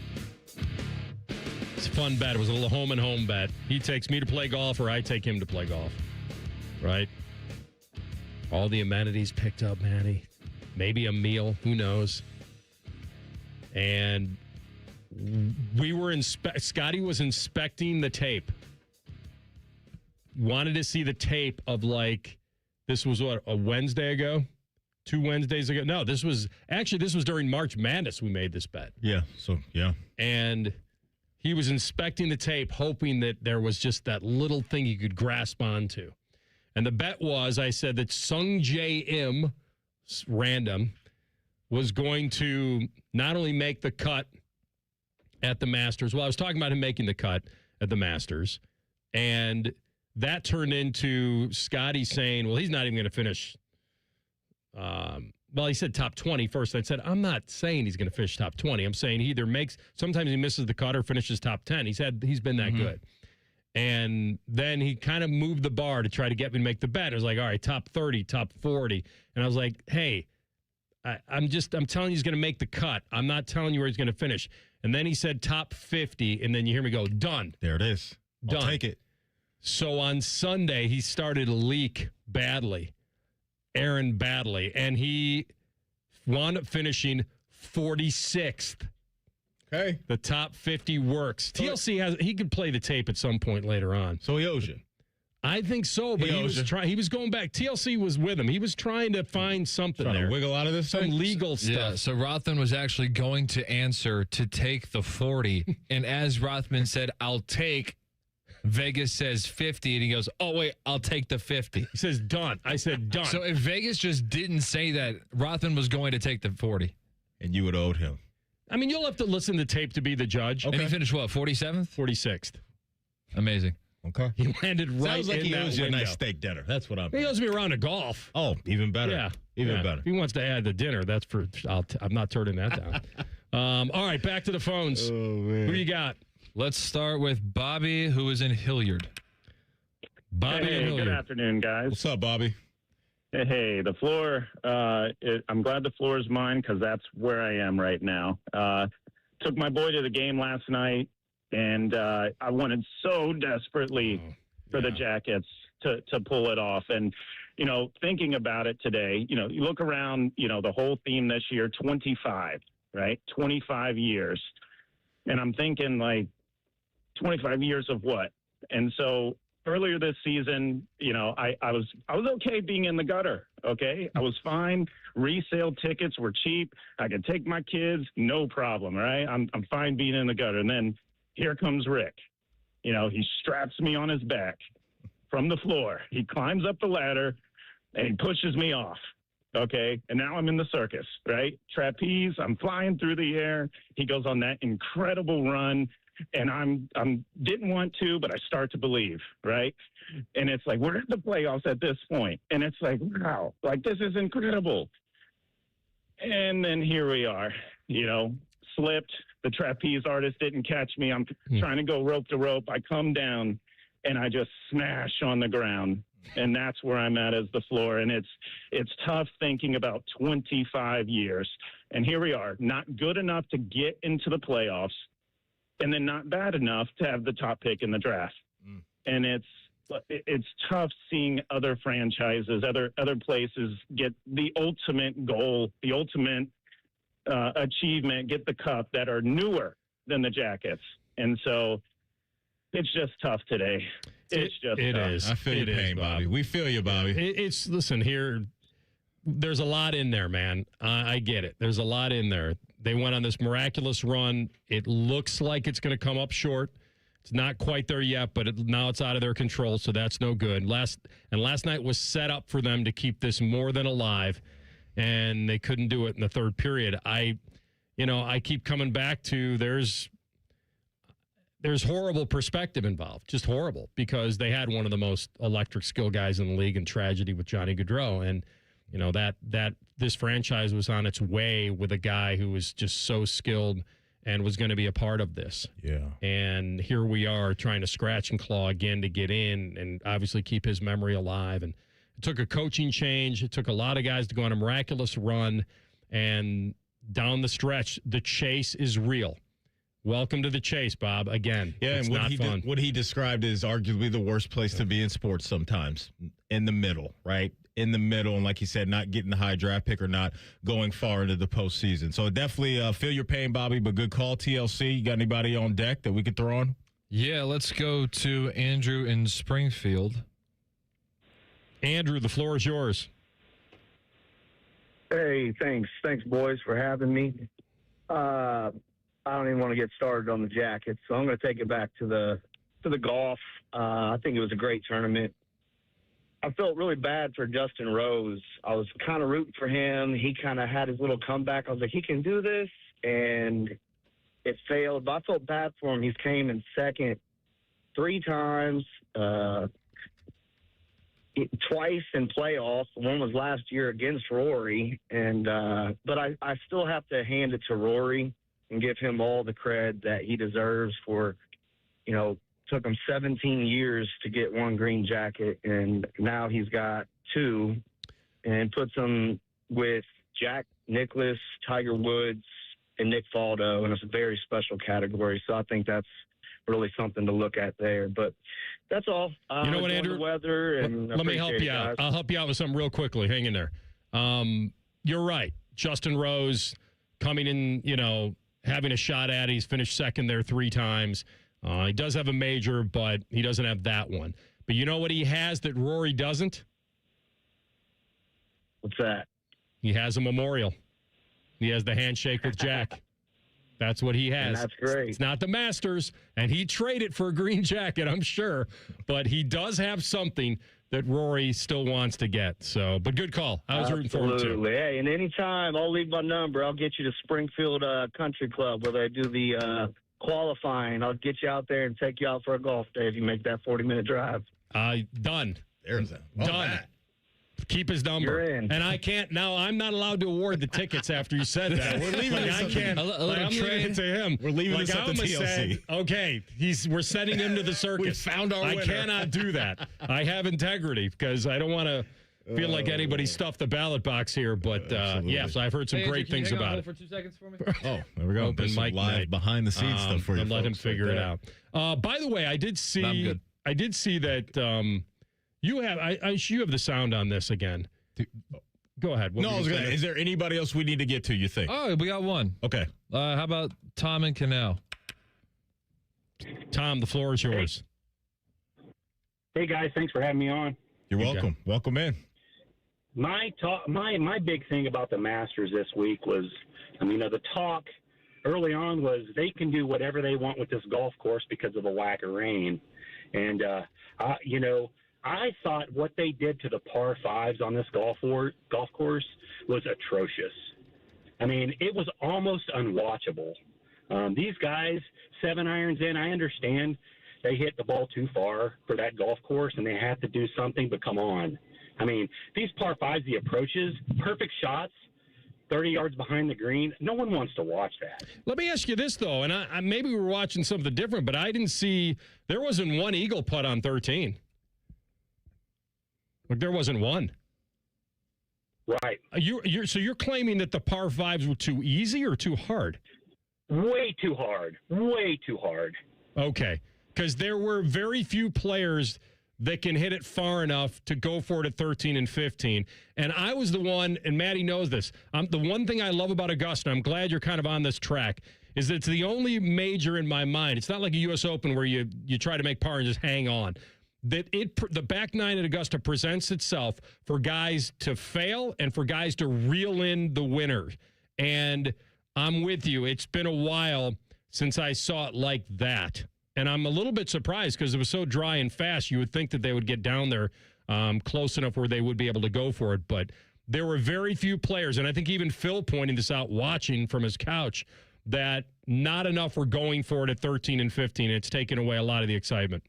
It's a fun bet. It was a little home and home bet. He takes me to play golf or I take him to play golf. Right? All the amenities picked up, Manny. Maybe a meal. Who knows? And we were Scotty was inspecting the tape. Wanted to see the tape of this was what, a Wednesday ago? 2 Wednesdays ago? No, this was during March Madness we made this bet. Yeah, yeah. And he was inspecting the tape, hoping that there was just that little thing he could grasp onto. And the bet was, I said that Sung J M, random, was going to not only make the cut at the Masters. Well, I was talking about him making the cut at the Masters. And that turned into Scotty saying, well, he's not even going to finish. Well, he said top 20 first. I said, I'm not saying he's going to finish top 20. I'm saying he either sometimes he misses the cut or finishes top 10. He's been that good. And then he kind of moved the bar to try to get me to make the bet. It was like, all right, top 30, top 40. And I was like, hey, I'm telling you he's going to make the cut. I'm not telling you where he's going to finish. And then he said top 50. And then you hear me go, done. There it is. I'll take it. So on Sunday, he started to leak badly. Aaron badly. And he wound up finishing 46th. Okay. The top 50 works. TLC he could play the tape at some point later on. So he owes you. I think so, but he was going back. TLC was with him. He was trying to find something trying there. To wiggle out of this some legal stuff. Yeah, so Rothman was actually going to answer to take the 40. And as Rothman said, I'll take, Vegas says 50. And he goes, oh, wait, I'll take the 50. He says done. I said done. So if Vegas just didn't say that, Rothman was going to take the 40. And you would have owed him. I mean, you'll have to listen to tape to be the judge. Okay. And he finished what, 47th? 46th. Amazing. Okay. He landed right Sounds like in he that owes you a window. nice steak dinner. That's what I'm He owes me a round of golf. Oh, even better. Yeah. Even better. If he wants to add the dinner, I'm not turning that down. All right, back to the phones. Oh, man. Who you got? Let's start with Bobby, who is in Hilliard. Bobby in Hilliard. Good afternoon, guys. What's up, Bobby? Hey, the floor. I'm glad the floor is mine because that's where I am right now. Took my boy to the game last night, and I wanted so desperately for the Jackets to pull it off. And, you know, thinking about it today, you know, you look around, you know, the whole theme this year, 25. right? 25 years. And I'm thinking, like, 25 years of what? And so earlier this season, I was okay being in the gutter, okay? I was fine. Resale tickets were cheap. I could take my kids, no problem, right? I'm fine being in the gutter. And then here comes Rick. He straps me on his back from the floor. He climbs up the ladder, and he pushes me off, okay? And now I'm in the circus, right? Trapeze, I'm flying through the air. He goes on that incredible run, and I'm didn't want to, but I start to believe, right? And it's like, we're at the playoffs at this point, and it's like, wow, like, this is incredible. And then here we are, slipped. The trapeze artist didn't catch me. I'm trying to go rope to rope. I come down, and I just smash on the ground. And that's where I'm at as the floor. And it's tough thinking about 25 years. And here we are, not good enough to get into the playoffs, and then not bad enough to have the top pick in the draft. And it's tough seeing other franchises, other places get the ultimate goal, the ultimate achievement, get the cup, that are newer than the Jackets. And so it's just tough today. It's just it tough. is. I feel your pain, Bobby. We feel you, Bobby. Listen here. There's a lot in there, man. I get it. There's a lot in there. They went on this miraculous run. It looks like it's going to come up short. It's not quite there yet, but now it's out of their control, so that's no good. Last night was set up for them to keep this more than alive, and they couldn't do it in the third period. I keep coming back to there's horrible perspective involved, just horrible, because they had one of the most electric skill guys in the league in tragedy with Johnny Gaudreau, and that this franchise was on its way with a guy who was just so skilled and was going to be a part of this. Yeah. And here we are trying to scratch and claw again to get in and obviously keep his memory alive. And it took a coaching change. It took a lot of guys to go on a miraculous run. And down the stretch, the chase is real. Welcome to the chase, Bob. Again, yeah, it's and not fun. What he described is arguably the worst place to be in sports sometimes, in the middle, right? In the middle, and like he said, not getting the high draft pick or not going far into the postseason. So definitely feel your pain, Bobby, but good call, TLC. You got anybody on deck that we could throw on? Yeah, let's go to Andrew in Springfield. Andrew, the floor is yours. Hey, thanks. Thanks, boys, for having me. I don't even want to get started on the Jackets, so I'm going to take it back to the golf. I think it was a great tournament. I felt really bad for Justin Rose. I was kind of rooting for him. He kind of had his little comeback. I was like, he can do this, and it failed. But I felt bad for him. He's came in second 3 times, twice in playoffs. One was last year against Rory, and but I still have to hand it to Rory and give him all the cred that he deserves for, took him 17 years to get 1 green jacket, and now he's got 2, and puts him with Jack Nicklaus, Tiger Woods, and Nick Faldo, and it's a very special category. So I think that's really something to look at there. But that's all. You know what, Andrew? The weather, and let me help you out. I'll help you out with something real quickly. Hang in there. You're right. Justin Rose coming in, having a shot at it. He's finished second there 3 times. He does have a major, but he doesn't have that one. But you know what he has that Rory doesn't? What's that? He has a memorial. He has the handshake with Jack. That's what he has. And that's great. It's not the Masters, and he'd trade it for a green jacket, I'm sure. But he does have something that Rory still wants to get. So, but good call. I was rooting for him, too. Absolutely. Hey, and anytime, I'll leave my number. I'll get you to Springfield Country Club where they do the qualifying. I'll get you out there and take you out for a golf day if you make that 40-minute drive. Done. There's done. That. Keep his number. You're in. And I can't now. I'm not allowed to award the tickets after you said that. We're leaving it. I can't. I'm leaving it to him. We're leaving this at the TLC. Okay, we're sending him to the circus. We found our winner. I cannot do that. I have integrity because I don't want to feel like anybody stuffed the ballot box here. But yes, I've heard some great things about it. For 2 seconds for me? Oh, there we go. Open mic live night. behind the scenes stuff for you. And let him folks figure right it there. out. By the way, I did see that you have the sound on this again. Go ahead. No, is there anybody else we need to get to, you think? Oh, we got one. Okay. How about Tom and Canal? Tom, the floor is yours. Hey, guys. Thanks for having me on. You're welcome. Welcome in. My big thing about the Masters this week was, the talk early on was they can do whatever they want with this golf course because of the lack of rain. And, I thought what they did to the par fives on this golf course was atrocious. It was almost unwatchable. These guys, 7 irons in, I understand they hit the ball too far for that golf course and they have to do something, but come on. These par fives, the approaches, perfect shots, 30 yards behind the green. No one wants to watch that. Let me ask you this, though, and I maybe we were watching something different, but I didn't see – there wasn't one eagle putt on 13. Like, there wasn't one. Right. So you're claiming that the par fives were too easy or too hard? Way too hard. Way too hard. Okay. Because there were very few players that can hit it far enough to go for it at 13 and 15. And I was the one, and Maddie knows this, the one thing I love about Augusta, I'm glad you're kind of on this track, is that it's the only major in my mind. It's not like a U.S. Open where you try to make par and just hang on. That the back nine at Augusta presents itself for guys to fail and for guys to reel in the winner. And I'm with you. It's been a while since I saw it like that. And I'm a little bit surprised because it was so dry and fast. You would think that they would get down there close enough where they would be able to go for it. But there were very few players, and I think even Phil pointing this out watching from his couch, that not enough were going for it at 13 and 15. It's taken away a lot of the excitement.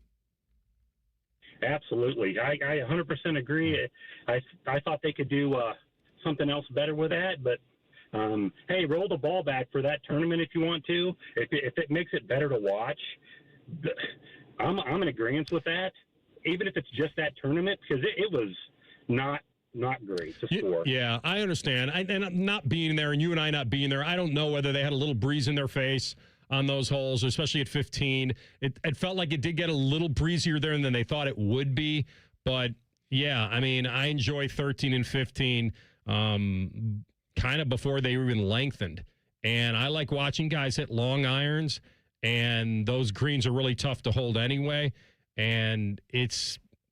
Absolutely. I 100% agree. I thought they could do something else better with that, but hey, roll the ball back for that tournament if you want to. If it makes it better to watch, I'm in agreement with that, even if it's just that tournament, because it was not great to score. Yeah, I understand. And I'm not being there, and you and I not being there, I don't know whether they had a little breeze in their face on those holes, especially at 15. It felt like it did get a little breezier there than they thought it would be. But, yeah, I enjoy 13 and 15 kind of before they were even lengthened. And I like watching guys hit long irons, and those greens are really tough to hold anyway. And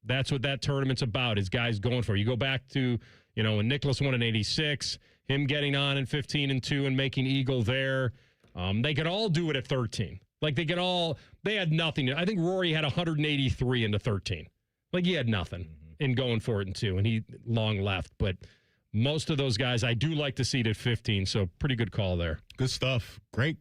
that's what that tournament's about, is guys going for it. You go back to, when Nicklaus won in 86, him getting on in 15 and 2 and making eagle there. They could all do it at 13. Like, they had nothing. I think Rory had 183 into 13. Like, he had nothing in going for it in 2, and he long left. But most of those guys, I do like to see it at 15, so pretty good call there. Good stuff. Great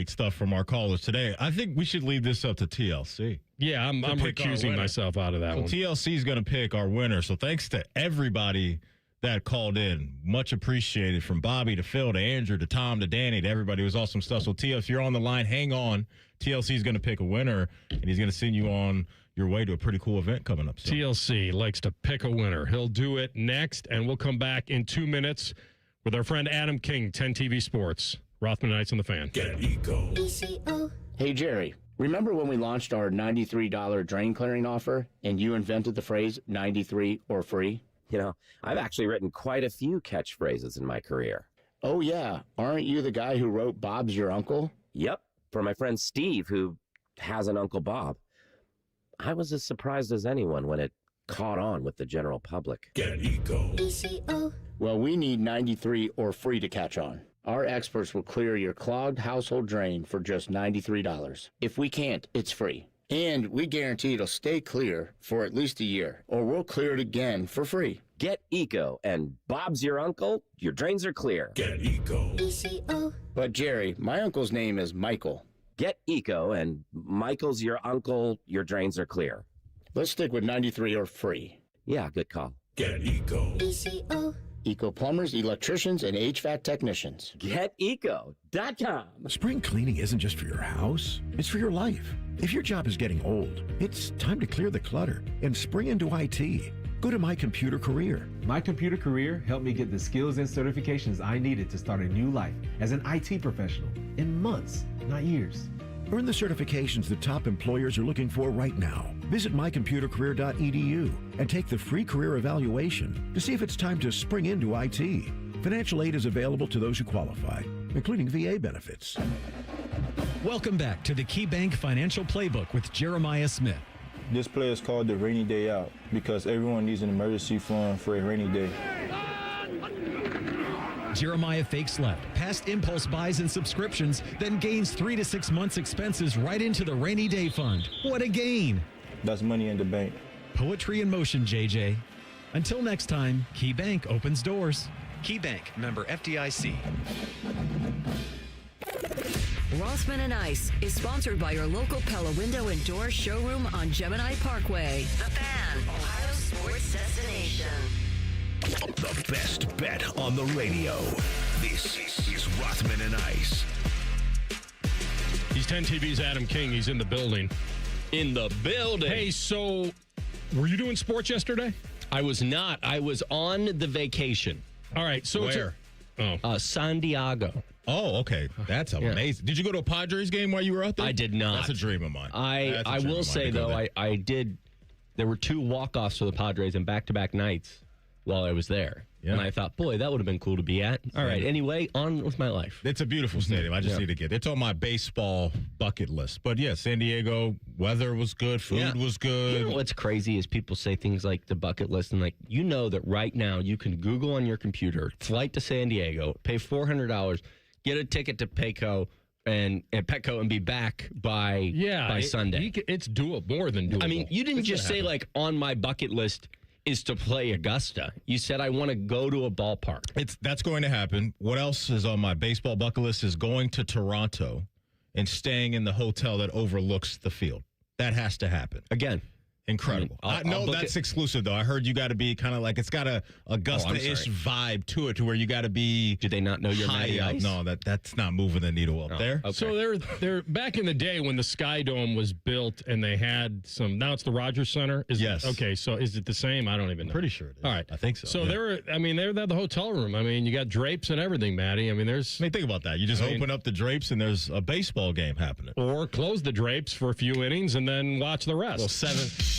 stuff from our callers today. I think we should leave this up to TLC. Yeah, I'm recusing myself out of that one. TLC is going to pick our winner, so thanks to everybody that called in. Much appreciated, from Bobby to Phil to Andrew to Tom to Danny to everybody. It was awesome stuff. So, Tia, if you're on the line, hang on. TLC is going to pick a winner, and he's going to send you on your way to a pretty cool event coming up soon. TLC likes to pick a winner. He'll do it next, and we'll come back in 2 minutes with our friend Adam King, 10 TV Sports. Rothman Ice on the Fan. Get Eco. Hey, Jerry. Remember when we launched our $93 drain clearing offer, and you invented the phrase 93 or free? I've actually written quite a few catchphrases in my career. Oh, yeah. Aren't you the guy who wrote Bob's Your Uncle? Yep, for my friend Steve, who has an Uncle Bob. I was as surprised as anyone when it caught on with the general public. Get Eco. Well, we need 93 or free to catch on. Our experts will clear your clogged household drain for just $93. If we can't, it's free. And we guarantee it'll stay clear for at least a year, or we'll clear it again for free. Get Eco, and Bob's your uncle, your drains are clear. Get Eco. But Jerry, my uncle's name is Michael. Get Eco, and Michael's your uncle, your drains are clear. Let's stick with 93 or free. Yeah, good call. Get Eco. Eco plumbers, electricians, and HVAC technicians. GetEco.com. Spring cleaning isn't just for your house, it's for your life. If your job is getting old, it's time to clear the clutter and spring into IT. Go to My Computer Career. My Computer Career helped me get the skills and certifications I needed to start a new life as an IT professional in months, not years. Earn the certifications the top employers are looking for right now. Visit mycomputercareer.edu and take the free career evaluation to see if it's time to spring into IT. Financial aid is available to those who qualify, including VA benefits. Welcome back to the KeyBank Financial Playbook with Jeremiah Smith. This play is called the rainy day out because everyone needs an emergency fund for a rainy day. Jeremiah fakes left, past impulse buys and subscriptions, then gains 3 to 6 months' expenses right into the rainy day fund. What a gain! That's money in the bank. Poetry in motion, JJ. Until next time, KeyBank opens doors. KeyBank, member FDIC. Rothman Ice is sponsored by your local Pella Window and Door showroom on Gemini Parkway. The Fan, Ohio sports destination. The best bet on the radio. This is Rothman and Ice. He's 10 TV's Adam King. He's in the building. In the building. Hey, so were you doing sports yesterday? I was not. I was on the vacation. All right. So Where? San Diego. Oh, okay. That's amazing. Did you go to a Padres game while you were out there? I did not. That's a dream of mine. I will say, though, I did. There were 2 walk-offs for the Padres in back-to-back nights while I was there. Yeah. And I thought, boy, that would have been cool to be at. All right. Anyway, on with my life. It's a beautiful stadium. I just need to get it. It's on my baseball bucket list. But, yeah, San Diego, weather was good. Food was good. You know what's crazy is people say things like the bucket list. And, like, you know that right now you can Google on your computer, flight to San Diego, pay $400, get a ticket to Petco and be back by Sunday. It's doable, more than doable. I mean, you didn't just say, like, on my bucket list is to play Augusta. You said, I want to go to a ballpark. That's going to happen. What else is on my baseball bucket list is going to Toronto and staying in the hotel that overlooks the field. That has to happen. Again. Incredible. I'll that's exclusive, though. I heard you got to be kind of like, it's got a Augusta-ish vibe to it, to where you got to be. Did they not know you're Matty Ice? No, that's not moving the needle up there. Okay. So they're back in the day when the Sky Dome was built and they had some. Now it's the Rogers Center. Yes. Okay. So is it the same? I don't even know. Pretty sure it is. All right. I think so. So they're the hotel room. I mean, you got drapes and everything, Matty. I mean, think about that. You just open up the drapes and there's a baseball game happening. Or close the drapes for a few innings and then watch the rest.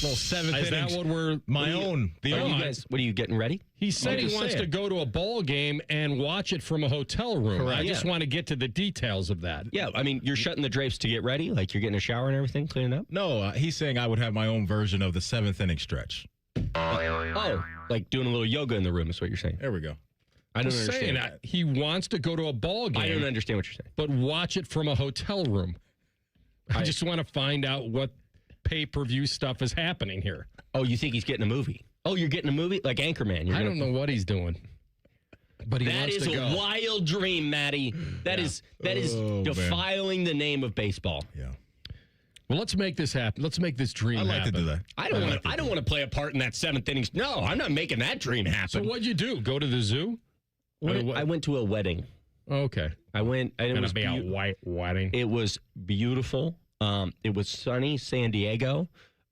Little seventh Is that what we're What are you getting ready? He said he wants to go to a ball game and watch it from a hotel room. Correct. I just want to get to the details of that. Yeah, I mean, you're shutting the drapes to get ready? Like you're getting a shower and everything, cleaning up? No, he's saying I would have my own version of the 7th inning stretch. Oh, like doing a little yoga in the room is what you're saying. There we go. I don't understand that. He wants to go to a ball game. I don't understand what you're saying. But watch it from a hotel room. I just want to find out what pay-per-view stuff is happening here. Oh, you think he's getting a movie? Oh, you're getting a movie? Like Anchorman. I don't know what he's doing. But he wants to go. That is a wild dream, Matty. That is defiling the name of baseball. Yeah. Well, let's make this happen. Let's make this dream happen. I'd like to do that. I don't want to play a part in that 7th inning. No, I'm not making that dream happen. So what'd you do? Go to the zoo? I went to a wedding. Okay. I went. And it was a white wedding. It was beautiful. It was sunny San Diego.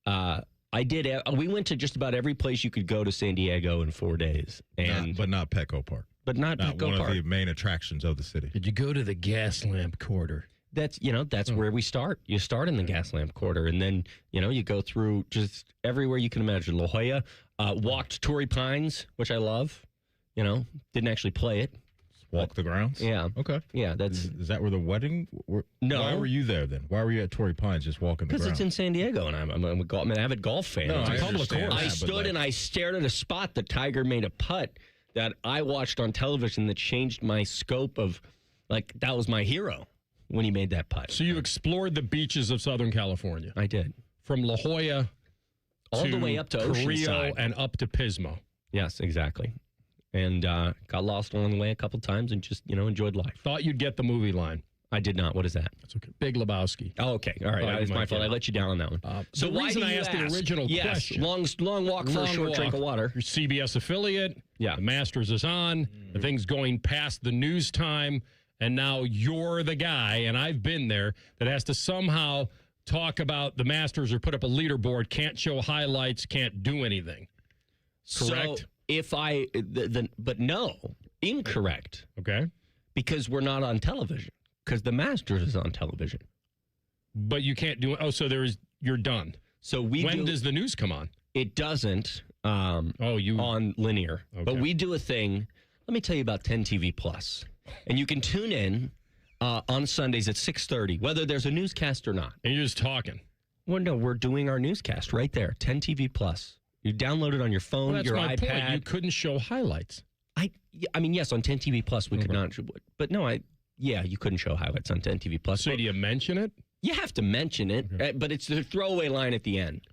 We went to just about every place you could go to San Diego in 4 days, but not Petco Park. But not Petco one Park. of the main attractions of the city. Did you go to the gas lamp quarter? That's where we start. You start in the gas lamp quarter, and then you go through just everywhere you can imagine. La Jolla, walked Torrey Pines, which I love. Didn't actually play it. Walk the grounds? Yeah. Okay. Yeah, that's... Is that where the wedding... No. Why were you there, then? Why were you at Torrey Pines just walking the grounds? Because it's in San Diego, and I'm an avid golf fan. No, it's a public course. I stood and I stared at a spot that Tiger made a putt that I watched on television that changed my scope of... that was my hero when he made that putt. So you explored the beaches of Southern California? I did. From La Jolla... all the way up to Oceanside. And up to Pismo. Yes, exactly. And got lost along the way a couple times and just, enjoyed life. Thought you'd get the movie line. I did not. What is that? That's okay. Big Lebowski. Oh, okay. All right. That was my fault. I let you down on that one. So the reason I asked the original question. Long walk for a short drink of water. Your CBS affiliate. Yeah. The Masters is on. The thing's going past the news time. And now you're the guy, and I've been there, that has to somehow talk about the Masters or put up a leaderboard, can't show highlights, can't do anything. Correct? So but no, incorrect. Okay. Because we're not on television. Because the Masters is on television. But you can't do it. Oh, so you're done. So when does the news come on? It doesn't. On linear. Okay. But we do a thing. Let me tell you about 10 TV Plus. And you can tune in on Sundays at 6:30, whether there's a newscast or not. And you're just talking. Well, no, we're doing our newscast right there. 10 TV Plus. You download it on your phone, That's your my iPad. point. You couldn't show highlights. I mean, yes, on 10 TV Plus we could not. But no, you couldn't show highlights on 10 TV Plus. So do you mention it? You have to mention it, but it's the throwaway line at the end.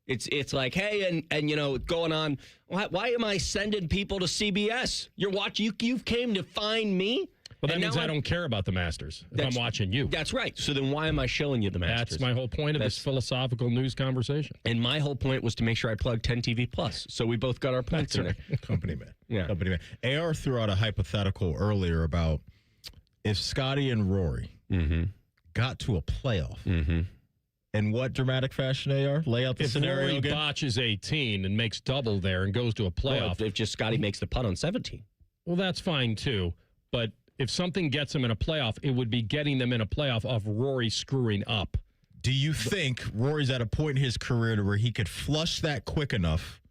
It's like, hey, and going on. Why am I sending people to CBS? You're watching. You came to find me. Well, that means I don't care about the Masters if I'm watching you. That's right. So then why am I showing you the Masters? That's my whole point of this philosophical news conversation. And my whole point was to make sure I plugged 10 TV Plus. So we both got our points in there. Company man. Yeah. Company man. AR threw out a hypothetical earlier about if Scotty and Rory got to a playoff. In what dramatic fashion, AR? Lay out the scenario Rory again. botches 18 and makes double there and goes to a playoff. Well, if just Scotty makes the putt on 17. Well, that's fine too. But if something gets them in a playoff, it would be getting them in a playoff of Rory screwing up. Do you think Rory's at a point in his career to where he could flush that quick enough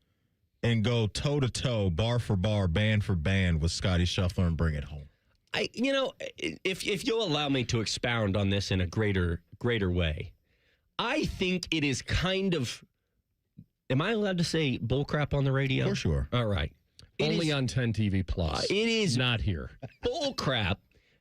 and go toe-to-toe, bar for bar, band for band with Scotty Scheffler and bring it home? If you'll allow me to expound on this in a greater way, I think it is kind of. Am I allowed to say bullcrap on the radio? Of course you are. All right. Only on 10 TV Plus. It is not here. Bullcrap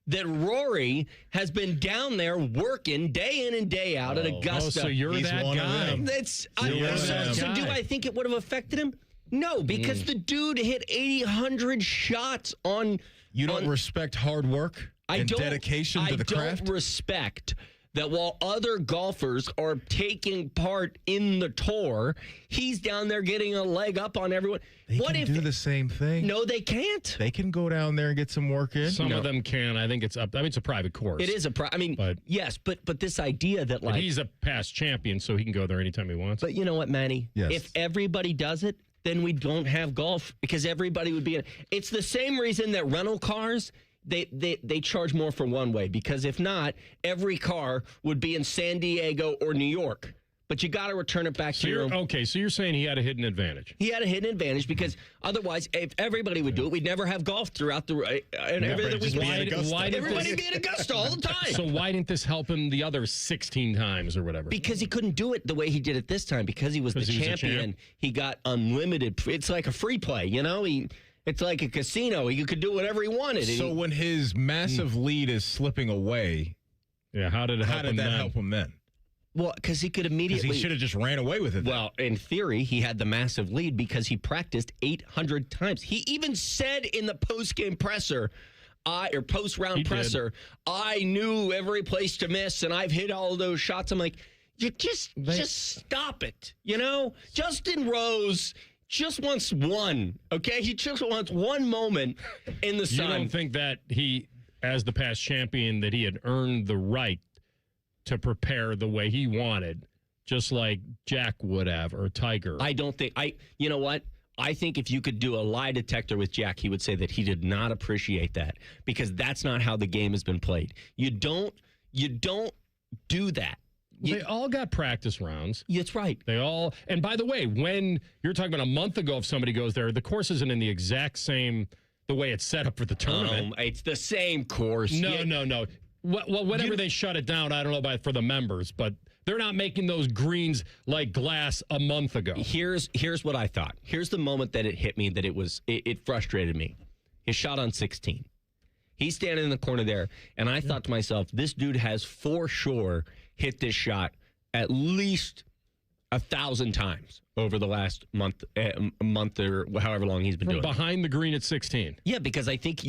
that Rory has been down there working day in and day out at Augusta. So you're that guy. So do I think it would have affected him? No, because the dude hit 800 shots on. You don't respect hard work and dedication to the craft? I don't respect that while other golfers are taking part in the tour, he's down there getting a leg up on everyone. They can do the same thing. No, they can't. They can go down there and get some work in. Some of them can. I think it's up. I mean, it's a private course. It is yes, but this idea that but he's a past champion, so he can go there anytime he wants. But you know what, Manny? Yes. If everybody does it, then we don't have golf because everybody would be in. It's the same reason that rental cars. They charge more for one way because if not, every car would be in San Diego or New York. But you got to return it back to your own. Okay, so you're saying he had a hidden advantage. He had a hidden advantage because otherwise, if everybody would do it, we'd never have golf throughout the everything week. Everybody be at Augusta all the time. So why didn't this help him the other 16 times or whatever? Because he couldn't do it the way he did it this time. Because he was the champion, he got unlimited. It's like a free play, It's like a casino. He could do whatever he wanted. So when his massive lead is slipping away, how did that help him then? Well, because he could immediately. Because he should have just ran away with it. Well, in theory, he had the massive lead because he practiced 800 times. He even said in the post-game presser, post-round presser, I knew every place to miss, and I've hit all those shots. I'm like, you just stop it. Justin Rose just wants one, okay? He just wants one moment in the sun. You don't think that he, as the past champion, that he had earned the right to prepare the way he wanted, just like Jack would have or Tiger? I don't think. You know what? I think if you could do a lie detector with Jack, he would say that he did not appreciate that because that's not how the game has been played. You don't do that. They all got practice rounds. That's right. They all, and by the way, when you're talking about a month ago, if somebody goes there, the course isn't in the exact same, the way it's set up for the tournament. It's the same course. No. Well, whenever they shut it down, I don't know for the members, but they're not making those greens like glass a month ago. Here's what I thought. Here's the moment that it hit me, that it frustrated me. His shot on 16. He's standing in the corner there, and I thought to myself, this dude has for sure hit this shot at least 1,000 times over the last month or however long he's been doing it. Behind the green at 16. Yeah, because I think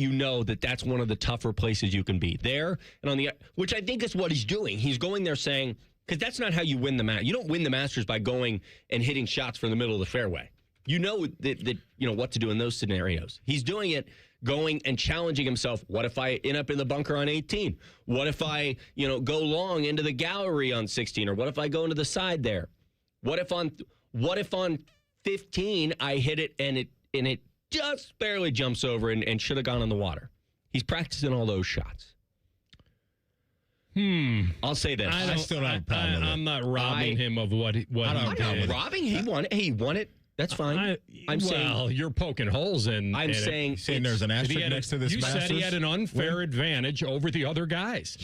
that's one of the tougher places you can be. There and on the, which I think is what he's doing. He's going there saying, because that's not how you win the match. You don't win the Masters by going and hitting shots from the middle of the fairway. You know that what to do in those scenarios. He's doing it going and challenging himself. What if I end up in the bunker on 18? What if I, go long into the gallery on 16? Or what if I go into the side there? What if on 15 I hit it and it just barely jumps over and should have gone in the water? He's practicing all those shots. I'll say this. I still don't have a problem with it. I'm not robbing him of what he I'm did. not robbing. He won it. He won it. That's fine. I'm saying you're poking holes in. I'm saying there's an asterisk next to this. You said he had an unfair advantage over the other guys.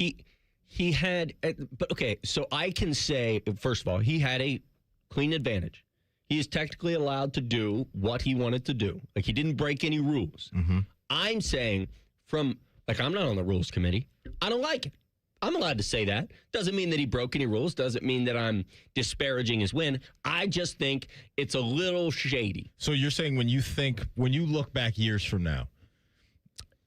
He had, but okay. So I can say, first of all, he had a clean advantage. He is technically allowed to do what he wanted to do. Like, he didn't break any rules. I'm saying I'm not on the rules committee. I don't like it. I'm allowed to say that. Doesn't mean that he broke any rules. Doesn't mean that I'm disparaging his win. I just think it's a little shady. So you're saying when you look back years from now,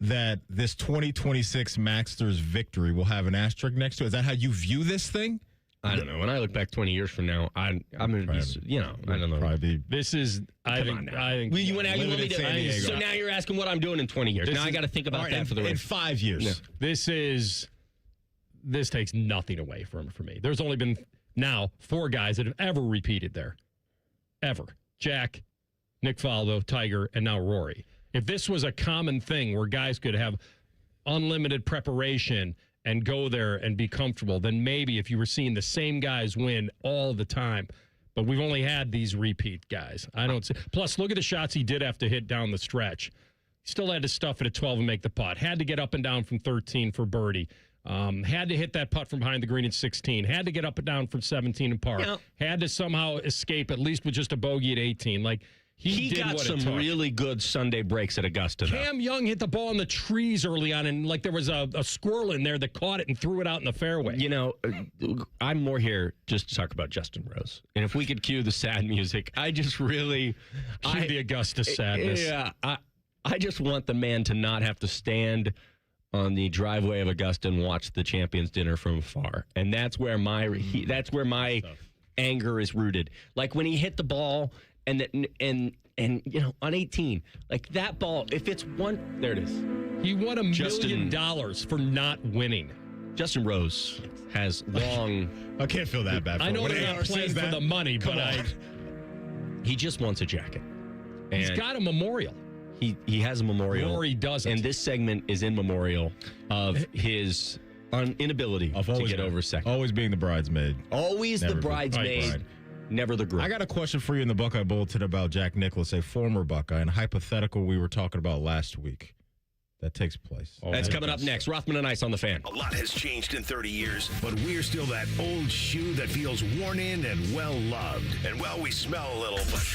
that this 2026 Masters victory will have an asterisk next to it? Is that how you view this thing? I don't know. When I look back 20 years from now, I'm going to be, I don't know. Probably. This is, I think. You want me to? So now you're asking what I'm doing in 20 years. Now I got to think about that for the rest. In 5 years. Yeah. This takes nothing away from me. There's only been now 4 guys that have ever repeated there. Ever. Jack, Nick Faldo, Tiger, and now Rory. If this was a common thing where guys could have unlimited preparation and go there and be comfortable, then maybe if you were seeing the same guys win all the time. But we've only had these repeat guys. I don't see. Plus, look at the shots he did have to hit down the stretch. He still had to stuff it at 12 and make the putt. Had to get up and down from 13 for birdie. Had to hit that putt from behind the green at 16. Had to get up and down from 17 and par. Had to somehow escape at least with just a bogey at 18. Like, he did got what some it took. really good Sunday breaks at Augusta, though. Cam Young hit the ball in the trees early on, and like there was a squirrel in there that caught it and threw it out in the fairway. You know, I'm more here just to talk about Justin Rose. And if we could cue the sad music, I just really... Cue the Augusta sadness. Yeah, I just want the man to not have to stand on the driveway of Augusta and watch the Champions Dinner from afar. And that's where my anger is rooted. Like when he hit the ball... And you know, on 18, like that ball, if it's one, there it is. He won $1 million for not winning. Justin Rose has long. I can't feel that bad. I know they're not playing for the money, but he just wants a jacket. And he's got a memorial. He has a memorial. Rory doesn't. And this segment is in memorial of his inability to get over second. Always being the bridesmaid. Always the bridesmaid. Never the groom. I got a question for you in the Buckeye Bulletin about Jack Nicklaus, a former Buckeye, and a hypothetical we were talking about last week that takes place. That's coming up next. Rothman and Ice on the Fan. A lot has changed in 30 years, but we're still that old shoe that feels worn in and well-loved. And well, we smell a little, but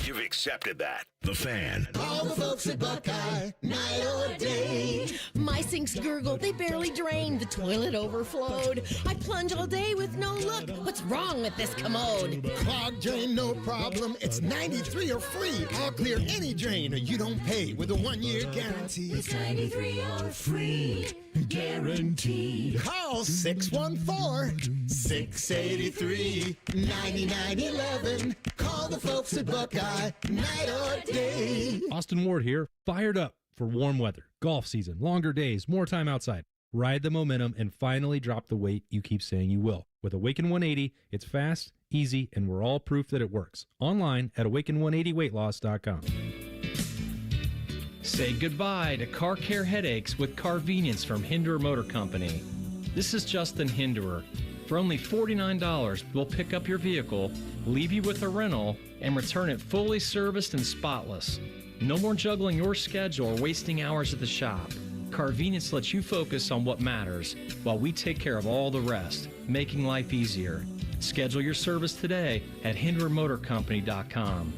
you've accepted that. The Fan. All the folks at Buckeye, night or day. My sinks gurgled, they barely drained. The toilet overflowed. I plunge all day with no luck. What's wrong with this commode? Clogged drain, no problem. It's 93 or free. I'll clear any drain or you don't pay with a 1-year guarantee. It's 93 or free. Guaranteed. Call 614-683-9911. Call the folks at Buckeye, night or day. Austin Ward here, fired up for warm weather, golf season, longer days, more time outside. Ride the momentum and finally drop the weight you keep saying you will. With Awaken 180, it's fast, easy, and we're all proof that it works. Online at awaken180weightloss.com. Say goodbye to car care headaches with Carvenience from Hinderer Motor Company. This is Justin Hinderer. For only $49, we'll pick up your vehicle, leave you with a rental, and return it fully serviced and spotless. No more juggling your schedule or wasting hours at the shop. Carvenience lets you focus on what matters while we take care of all the rest, making life easier. Schedule your service today at HindererMotorCompany.com.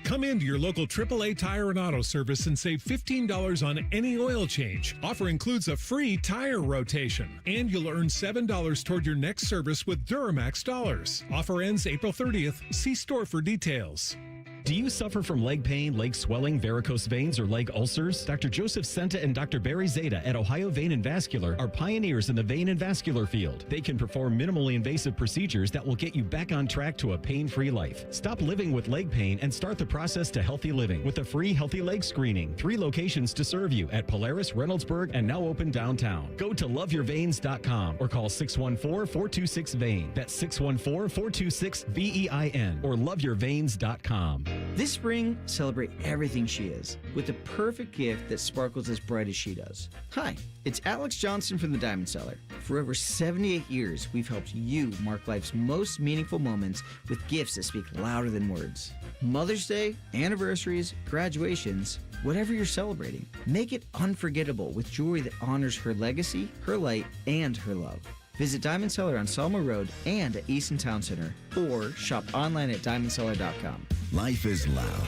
Come into your local AAA Tire and Auto Service and save $15 on any oil change. Offer includes a free tire rotation, and you'll earn $7 toward your next service with Duramax dollars. Offer ends April 30th. See store for details. Do you suffer from leg pain, leg swelling, varicose veins, or leg ulcers? Dr. Joseph Senta and Dr. Barry Zeta at Ohio Vein and Vascular are pioneers in the vein and vascular field. They can perform minimally invasive procedures that will get you back on track to a pain-free life. Stop living with leg pain and start the process to healthy living with a free healthy leg screening. 3 locations to serve you at Polaris, Reynoldsburg, and now open downtown. Go to loveyourveins.com or call 614-426-VEIN. That's 614-426-VEIN or loveyourveins.com. This spring, celebrate everything she is with the perfect gift that sparkles as bright as she does. Hi, it's Alex Johnson from the Diamond Cellar. For over 78 years, we've helped you mark life's most meaningful moments with gifts that speak louder than words. Mother's Day, anniversaries, graduations, whatever you're celebrating, make it unforgettable with jewelry that honors her legacy, her light, and her love. Visit Diamond Cellar on Selma Road and at Easton Town Center, or shop online at diamondcellar.com. Life is loud,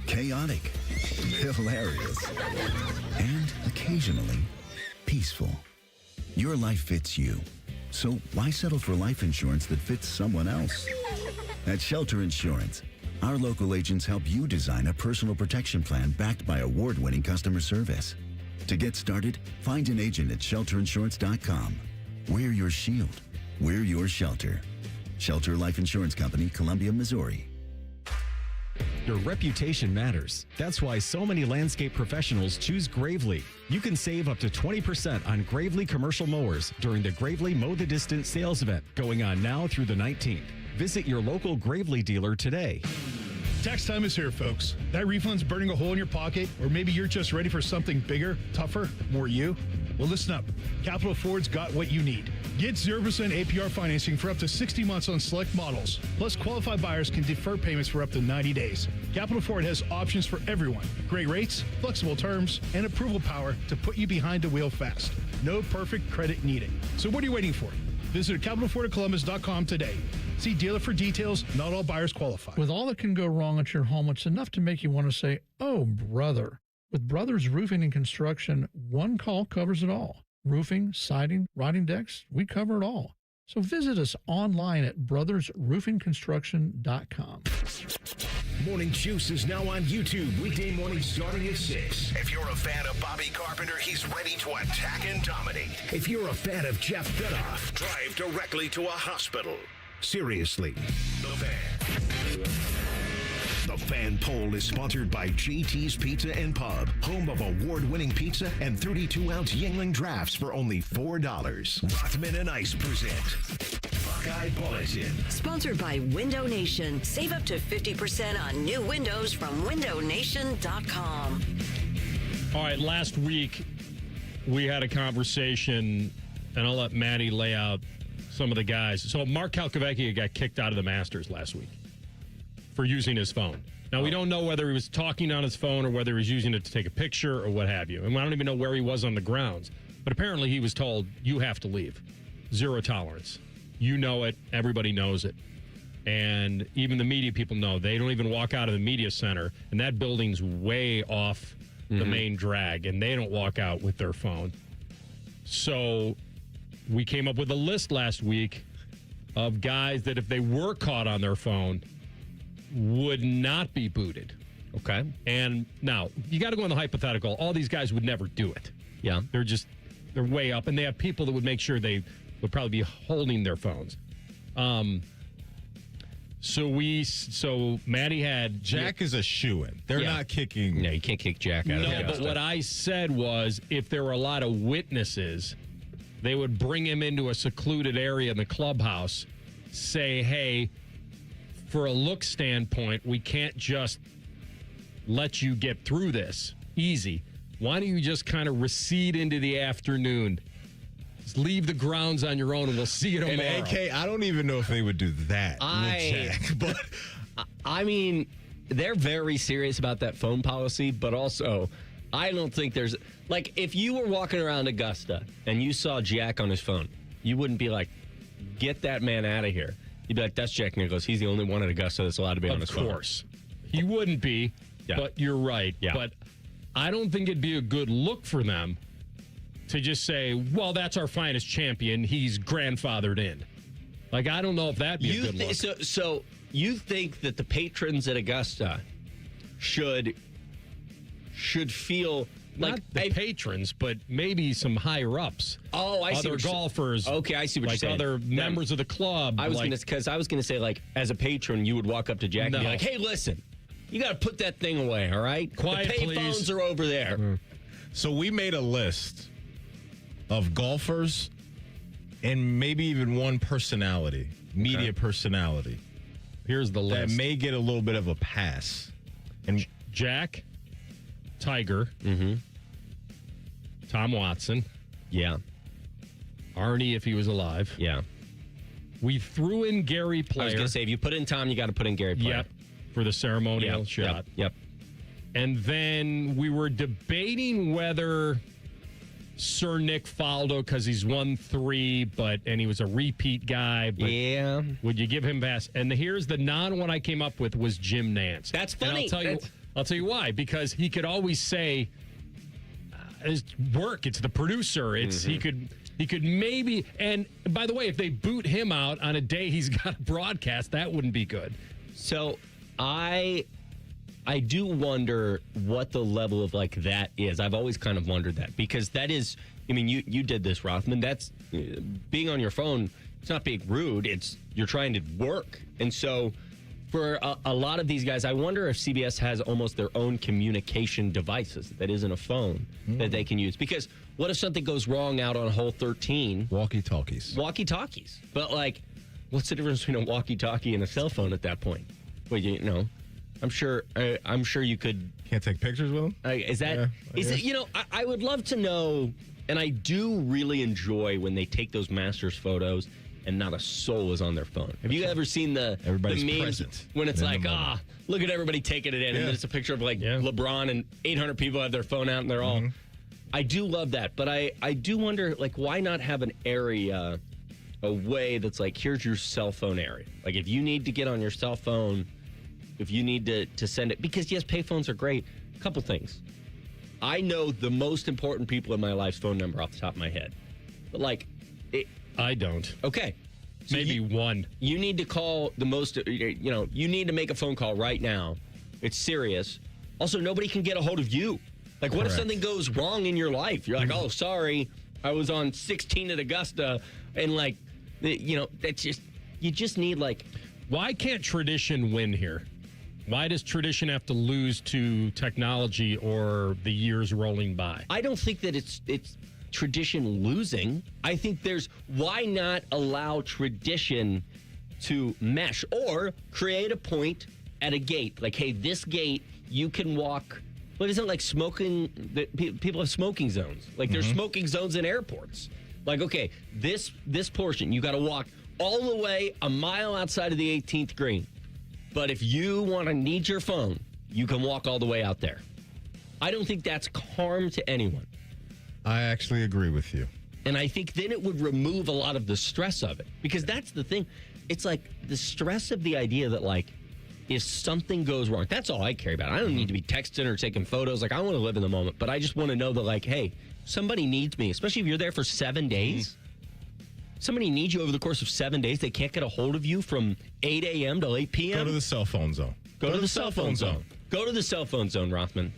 chaotic, hilarious, and occasionally peaceful. Your life fits you. So why settle for life insurance that fits someone else? At Shelter Insurance, our local agents help you design a personal protection plan backed by award-winning customer service. To get started, find an agent at shelterinsurance.com. We're your shield. We're your shelter. Shelter Life Insurance Company, Columbia, Missouri. Your reputation matters. That's why so many landscape professionals choose Gravely. You can save up to 20% on Gravely commercial mowers during the Gravely Mow the Distance sales event going on now through the 19th. Visit your local Gravely dealer today. Tax time is here, folks. That refund's burning a hole in your pocket, or maybe you're just ready for something bigger, tougher, more you. Well, listen up. Capital Ford's got what you need. Get 0% APR financing for up to 60 months on select models. Plus, qualified buyers can defer payments for up to 90 days. Capital Ford has options for everyone. Great rates, flexible terms, and approval power to put you behind the wheel fast. No perfect credit needed. So what are you waiting for? Visit CapitalFordColumbus.com today. See dealer for details. Not all buyers qualify. With all that can go wrong at your home, it's enough to make you want to say, oh, brother. With Brothers Roofing and Construction, one call covers it all. Roofing, siding, rotting decks, we cover it all. So visit us online at brothersroofingconstruction.com. Morning Juice is now on YouTube, weekday mornings starting at 6. If you're a fan of Bobby Carpenter, he's ready to attack and dominate. If you're a fan of Jeff Bidoff, drive directly to a hospital. Seriously, The Fan. The Fan Poll is sponsored by JT's Pizza and Pub, home of award-winning pizza and 32-ounce Yingling drafts for only $4. Rothman Ice present Buckeye Bulletin. Sponsored by Window Nation. Save up to 50% on new windows from windownation.com. All right, last week we had a conversation, and I'll let Maddie lay out some of the guys. So Mark Calcavecchia got kicked out of the Masters last week for using his phone. Now, we don't know whether he was talking on his phone or whether he was using it to take a picture or what have you. And I don't even know where he was on the grounds. But apparently he was told, you have to leave. Zero tolerance. You know it. Everybody knows it. And even the media people know. They don't even walk out of the media center. And that building's way off the main drag. And they don't walk out with their phone. So we came up with a list last week of guys that if they were caught on their phone would not be booted. Okay. And now, you got to go in the hypothetical. All these guys would never do it. Yeah. They're way up, and they have people that would make sure they would probably be holding their phones. So Maddie had... Jack is a shoo-in. They're not kicking... No, you can't kick Jack out of No, but what I said was if there were a lot of witnesses, they would bring him into a secluded area in the clubhouse, say, hey, for a look standpoint, we can't just let you get through this easy. Why don't you just kind of recede into the afternoon? Just leave the grounds on your own and we'll see you tomorrow. And AK, I don't even know if they would do that with Jack. But I mean, they're very serious about that phone policy, but also I don't think there's like if you were walking around Augusta and you saw Jack on his phone, you wouldn't be like, get that man out of here. You'd be like, that's Jack Nicklaus. He's the only one at Augusta that's allowed to be on his phone. Of course. He wouldn't be, but you're right. Yeah. But I don't think it'd be a good look for them to just say, well, that's our finest champion. He's grandfathered in. Like, I don't know if that'd be a good look. So you think that the patrons at Augusta should feel Not like the patrons, but maybe some higher ups. Oh, I see. Other golfers. Okay, I see what you're saying. Other members of the club. I was gonna say, like, as a patron, you would walk up to Jack and be like, "Hey, listen, you got to put that thing away, all right? Quiet, the please. payphones are over there." So we made a list of golfers and maybe even one personality, media personality. Here's the list. That may get a little bit of a pass. And Jack, Tiger, Tom Watson. Yeah. Arnie, if he was alive. Yeah. We threw in Gary Player. I was going to say, if you put in Tom, you got to put in Gary Player. Yep. For the ceremonial shot. Yep. And then we were debating whether Sir Nick Faldo, because he's won 3, and he was a repeat guy. But yeah. Would you give him pass? And here's the non-one I came up with was Jim Nantz. That's funny. And I'll tell you why. Because he could always say, his work, it's the producer. It's he could maybe, and by the way, if they boot him out on a day he's got a broadcast, that wouldn't be good. So I do wonder what the level of like that is. I've always kind of wondered that, because that is, I mean, you did this, Rothman. That's being on your phone. It's not being rude. It's you're trying to work. And so for a lot of these guys, I wonder if CBS has almost their own communication devices that isn't a phone that they can use. Because what if something goes wrong out on hole 13? Walkie-talkies. Walkie-talkies. But like, what's the difference between a walkie-talkie and a cell phone at that point? Well, you know, I'm sure you could. Can't take pictures with them? Is that, you know, I would love to know, and I do really enjoy when they take those Masters photos and not a soul is on their phone. Have you ever seen the memes present when it's like, look at everybody taking it in, and then it's a picture of like LeBron and 800 people have their phone out and they're all. I do love that, but I do wonder, like, why not have an area, a way that's like, here's your cell phone area. Like, if you need to get on your cell phone, if you need to send it, because yes, payphones are great. A couple things. I know the most important people in my life's phone number off the top of my head, but like, I don't. Okay. So maybe one. You need to call the most, you know, you need to make a phone call right now. It's serious. Also, nobody can get a hold of you. Like, what if something goes wrong in your life? You're like, oh, sorry, I was on 16 at Augusta. And, like, you know, that's just, you just need, like. Why can't tradition win here? Why does tradition have to lose to technology or the years rolling by? I don't think that it's tradition losing. I think why not allow tradition to mesh or create a point at a gate? Like, hey, this gate, you can walk. But isn't it like smoking? People have smoking zones. Like, there's smoking zones in airports. Like, okay, this portion, you got to walk all the way a mile outside of the 18th green. But if you need your phone, you can walk all the way out there. I don't think that's harm to anyone. I actually agree with you. And I think then it would remove a lot of the stress of it. Because that's the thing. It's like the stress of the idea that, like, if something goes wrong, that's all I care about. I don't need to be texting or taking photos. Like, I want to live in the moment. But I just want to know that, like, hey, somebody needs me, especially if you're there for 7 days. Somebody needs you over the course of 7 days. They can't get a hold of you from 8 a.m. till 8 p.m. Go to the cell phone zone. Go to the cell phone zone. Go to the cell phone zone, Rothman.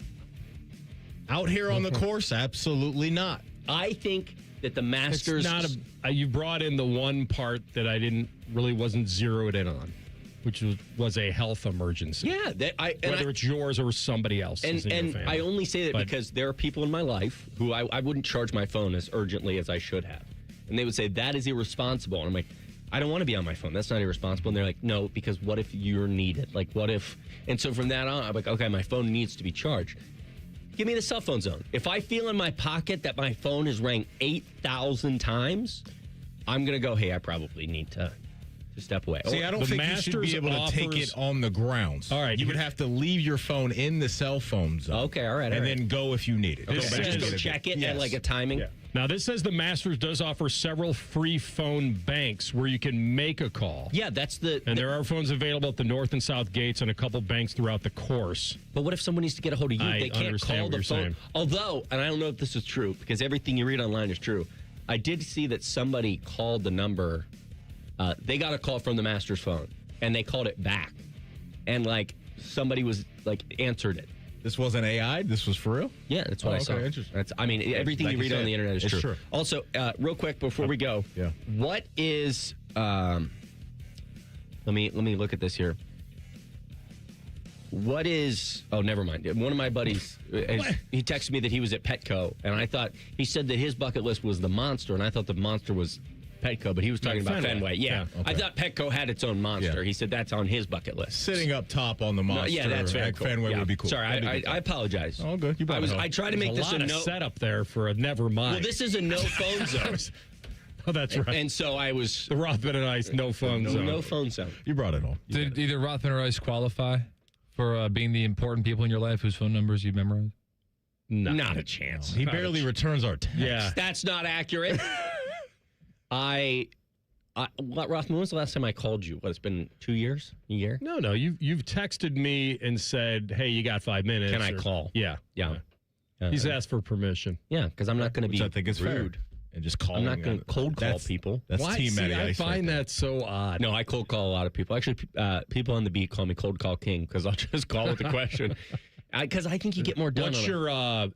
Out here on the course, absolutely not. I think that the Masters. It's not you brought in the one part that I wasn't zeroed in on, which was a health emergency. Yeah, whether it's yours or somebody else's. And I only say that because there are people in my life who I wouldn't charge my phone as urgently as I should have, and they would say that is irresponsible. And I'm like, I don't want to be on my phone. That's not irresponsible. And they're like, no, because what if you're needed? Like, what if? And so from that on, I'm like, okay, my phone needs to be charged. Give me the cell phone zone. If I feel in my pocket that my phone has rang 8,000 times, I'm going to go, hey, I probably need to step away. See, I don't think you should be able to take it on the grounds. All right. You would have to leave your phone in the cell phone zone. Okay, all right. And then go if you need it. Just go check it at like a timing. Yeah. Now, this says the Masters does offer several free phone banks where you can make a call. Yeah, that's And there are phones available at the north and south gates and a couple banks throughout the course. But what if someone needs to get a hold of you? They can't call the phone. Saying. Although, and I don't know if this is true, because everything you read online is true. I did see that somebody called the number. They got a call from the Masters phone, and they called it back. And, like, somebody was, like, answered it. This wasn't AI? This was for real? Yeah, that's what I saw. Interesting. Everything you read on the internet is true. True. Also, real quick before we go, what is? Let me look at this here. What is? Oh, never mind. One of my buddies, he texted me that he was at Petco, and I thought he said that his bucket list was the Monster, and I thought the Monster was Petco, but he was talking about Fenway. Yeah. Okay. I thought Petco had its own monster. Yeah. He said that's on his bucket list. Sitting up top on the monster. Yeah, that's very at cool. Fenway would be cool. Sorry, I apologize. Oh, good. You brought it home. I try to make There's this a lot no of setup there for a never mind. Well, this is a no phone zone. Oh, that's right. And so I was the Rothman and Ice no phone zone. No phone zone. You brought it home. Did either Rothman or Ice qualify for being the important people in your life whose phone numbers you memorized? No. Not a chance. He barely returns our text. Yeah. That's not accurate. Rothman, when was the last time I called you? What, it's been 2 years? A year? No. You've texted me and said, "Hey, you got 5 minutes? Can I call?" Yeah. He's asked for permission. Yeah, because I'm not going to be I think is rude. Fair. And just call. I'm not going to cold call people. That's Why? Team Matty I Ice find right that so odd. No, I cold call a lot of people. Actually, people on the beat call me Cold Call King because I'll just call with a question. Because I think you get more done. What's your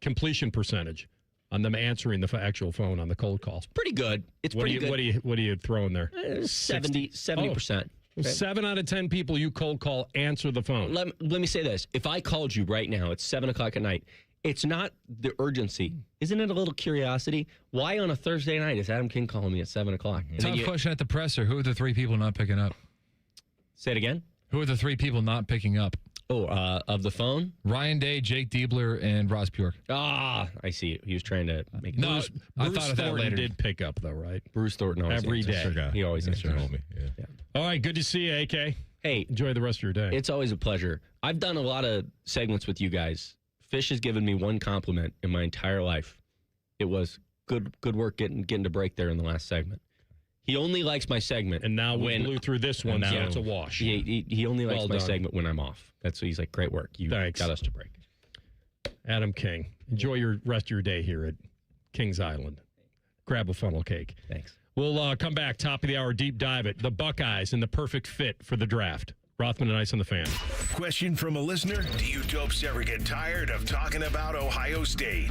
completion percentage on them answering the actual phone on the cold calls? Pretty good. It's pretty good. What are you throwing there? 70%. Oh. 7 out of 10 people you cold call answer the phone. Let me say this. If I called you right now, it's 7 o'clock at night. It's not the urgency. Isn't it a little curiosity? Why on a Thursday night is Adam King calling me at 7 o'clock? Tough question at the presser. Who are the 3 people not picking up? Say it again? Who are the 3 people not picking up? Oh, of the phone? Ryan Day, Jake Diebler, and Ross Bjork. Ah, I see. He was trying to make it. No, I Bruce thought of that Thornton later. did pick up, though, right? Bruce Thornton always Every answers. day. He always answers. Homie. Yeah. All right, good to see you, AK. Hey, enjoy the rest of your day. It's always a pleasure. I've done a lot of segments with you guys. Fish has given me one compliment in my entire life. It was good work getting to break there in the last segment. He only likes my segment. And now we blew through this one, so it's a wash. He only likes Well my done. segment when I'm off. That's what he's like, great work. You Thanks. got us to break. Adam King, enjoy your rest of your day here at Kings Island. Grab a funnel cake. Thanks. We'll come back, top of the hour, deep dive it. The Buckeyes and the perfect fit for the draft. Rothman and Ice on the Fan. Question from a listener. Do you dopes ever get tired of talking about Ohio State?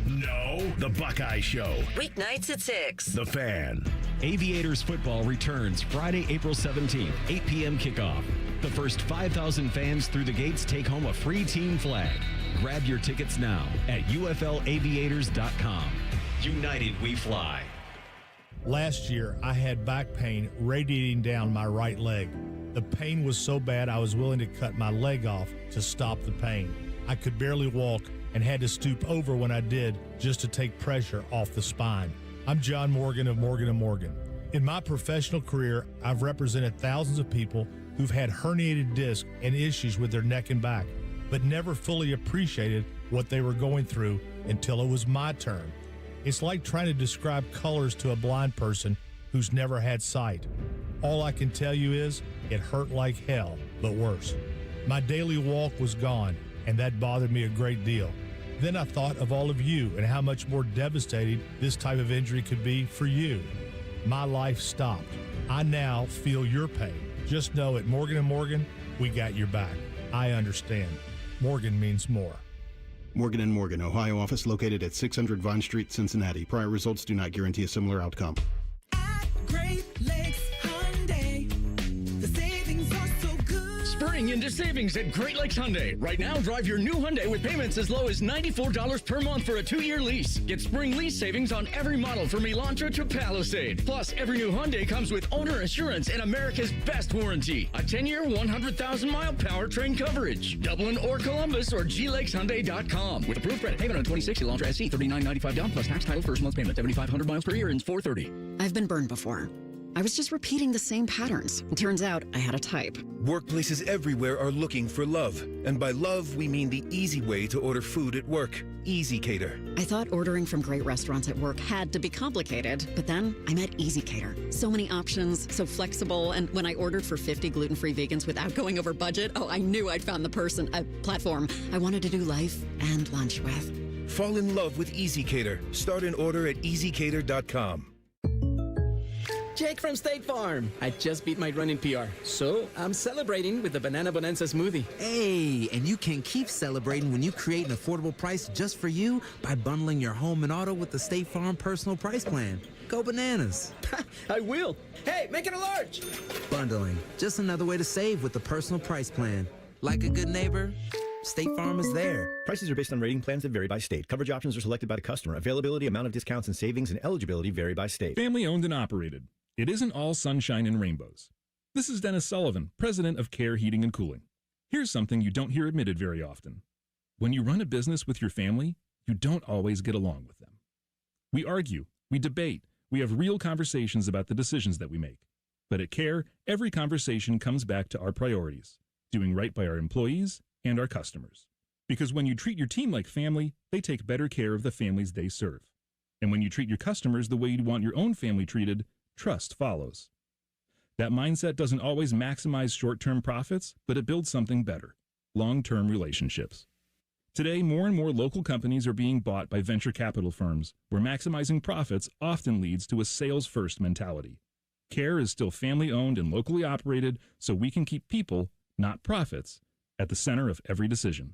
No. The Buckeye Show. Weeknights at 6. The Fan. Aviators football returns Friday, April 17th, 8 p.m. kickoff. The first 5,000 fans through the gates take home a free team flag. Grab your tickets now at UFLaviators.com. United we fly. Last year, I had back pain radiating down my right leg. The pain was so bad I was willing to cut my leg off to stop the pain. I could barely walk and had to stoop over when I did just to take pressure off the spine. I'm John Morgan of Morgan & Morgan. In my professional career, I've represented thousands of people who've had herniated discs and issues with their neck and back, but never fully appreciated what they were going through until it was my turn. It's like trying to describe colors to a blind person who's never had sight. All I can tell you is it hurt like hell, but worse. My daily walk was gone, and that bothered me a great deal. Then I thought of all of you and how much more devastating this type of injury could be for you. My life stopped. I now feel your pain. Just know at Morgan & Morgan, we got your back. I understand. Morgan means more. Morgan & Morgan, Ohio office located at 600 Vine Street, Cincinnati. Prior results do not guarantee a similar outcome. Great Lakes Hyundai. The savings are so good. Spring into savings at Great Lakes Hyundai. Right now, drive your new Hyundai with payments as low as $94 per month for a 2-year lease. Get spring lease savings on every model from Elantra to Palisade. Plus, every new Hyundai comes with owner assurance and America's best warranty. A 10-year, 100,000-mile powertrain coverage. Dublin or Columbus or glakeshyundai.com. With approved credit. Payment on 26 Elantra SC, $39.95 down plus tax title first month's payment. 7,500 miles per year and $430. I've been burned before. I was just repeating the same patterns. It turns out I had a type. Workplaces everywhere are looking for love. And by love, we mean the easy way to order food at work. Easy Cater. I thought ordering from great restaurants at work had to be complicated, but then I met Easy Cater. So many options, so flexible, and when I ordered for 50 gluten-free vegans without going over budget, I knew I'd found the platform I wanted to do life and lunch with. Fall in love with Easy Cater. Start an order at easycater.com. Jake from State Farm. I just beat my running PR, so I'm celebrating with the Banana Bonanza smoothie. Hey, and you can keep celebrating when you create an affordable price just for you by bundling your home and auto with the State Farm Personal Price Plan. Go bananas. I will. Hey, make it a large. Bundling, just another way to save with the Personal Price Plan. Like a good neighbor, State Farm is there. Prices are based on rating plans that vary by state. Coverage options are selected by the customer. Availability, amount of discounts and savings, and eligibility vary by state. Family owned and operated. It isn't all sunshine and rainbows. This is Dennis Sullivan, president of Care Heating and Cooling. Here's something you don't hear admitted very often. When you run a business with your family, you don't always get along with them. We argue, we debate, we have real conversations about the decisions that we make. But at Care, every conversation comes back to our priorities, doing right by our employees and our customers. Because when you treat your team like family, they take better care of the families they serve. And when you treat your customers the way you want your own family treated, trust follows. That mindset doesn't always maximize short-term profits, but it builds something better, long-term relationships. Today, more and more local companies are being bought by venture capital firms, where maximizing profits often leads to a sales-first mentality. Care is still family-owned and locally operated, so we can keep people, not profits, at the center of every decision.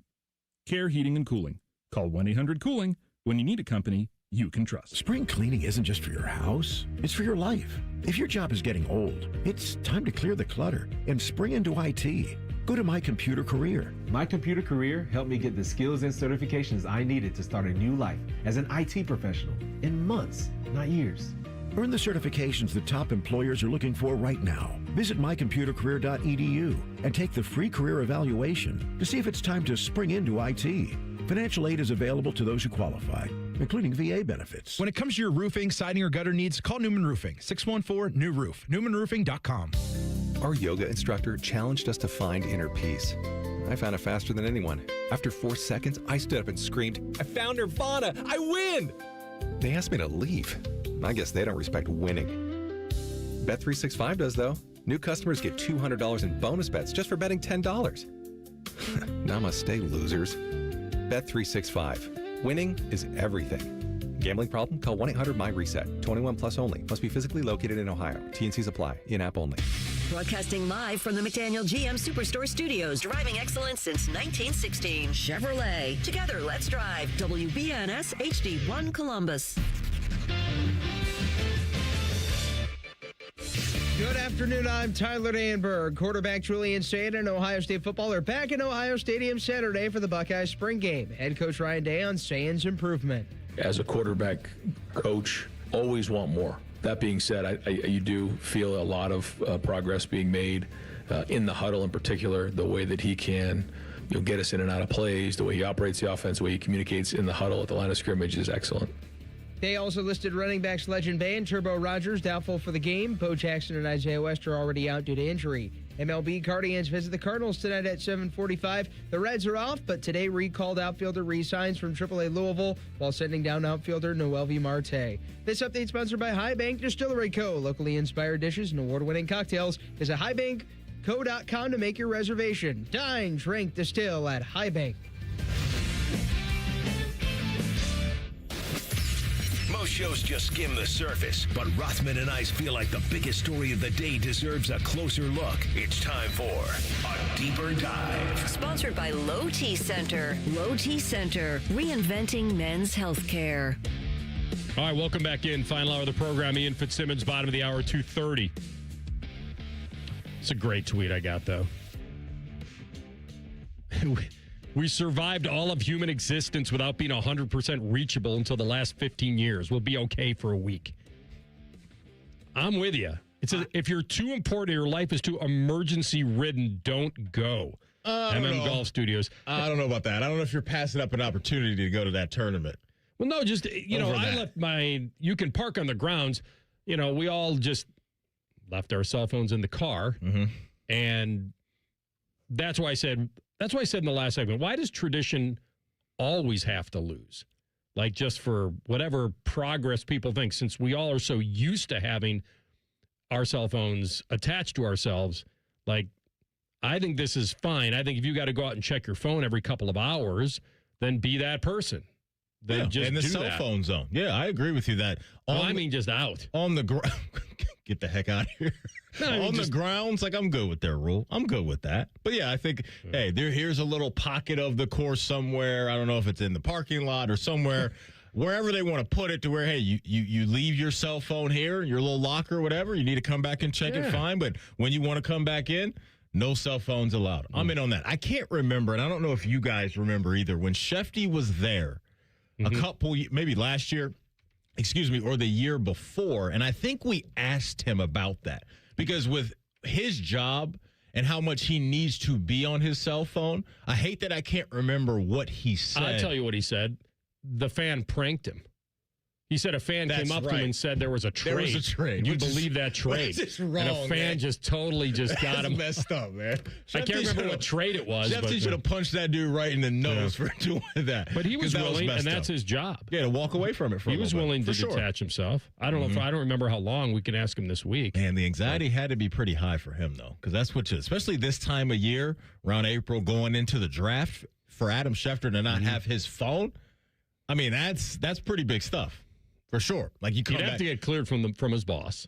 Care Heating and Cooling. Call 1-800-COOLING when you need a company you can trust. Spring cleaning isn't just for your house, it's for your life. If your job is getting old, it's time to clear the clutter and spring into IT. Go to My Computer Career. My Computer Career helped me get the skills and certifications I needed to start a new life as an IT professional in months, not years. Earn the certifications that top employers are looking for right now. Visit mycomputercareer.edu and take the free career evaluation to see if it's time to spring into IT. Financial aid is available to those who qualify, including VA benefits. When it comes to your roofing, siding, or gutter needs, call Newman Roofing, 614-NEW-ROOF, newmanroofing.com. Our yoga instructor challenged us to find inner peace. I found it faster than anyone. After 4 seconds, I stood up and screamed, "I found Nirvana! I win!" They asked me to leave. I guess they don't respect winning. Bet365 does, though. New customers get $200 in bonus bets just for betting $10. Namaste, losers. Bet365. Winning is everything. Gambling problem? Call 1-800-MY-RESET. 21 plus only. Must be physically located in Ohio. T&Cs apply. In-app only. Broadcasting live from the McDaniel GM Superstore Studios. Driving excellence since 1916. Chevrolet. Together, let's drive. WBNS HD1 Columbus. Good afternoon. I'm Tyler Danberg. Quarterback Julian Sayin and Ohio State football are back in Ohio Stadium Saturday for the Buckeyes spring game. Head coach Ryan Day on Sayin's improvement. As a quarterback coach, always want more. That being said, you do feel a lot of progress being made in the huddle in particular, the way that he can get us in and out of plays, the way he operates the offense, the way he communicates in the huddle at the line of scrimmage is excellent. They also listed running backs Legend Bay and Turbo Rogers doubtful for the game. Bo Jackson and Isaiah West are already out due to injury. MLB Guardians visit the Cardinals tonight at 7:45. The Reds are off, but today recalled outfielder re-signs from AAA Louisville while sending down outfielder Noel V. Marte. This update sponsored by High Bank Distillery Co. Locally inspired dishes and award-winning cocktails. Visit highbankco.com to make your reservation. Dine, drink, distill at High Bank. Most shows just skim the surface, but Rothman and Ice feel like the biggest story of the day deserves a closer look. It's time for a deeper dive. Sponsored by Low T Center. Low T Center, reinventing men's health care. All right, welcome back in. Final hour of the program. Ian Fitzsimmons, bottom of the hour, 2:30. It's a great tweet I got, though. We survived all of human existence without being 100% reachable until the last 15 years. We'll be okay for a week. I'm with you. It says if you're too important, your life is too emergency ridden, don't go. Golf Studios. I don't know about that. I don't know if you're passing up an opportunity to go to that tournament. Well, no, just, I left you can park on the grounds. We all just left our cell phones in the car. Mm-hmm. And that's why I said in the last segment, why does tradition always have to lose? Like, just for whatever progress people think, since we all are so used to having our cell phones attached to ourselves, like, I think this is fine. I think if you got to go out and check your phone every couple of hours, then be that person. Then just in the do cell that. phone zone. Yeah, I agree with you that. Just out. On the ground. Get the heck out of here. On the grounds, like, I'm good with their rule. I'm good with that. But yeah, I think, here's a little pocket of the course somewhere. I don't know if it's in the parking lot or somewhere, wherever they want to put it, to where, hey, you leave your cell phone here, your little locker or whatever. You need to come back and check it, fine. But when you want to come back in, No cell phones allowed. I'm in on that. I can't remember, and I don't know if you guys remember either, when Shefty was there a couple, maybe last year, or the year before, and I think we asked him about that. Because with his job and how much he needs to be on his cell phone, I hate that I can't remember what he said. I'll tell you what he said. The fan pranked him. He said a fan came up to him and said there was a trade. There was a trade. You believe that trade? Which is wrong, and a fan man. just totally just got him. messed up, man. I can't remember what trade it was. Shefty should have punched that dude right in the nose for doing that. But he was willing, and that's up. his job. Yeah, to walk away from it for a He was little willing bit, to for sure. detach himself. I don't know if I don't remember how long. We can ask him this week. And the anxiety had to be pretty high for him, though, because that's what, especially this time of year, around April, going into the draft, for Adam Schefter to not have his phone. I mean, that's pretty big stuff. For sure. Like He'd have to get cleared from his boss.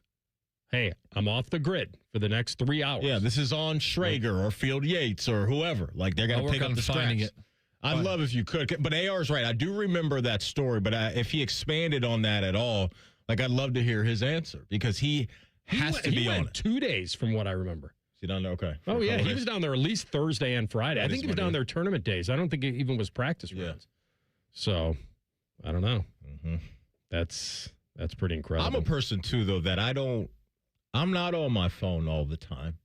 Hey, I'm off the grid for the next 3 hours. Yeah, this is on Schrager or Field Yates or whoever. Like, they're going to pick up the finding scraps. I'd love if you could. But AR's right. I do remember that story. But if he expanded on that at all, like, I'd love to hear his answer because he has to be on it. 2 days from what I remember. Is he down there? Okay. Oh, yeah. He was down there at least Thursday and Friday. I That think is he was down there tournament days. I don't think it even was practice rounds. So, I don't know. That's pretty incredible. I'm a person, too, though, that I'm not on my phone all the time.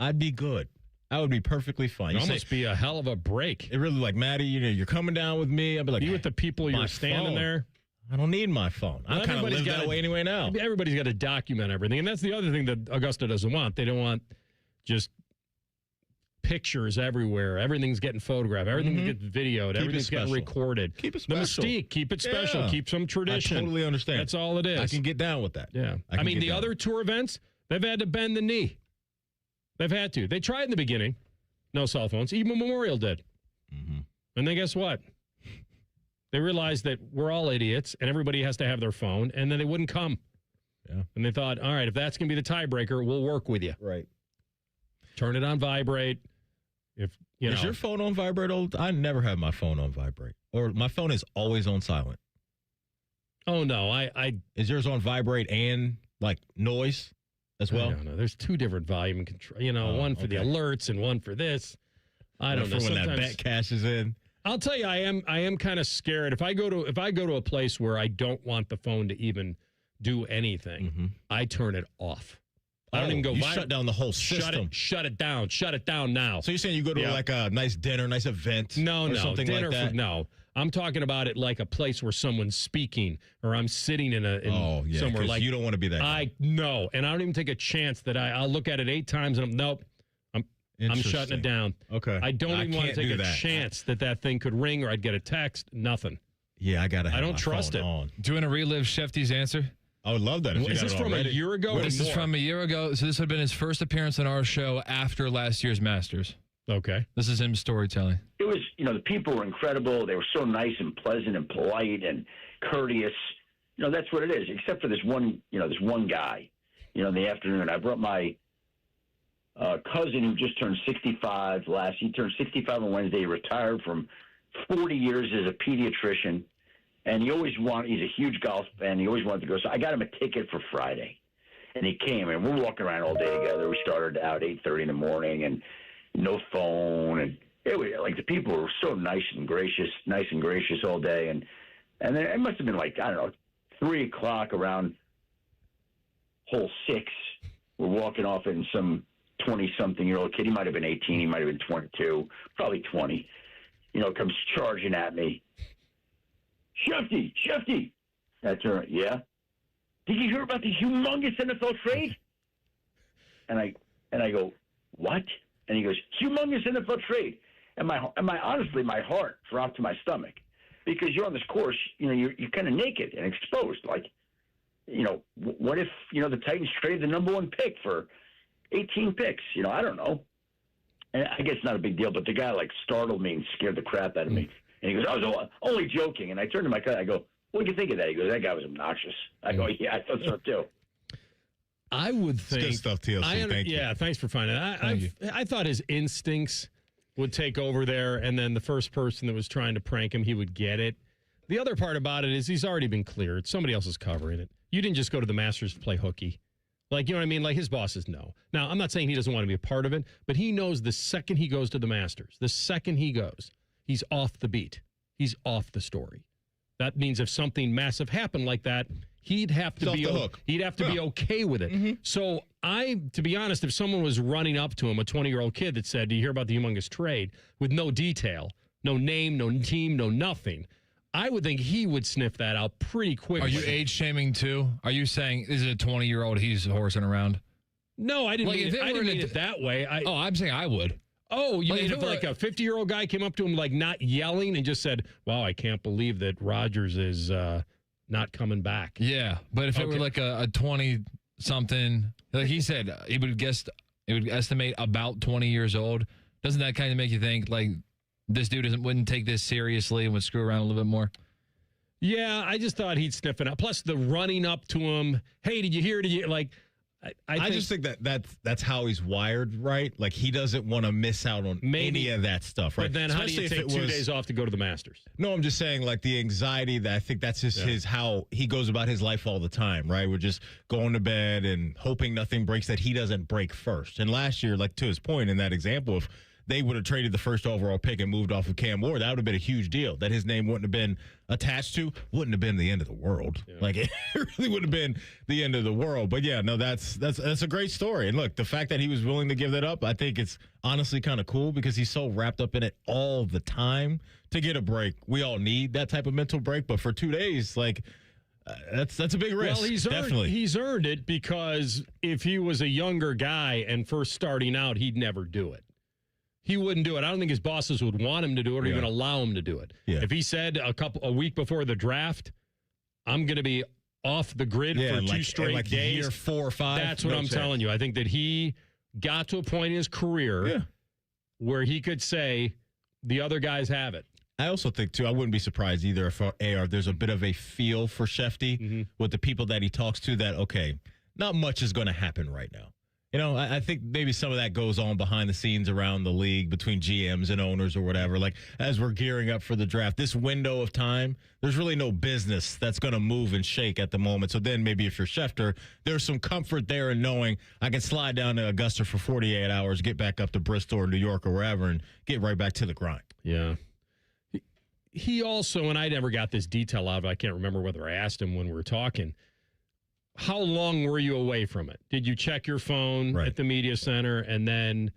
I'd be good. I would be perfectly fine. It'd almost be a hell of a break. It really, like, Maddie, you're coming down with me. I'd be like, be with the people you're my standing phone. there. I don't need my phone. I kind of live that way anyway now. Everybody's got to document everything. And that's the other thing that Augusta doesn't want. They don't want just pictures everywhere. Everything's getting photographed. Everything gets videoed. Everything's getting recorded. Keep it The special. mystique. Keep it special. Yeah. Keep some tradition. I totally understand. That's all it is. I can get down with that. Yeah. I mean, the other tour events, they've had to bend the knee. They've had to. They tried in the beginning. No cell phones. Even Memorial did. And then guess what? They realized that we're all idiots and everybody has to have their phone, and then they wouldn't come. Yeah. And they thought, all right, if that's going to be the tiebreaker, we'll work with you. Right. Turn it on vibrate. If you Is know, your phone on vibrate? I never have my phone on vibrate. Or my phone is always on silent. Oh, no. Is yours on vibrate and, like, noise as well? No. There's two different volume control. One for the alerts and one for this. I don't know. For when that Sometimes- bet cashes in. I'll tell you, I am kind of scared. If I go to a place where I don't want the phone to even do anything, I turn it off. I don't even go. You shut down the whole system. Shut it down. Shut it down now. So you're saying you go to like a nice dinner, nice event, No, something dinner like that? no. I'm talking about it like a place where someone's speaking, or I'm sitting in somewhere 'cause like you don't want to be that guy. No, and I don't even take a chance that I'll look at it 8 times and I'm shutting it down. Okay. I don't even want to can't take do a that. chance that thing could ring or I'd get a text. Nothing. Yeah, I gotta. I don't my trust phone it. On. Do you want to relive Shefty's answer? I would love that. If you Is got this it from already. a year ago? or This is more? from a year ago. So this would have been his first appearance on our show after last year's Masters. Okay. This is him storytelling. It was, the people were incredible. They were so nice and pleasant and polite and courteous. That's what it is, except for this one guy, in the afternoon. I brought my cousin who just turned 65 he turned 65 on Wednesday. He retired from 40 years as a pediatrician. And he's a huge golf fan. He always wanted to go. So I got him a ticket for Friday. And he came, and we're walking around all day together. We started out 8:30 in the morning, and no phone. And it was, like, the people were so nice and gracious all day. And then it must have been like, I don't know, 3 o'clock around hole 6. We're walking off in some 20-something-year-old kid. He might have been 18. He might have been 22, probably 20. Comes charging at me. Shefty. That's her. Yeah. Did you hear about the humongous NFL trade? And I go, what? And he goes, humongous NFL trade. And honestly, my heart dropped to my stomach, because you're on this course, you're kind of naked and exposed. Like, what if, the Titans traded the number 1 pick for 18 picks? I don't know. And I guess it's not a big deal, but the guy startled me and scared the crap out of me. And he goes, I was only joking. And I turned to my cousin, I go, what do you think of that? He goes, that guy was obnoxious. I go, yeah, I thought so too. I would think. Good stuff, TLC. Thank you. Yeah, thanks for finding that. I thought his instincts would take over there, and then the first person that was trying to prank him, he would get it. The other part about it is he's already been cleared. Somebody else is covering it. You didn't just go to the Masters to play hooky. Like, you know what I mean? Like, his bosses know. Now, I'm not saying he doesn't want to be a part of it, but he knows the second he goes to the Masters, the second he goes, he's off the beat. He's off the story. That means if something massive happened like that, he'd have to be okay with it. So to be honest, if someone was running up to him, a 20-year-old kid that said, "Do you hear about the humongous trade?" with no detail, no name, no team, no nothing, I would think he would sniff that out pretty quickly. Are you age shaming too? Are you saying is it a 20-year-old he's horsing around? No, I didn't mean it that way. I'm saying I would. Oh, you mean if like a 50-year-old guy came up to him, like not yelling and just said, "Wow, I can't believe that Rogers is not coming back." Yeah, but if it were like a 20-something, like he said, it would estimate about 20 years old. Doesn't that kind of make you think like this dude wouldn't take this seriously and would screw around a little bit more? Yeah, I just thought he'd sniff it out. Plus the running up to him, "Hey, did you hear? Did you like?" I just think that's how he's wired, right? Like he doesn't want to miss out on any of that stuff, right? But then how do you take 2 days off to go to the Masters? No, I'm just saying like the anxiety that I think that's just his how he goes about his life all the time, right? We're just going to bed and hoping nothing breaks, that he doesn't break first. And last year, like to his point in that example, if they would have traded the first overall pick and moved off of Cam Ward, that would have been a huge deal. That his name wouldn't have been attached to, wouldn't have been the end of the world. Yeah. Like it really would have been the end of the world. But yeah, no, that's a great story. And look, the fact that he was willing to give that up, I think it's honestly kind of cool because he's so wrapped up in it all the time. To get a break, we all need that type of mental break. But for 2 days, like that's a big risk. Well, he's earned it because if he was a younger guy and first starting out, he'd never do it. He wouldn't do it. I don't think his bosses would want him to do it or even allow him to do it. Yeah. If he said a week before the draft, "I'm going to be off the grid for 2 straight days," year 4 or 5. That's what I'm telling you. I think that he got to a point in his career where he could say, "The other guys have it." I also think, too, I wouldn't be surprised either if there's a bit of a feel for Shefty with the people that he talks to that, okay, not much is going to happen right now. You know, I think maybe some of that goes on behind the scenes around the league between GMs and owners or whatever. Like, as we're gearing up for the draft, this window of time, there's really no business that's going to move and shake at the moment. So then maybe if you're Schefter, there's some comfort there in knowing I can slide down to Augusta for 48 hours, get back up to Bristol or New York or wherever, and get right back to the grind. Yeah. He also, and I never got this detail out of it, I can't remember whether I asked him when we were talking, how long were you away from it? Did you check your phone at the media center and then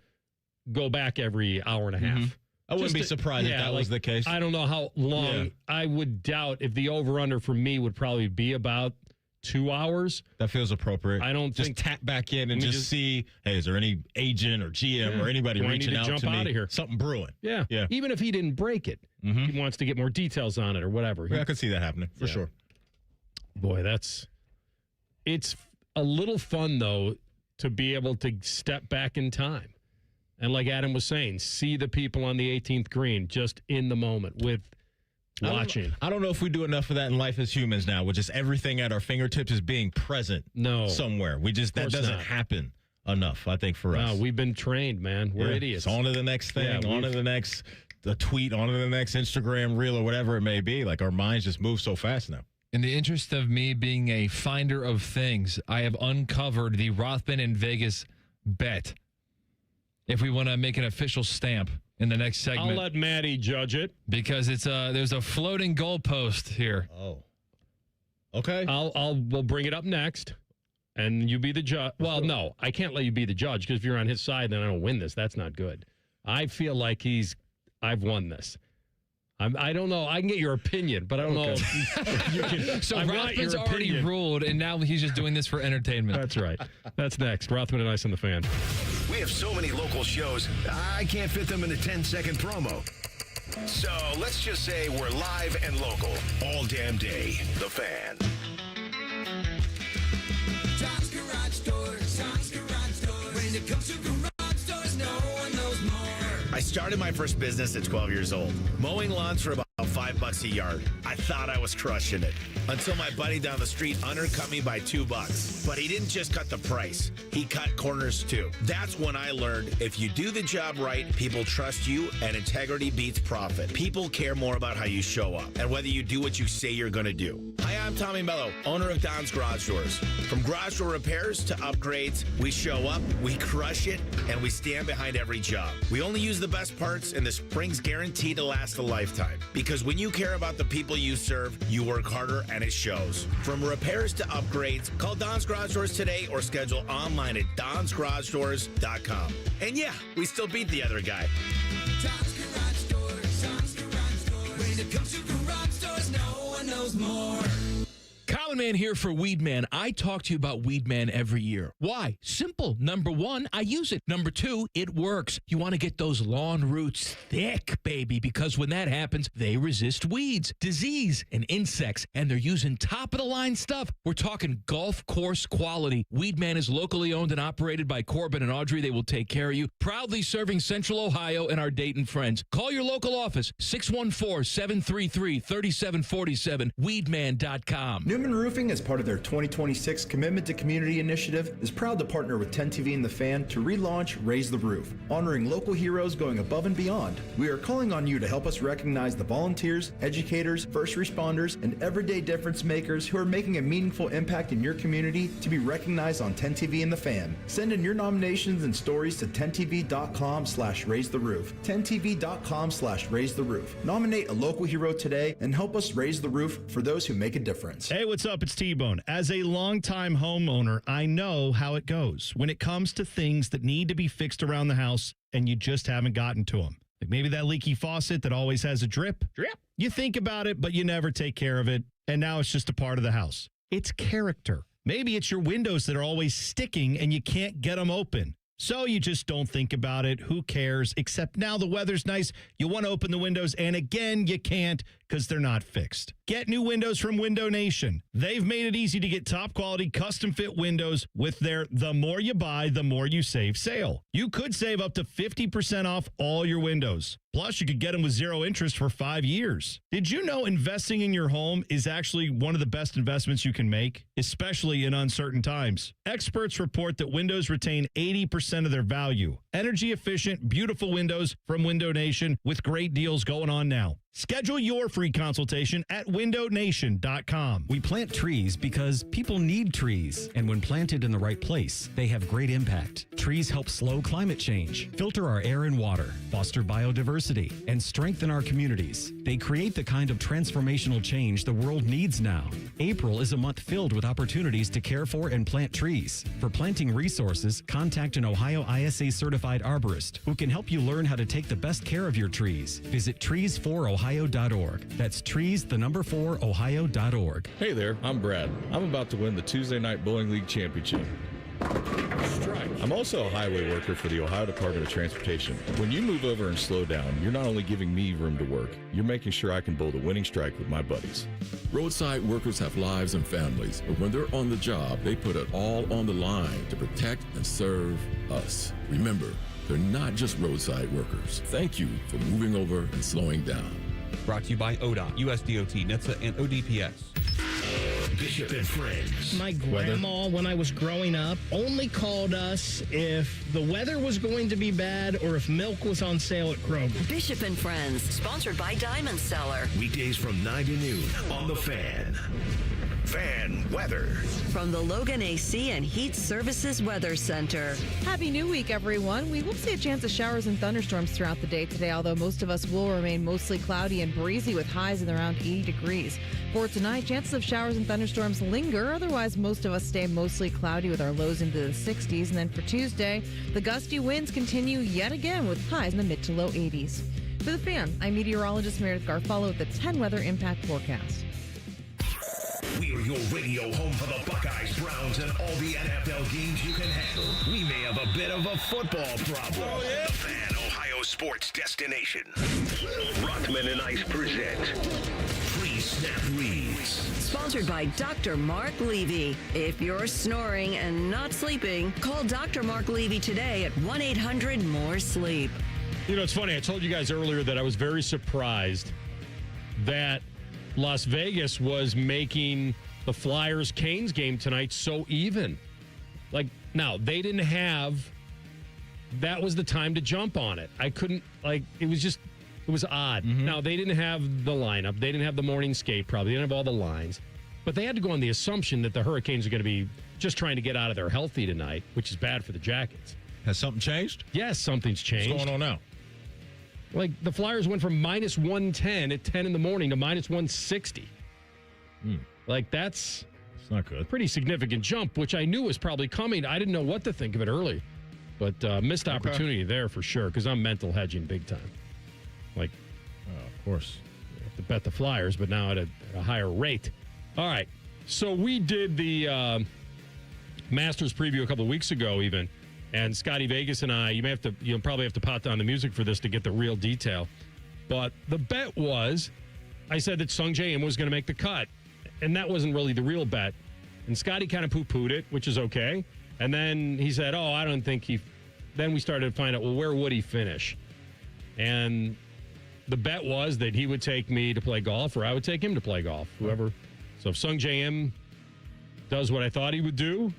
go back every hour and a half? I wouldn't be surprised if that was the case. I don't know how long. Yeah. I would doubt if the over-under for me would probably be about 2 hours. That feels appropriate. I don't just tap back in and just see, hey, is there any agent or GM or anybody reaching out to me? Out of here. Something brewing. Yeah. Even if he didn't break it, he wants to get more details on it or whatever. I could see that happening for sure. Boy, it's a little fun, though, to be able to step back in time. And like Adam was saying, see the people on the 18th green just in the moment with watching. I don't know if we do enough of that in life as humans now, with just everything at our fingertips is being present somewhere. That doesn't happen enough, I think, for us. No, we've been trained, man. We're idiots. It's on to the next thing, on to the next tweet, on to the next Instagram reel or whatever it may be. Like our minds just move so fast now. In the interest of me being a finder of things, I have uncovered the Rothman in Vegas bet. If we want to make an official stamp in the next segment. I'll let Maddie judge it. Because there's a floating goalpost here. Oh. Okay. We'll bring it up next, and you be the judge. Well, no, I can't let you be the judge, because if you're on his side, then I don't win this. That's not good. I feel like I've won this. I don't know. I can get your opinion, but I don't know if you can. So Rothman's already ruled, and now he's just doing this for entertainment. That's right. That's next. Rothman and Ice on the Fan. We have so many local shows, I can't fit them in a 10-second promo. So let's just say we're live and local all damn day. The Fan. Tom's Garage Door, Tom's Garage Door. When it comes to garage doors, no one knows more. I started my first business at 12 years old, mowing lawns for about $5 a yard. I thought I was crushing it. Until my buddy down the street undercut me by $2. But he didn't just cut the price. He cut corners too. That's when I learned if you do the job right, people trust you and integrity beats profit. People care more about how you show up and whether you do what you say you're going to do. Hi, I'm Tommy Mello, owner of Don's Garage Doors. From garage door repairs to upgrades, we show up, we crush it, and we stand behind every job. We only use the best parts, and the spring's guaranteed to last a lifetime. Because when you care about the people you serve, you work harder, and it shows. From repairs to upgrades, call Don's Garage Doors today or schedule online at donsgaragedoors.com. And yeah, we still beat the other guy. Don's Garage Doors. Don's Garage Doors. When it comes to garage doors, no one knows more. Common Man here for Weed Man. I talk to you about Weed Man every year. Why? Simple. Number one, I use it. Number two, it works. You want to get those lawn roots thick, baby, because when that happens, they resist weeds, disease, and insects, and they're using top-of-the-line stuff. We're talking golf course quality. Weed Man is locally owned and operated by Corbin and Audrey. They will take care of you. Proudly serving Central Ohio and our Dayton friends. Call your local office, 614-733-3747, weedman.com. Newman Roofing, as part of their 2026 Commitment to Community initiative, is proud to partner with 10 TV and The Fan to relaunch Raise the Roof, honoring local heroes going above and beyond. We are calling on you to help us recognize the volunteers, educators, first responders, and everyday difference makers who are making a meaningful impact in your community to be recognized on 10 TV and The Fan. Send in your nominations and stories to 10tv.com/raisetheroof. 10tv.com/raisetheroof. Nominate a local hero today and help us raise the roof for those who make a difference. Hey, what's up? It's T-Bone. As a longtime homeowner, I know how it goes when it comes to things that need to be fixed around the house and you just haven't gotten to them. Like maybe that leaky faucet that always has a drip. You think about it, but you never take care of it, and now it's just a part of the house. It's character. Maybe it's your windows that are always sticking and you can't get them open. So you just don't think about it. Who cares? Except now the weather's nice. You want to open the windows, and again, you can't because they're not fixed. Get new windows from Window Nation. They've made it easy to get top quality custom fit windows with their "the more you buy, the more you save" sale. You could save up to 50% off all your windows. Plus, you could get them with 0 interest for 5 years. Did you know investing in your home is actually one of the best investments you can make, especially in uncertain times? Experts report that windows retain 80% of their value. Energy efficient, beautiful windows from Window Nation with great deals going on now. Schedule your free consultation at windownation.com. We plant trees because people need trees, and when planted in the right place, they have great impact. Trees help slow climate change, filter our air and water, foster biodiversity, and strengthen our communities. They create the kind of transformational change the world needs now. April is a month filled with opportunities to care for and plant trees. For planting resources, contact an Ohio ISA certified arborist who can help you learn how to take the best care of your trees. Visit trees4ohio.org. That's trees, the number 4, ohio.org. Hey there, I'm Brad. I'm about to win the Tuesday Night Bowling League Championship. I'm also a highway worker for the Ohio Department of Transportation. When you move over and slow down, you're not only giving me room to work, you're making sure I can bowl the winning strike with my buddies. Roadside workers have lives and families, but when they're on the job, they put it all on the line to protect and serve us. Remember, they're not just roadside workers. Thank you for moving over and slowing down. Brought to you by ODOT, USDOT, NHTSA, and ODPS. Bishop and Friends. My grandma, when I was growing up, only called us if the weather was going to be bad or if milk was on sale at Kroger. Bishop and Friends, sponsored by Diamond Cellar. Weekdays from 9 to noon on The Fan. Fan weather. From the Logan AC and Heat Services Weather Center. Happy New Week, everyone. We will see a chance of showers and thunderstorms throughout the day today, although most of us will remain mostly cloudy and breezy with highs in around 80 degrees. For tonight, chances of showers and thunderstorms linger. Otherwise, most of us stay mostly cloudy with our lows into the 60s. And then for Tuesday, the gusty winds continue yet again with highs in the mid to low 80s. For The Fan, I'm meteorologist Meredith Garfalo with the 10 Weather Impact Forecast. We are your radio home for the Buckeyes, Browns, and all the NFL games you can handle. We may have a bit of a football problem. Oh, yeah. The Fan, Ohio sports destination. Rothman and Ice present Pre-Snap Reads. Sponsored by Dr. Mark Levy. If you're snoring and not sleeping, call Dr. Mark Levy today at 1-800-MORE-SLEEP. You know, it's funny. I told you guys earlier that I was very surprised that Las Vegas was making the Flyers-Canes game tonight so even. Like, now, they didn't have... That was the time to jump on it. I couldn't, like, it was odd. Now, they didn't have the lineup. They didn't have the morning skate, probably. They didn't have all the lines. But they had to go on the assumption that the Hurricanes are going to be just trying to get out of there healthy tonight, which is bad for the Jackets. Has something changed? Yes, something's changed. What's going on now? Like, the Flyers went from minus 110 at 10 in the morning to minus 160. Like, that's not good. Pretty significant jump, which I knew was probably coming. I didn't know what to think of it early. But missed opportunity there for sure, because I'm mental hedging big time. Like, of course. You have to bet the Flyers, but now at a higher rate. All right. So we did the Masters preview a couple of weeks ago even, and Scotty Vegas and I, you'll probably have to pot down the music for this to get the real detail. But the bet was, I said that Sung Jae Im was going to make the cut, and that wasn't really the real bet. And Scotty kind of poo-pooed it, which is okay. And then he said, I don't think he... Then we started to find out, well, where would he finish? And the bet was that he would take me to play golf, or I would take him to play golf, whoever. So if Sung Jae Im does what I thought he would do,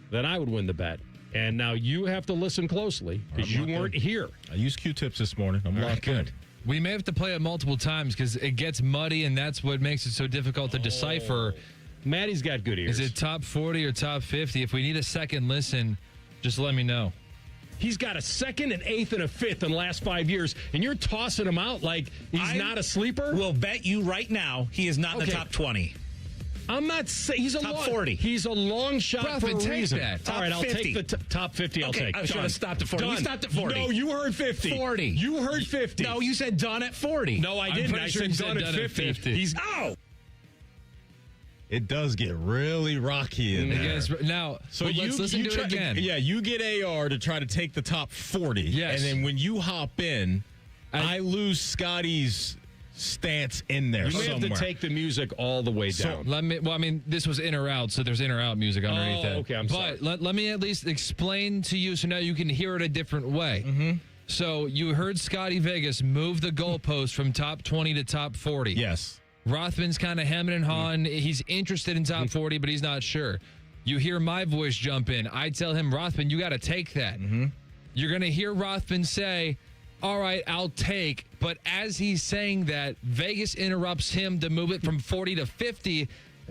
then I would win the bet. And now you have to listen closely, because you weren't here. I used Q-tips this morning. I'm locked in. We may have to play it multiple times, because it gets muddy, and that's what makes it so difficult to decipher. Maddie's got good ears. Is it top 40 or top 50? If we need a second listen, just let me know. He's got a second, an eighth, and a fifth in the last 5 years, and you're tossing him out like he's not a sleeper? Will bet you right now he is not in the top 20. I'm not saying he's a top 40. He's a long shot for a reason. That. All right, I'll take the top 50. I'll take. I should have stopped at 40. Done. We stopped at 40. No, you heard 50. 40. You heard 50. No, you said done at 40. No, I didn't. I said done at 50. He's It does get really rocky in there. Now, so let's listen to it again. You get AR to try to take the top 40. Yes. And then when you hop in, I lose Scotty's stance in there You may somewhere. have to take the music all the way down. This was in or out, so there's in or out music underneath that. Okay, I'm sorry. But let me at least explain to you so now you can hear it a different way. Mm-hmm. So you heard Scotty Vegas move the goalpost from top 20 to top 40. Yes. Rothman's kind of hemming and hawing. He's interested in top 40, but he's not sure. You hear my voice jump in. I tell him, Rothman, you got to take that. You're going to hear Rothman say, all right, I'll take. But as he's saying that, Vegas interrupts him to move it from 40 to 50.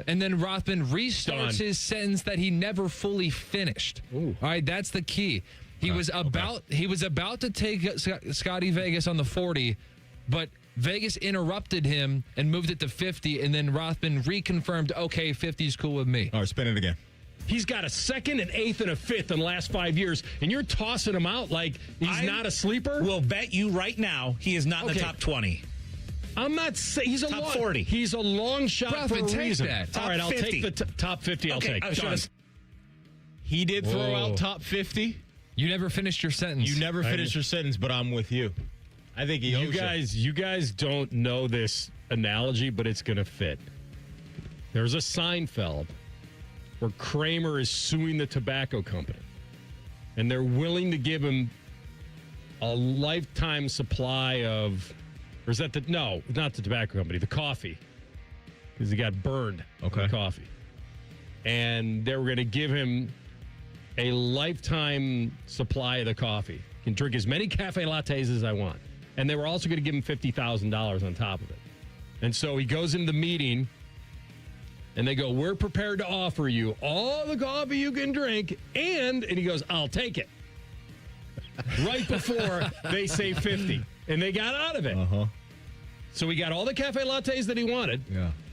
And then Rothman restarts his sentence that he never fully finished. All right, that's the key. He was about to take Scotty Vegas on the 40, but Vegas interrupted him and moved it to 50, and then Rothman reconfirmed, okay, 50 is cool with me. All right, spin it again. He's got a second, an eighth, and a fifth in the last 5 years, and you're tossing him out like he's not a sleeper? Will bet you right now he is not in the top 20. I'm not saying he's a top 40. He's a long shot Rothman, for a take reason. that. All right, I'll 50. take the top 50. I'll take. He did throw out top 50. You never finished your sentence. You never finished your sentence, but I'm with you. I think he owes you guys don't know this analogy, but it's going to fit. There's a Seinfeld where Kramer is suing the tobacco company, and they're willing to give him a lifetime supply of, or is that no, not the tobacco company, the coffee, because he got burned on the coffee. And they were going to give him a lifetime supply of the coffee. Can drink as many cafe lattes as I want. And they were also going to give him $50,000 on top of it. And so he goes into the meeting, and they go, we're prepared to offer you all the coffee you can drink, and he goes, I'll take it. Right before they say 50. And they got out of it. So he got all the cafe lattes that he wanted,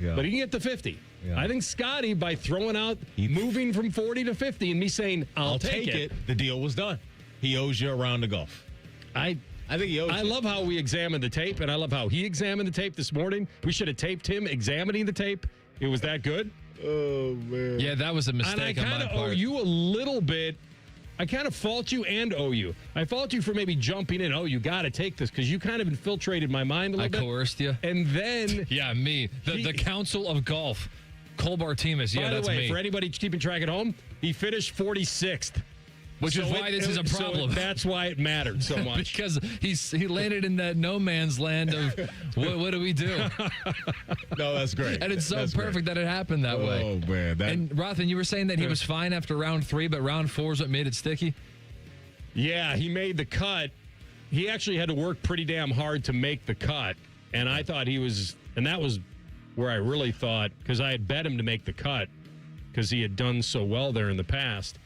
but he can get the 50. I think Scotty, by throwing out, moving from 40 to 50, and me saying, I'll take it, the deal was done. He owes you a round of golf. I think he owes I love how we examined the tape, and I love how he examined the tape this morning. We should have taped him examining the tape. It was that good. Oh, man. Yeah, that was a mistake on my part. And I kind of owe you a little bit. I kind of fault you and owe you. I fault you for maybe jumping in. Oh, you got to take this, because you kind of infiltrated my mind a little bit. I coerced you. And then... yeah, me. The Council of Golf. Cole Bartimus. Yeah, that's me. By the way, for anybody keeping track at home, he finished 46th. Which is why this is a problem. So that's why it mattered so much. Because he landed in that no man's land of what do we do? No, that's great. And it's so That's perfect that it happened that way. Oh, man. And Rothman, you were saying that he was fine after round 3, but round 4 is what made it sticky? Yeah, he made the cut. He actually had to work pretty damn hard to make the cut. And I thought he was, and that was where I really thought, because I had bet him to make the cut because he had done so well there in the past.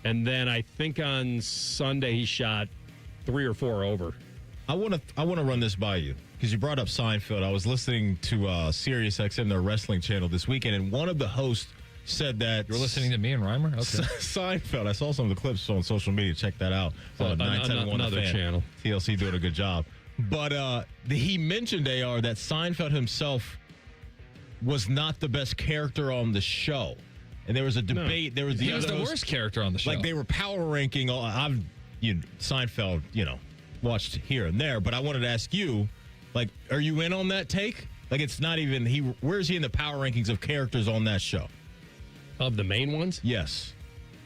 And then I think on Sunday he shot 3 or 4 over. I want to run this by you because you brought up Seinfeld. I was listening to Sirius XM, their wrestling channel, this weekend, and one of the hosts said that you're listening to me and Reimer. Okay. Seinfeld. I saw some of the clips on social media. Check that out. Another channel. TLC doing a good job. But he mentioned AR that Seinfeld himself was not the best character on the show. And there was a debate. No. There was he was the worst character on the show. Like they were power ranking. I've Seinfeld, watched here and there. But I wanted to ask you, like, are you in on that take? Like, it's not even where is he in the power rankings of characters on that show? Of the main ones? Yes.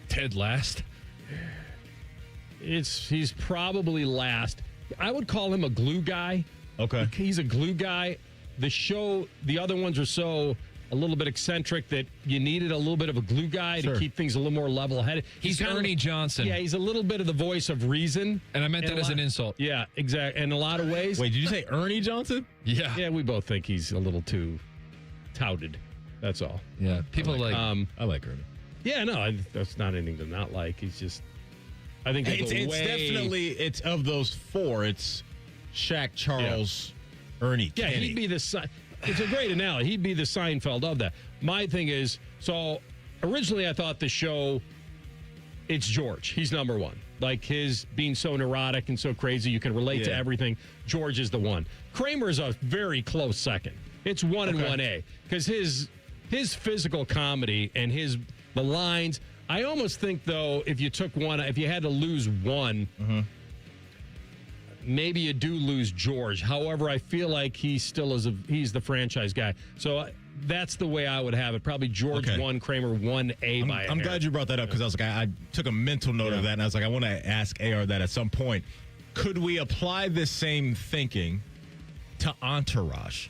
Ted last. He's probably last. I would call him a glue guy. Okay. He's a glue guy. The other ones are so a little bit eccentric that you needed a little bit of a glue guy to keep things a little more level-headed. He's Ernie Johnson. Yeah, he's a little bit of the voice of reason. And I meant that as an insult. Yeah, exactly. In a lot of ways. Wait, did you say Ernie Johnson? Yeah. Yeah, we both think he's a little too touted. That's all. Yeah, people I like Ernie. Yeah, no, that's not anything to not like. He's just, I think it's definitely, it's of those 4, it's Shaq, Charles, Ernie, yeah, Kenny. he'd be the, it's a great analogy. He'd be the Seinfeld of that. My thing is, so originally I thought the show, it's George. He's number 1. Like his being so neurotic and so crazy, you can relate to everything. George is the one. Kramer is a very close second. It's 1 and 1A because his physical comedy and the lines. I almost think though, if you took one, if you had to lose one, maybe you do lose George. However, I feel like he's the franchise guy. So that's the way I would have it. Probably George 1, Kramer 1A. I'm glad you brought that up because I was like, I took a mental note of that, and I was like, I want to ask AR that at some point. Could we apply this same thinking to Entourage?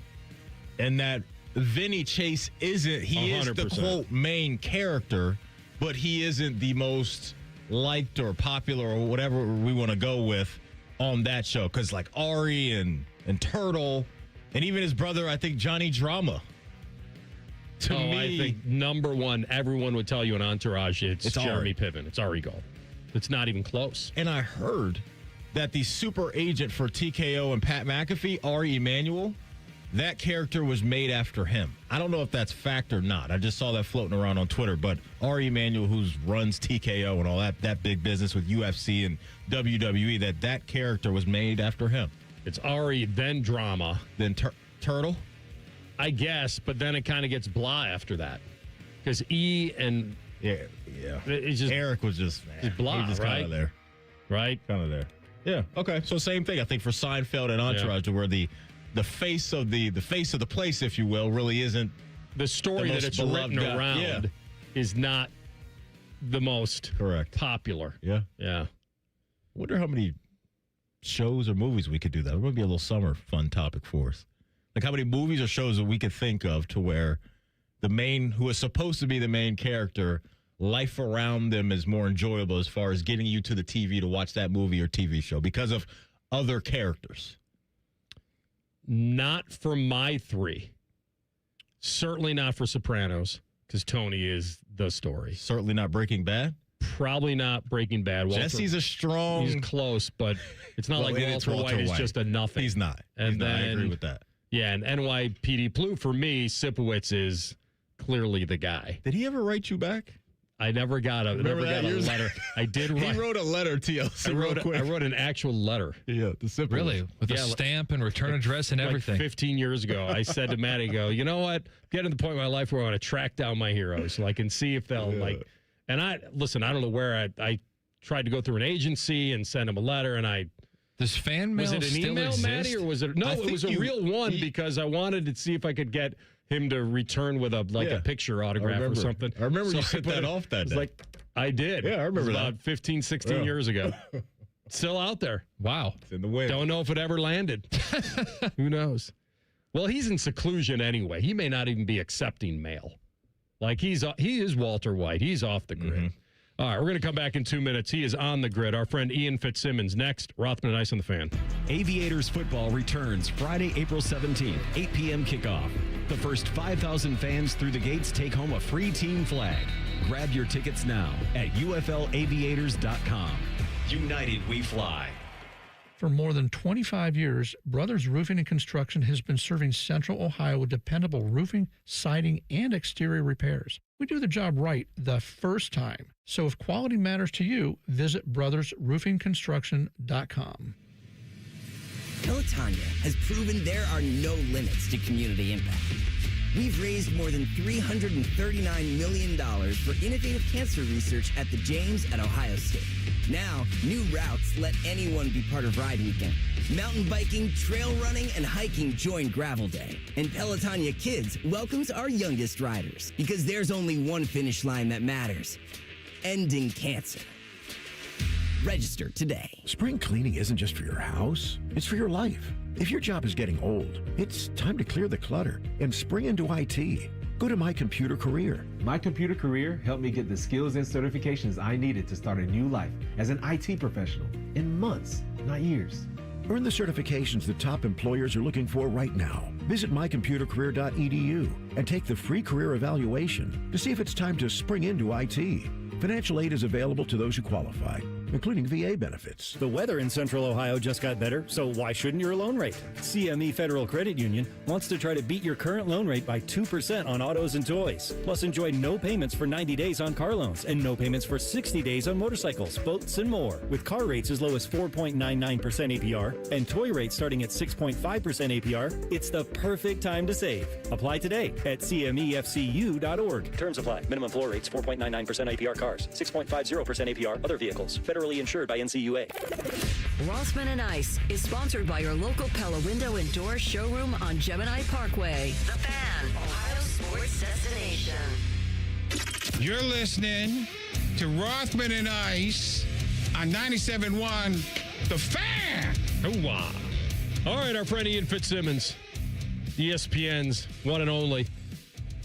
And that Vinny Chase isn't, he 100%. Is the quote main character, but he isn't the most liked or popular or whatever we want to go with on that show. Because like Ari and Turtle and even his brother, I think Johnny Drama. To me, I think number 1, everyone would tell you in Entourage, it's Jeremy Piven. It's Ari Gold. It's not even close. And I heard that the super agent for TKO and Pat McAfee, Ari Emanuel, that character was made after him. I don't know if that's fact or not. I just saw that floating around on Twitter. But Ari Emanuel, who runs TKO and all that big business with UFC and WWE, that character was made after him. It's Ari, then Drama. Then Turtle? I guess, but then it kind of gets blah after that. Because E and... Yeah. It's just, Eric was just blah, he just right? Kind of there. Right? Kind of there. Yeah, okay. So same thing, I think, for Seinfeld and Entourage, where the face of the place, if you will, really isn't the story that it's written around is not the most popular. Yeah. Yeah. Wonder how many shows or movies we could do that. It would be a little summer fun topic for us. Like how many movies or shows that we could think of to where who is supposed to be the main character, life around them is more enjoyable as far as getting you to the TV to watch that movie or TV show because of other characters. Not for my 3. Certainly not for Sopranos, because Tony is the story. Certainly not Breaking Bad? Probably not Breaking Bad. Jesse's a strong... He's close, but it's not like Walter White is just a nothing. He's not. I agree with that. Yeah, and NYPD Blue, for me, Sipowicz is clearly the guy. Did he ever write you back? I never got a letter. I did write. He wrote a letter, TLC. I wrote an actual letter. Yeah, the Sipowicz. Really? With a stamp and return address and everything. 15 years ago, I said to Matt, you know what? Getting to the point in my life where I want to track down my heroes so I can see if they'll And I don't know where I tried to go through an agency and send him a letter, and Does fan mail was it an still email, exist? Maddie, or was it? No, it was a real one because I wanted to see if I could get him to return with a picture autograph or something. I remember you sent that off that day. I did. Yeah, I remember that. About 15, 16 years ago. Still out there. Wow. It's in the wind. Don't know if it ever landed. Who knows? Well, he's in seclusion anyway. He may not even be accepting mail. Like he is Walter White. He's off the grid. Mm-hmm. All right, we're going to come back in 2 minutes. He is on the grid. Our friend Ian Fitzsimmons next. Rothman Ice on the Fan. Aviators football returns Friday, April 17th, 8 p.m. kickoff. The first 5,000 fans through the gates take home a free team flag. Grab your tickets now at UFLaviators.com. United we fly. For more than 25 years, Brothers Roofing and Construction has been serving Central Ohio with dependable roofing, siding, and exterior repairs. We do the job right the first time. So if quality matters to you, visit brothersroofingconstruction.com. Pelotonia has proven there are no limits to community impact. We've raised more than $339 million for innovative cancer research at the James at Ohio State. Now, new routes let anyone be part of Ride Weekend. Mountain biking, trail running, and hiking join Gravel Day. And Pelotonia Kids welcomes our youngest riders because there's only one finish line that matters: ending cancer. Register today. Spring cleaning isn't just for your house, it's for your life. If your job is getting old, it's time to clear the clutter and spring into IT. Go to My Computer Career. My Computer Career helped me get the skills and certifications I needed to start a new life as an IT professional in months, not years. Earn the certifications the top employers are looking for right now. Visit mycomputercareer.edu and take the free career evaluation to see if it's time to spring into IT. Financial aid is available to those who qualify, including VA benefits. The weather in Central Ohio just got better, so why shouldn't your loan rate? CME Federal Credit Union wants to try to beat your current loan rate by 2% on autos and toys. Plus, enjoy no payments for 90 days on car loans and no payments for 60 days on motorcycles, boats, and more. With car rates as low as 4.99% APR and toy rates starting at 6.5% APR, it's the perfect time to save. Apply today at cmefcu.org. Terms apply. Minimum floor rates 4.99% APR cars, 6.50% APR other vehicles. Federally insured by NCUA. Rothman and Ice is sponsored by your local Pella Window and Door showroom on Gemini Parkway. The Fan, Ohio sports destination. You're listening to Rothman and Ice on 97.1 The Fan. Hoo-wah. All right, our friend Ian Fitzsimmons, ESPN's one and only.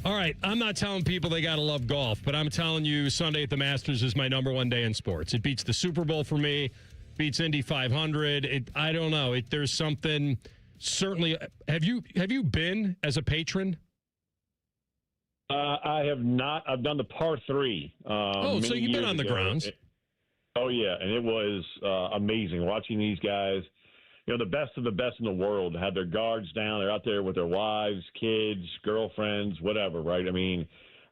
All right, I'm not telling people they got to love golf, but I'm telling you Sunday at the Masters is my number one day in sports. It beats the Super Bowl for me, beats Indy 500. I don't know. There's something certainly. Have you been as a patron? I have not. I've done the par 3. So you've been on the grounds. Oh, yeah, and it was amazing watching these guys. You know, the best of the best in the world have their guards down. They're out there with their wives, kids, girlfriends, whatever, right? I mean,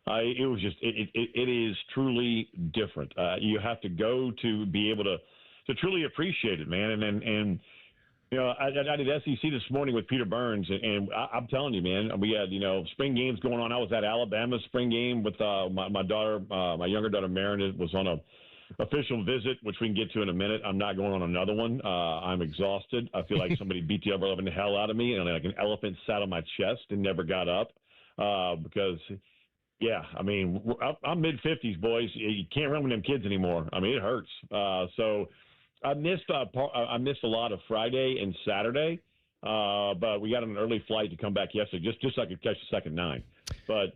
it was just it is truly different. You have to go to be able to truly appreciate it, man. And you know, I did SEC this morning with Peter Burns, and I'm telling you, man, we had, you know, spring games going on. I was at Alabama's spring game with my daughter, my younger daughter, Marin, was on a official visit, which we can get to in a minute. I'm not going on another one. I'm exhausted. I feel like somebody beat the ever-loving hell out of me, and like an elephant sat on my chest and never got up because, yeah, I mean, I'm mid-50s, boys. You can't run with them kids anymore. I mean, it hurts. So I missed a lot of Friday and Saturday, but we got an early flight to come back yesterday just so I could catch the second 9. But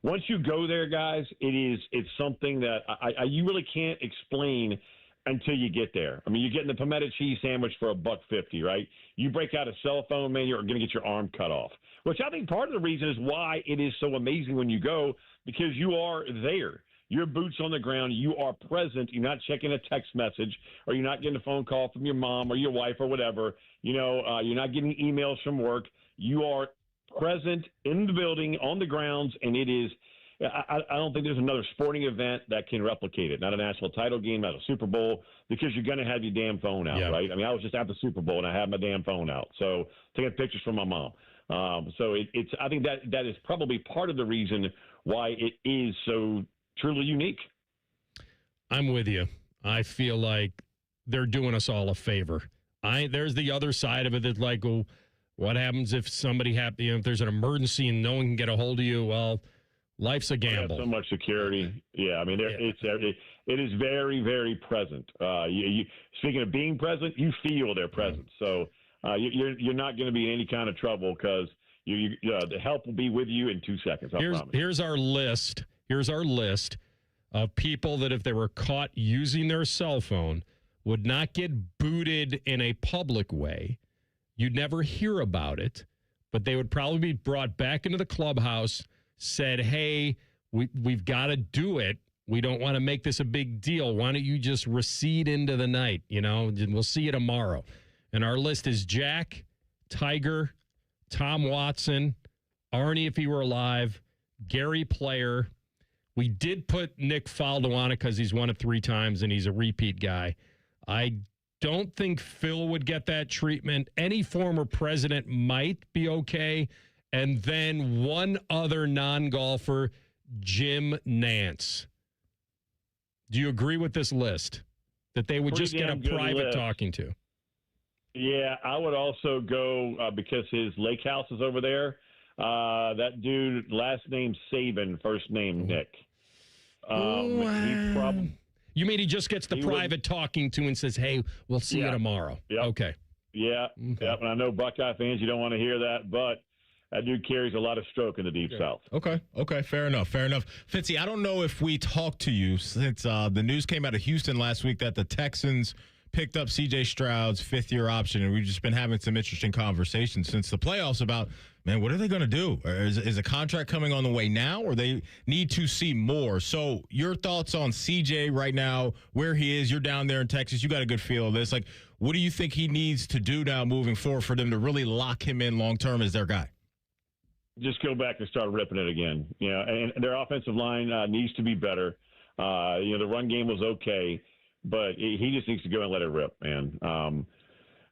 once you go there, guys, it's something that you really can't explain until you get there. I mean, you're getting the pimento cheese sandwich for $1.50, right? You break out a cell phone, man, you're going to get your arm cut off, which I think part of the reason is why it is so amazing when you go, because you are there. Your boots on the ground. You are present. You're not checking a text message, or you're not getting a phone call from your mom or your wife or whatever. You know, you're not getting emails from work. You are present in the building, on the grounds, and it is – I don't think there's another sporting event that can replicate it. Not a national title game, not a Super Bowl, because you're going to have your damn phone out, right? I mean, I was just at the Super Bowl, and I had my damn phone out. So taking pictures from my mom. So it's I think that is probably part of the reason why it is so truly unique. I'm with you. I feel like they're doing us all a favor. There's the other side of it that's like, well, what happens if somebody if there's an emergency and no one can get a hold of you? Well, Life's a gamble. So much security. Yeah, I mean, it is very, very present. Speaking of being present, you feel their presence. So you're not going to be in any kind of trouble because the help will be with you in 2 seconds. I promise. Here's our list. Here's our list of people that if they were caught using their cell phone would not get booted in a public way. You'd never hear about it, but they would probably be brought back into the clubhouse, said, hey, we've got to do it. We don't want to make this a big deal. Why don't you just recede into the night? We'll see you tomorrow. And our list is Jack, Tiger, Tom Watson, Arnie if he were alive, Gary Player. We did put Nick Faldo on it because he's won it 3 times and he's a repeat guy. I don't think Phil would get that treatment. Any former president might be okay. And then one other non-golfer, Jim Nance. Do you agree with this list? That they would just get a private talking to? Yeah, I would also go because his lake house is over there. That dude, last name Saban, first name Nick. You mean he just gets the private talking to and says, hey, we'll see you tomorrow? Yep. Okay. Yeah. Yep. And I know Buckeye fans, you don't want to hear that, but that dude carries a lot of stroke in the Deep South. Okay. Fair enough. Fitzy, I don't know if we talked to you since the news came out of Houston last week that the Texans picked up C.J. Stroud's 5th-year option, and we've just been having some interesting conversations since the playoffs about, man, what are they going to do? Is a contract coming on the way now, or they need to see more? So your thoughts on C.J. right now, where he is? You're down there in Texas. You got a good feel of this. Like, what do you think he needs to do now moving forward for them to really lock him in long-term as their guy? Just go back and start ripping it again. And their offensive line needs to be better. The run game was okay, but he just needs to go and let it rip, man.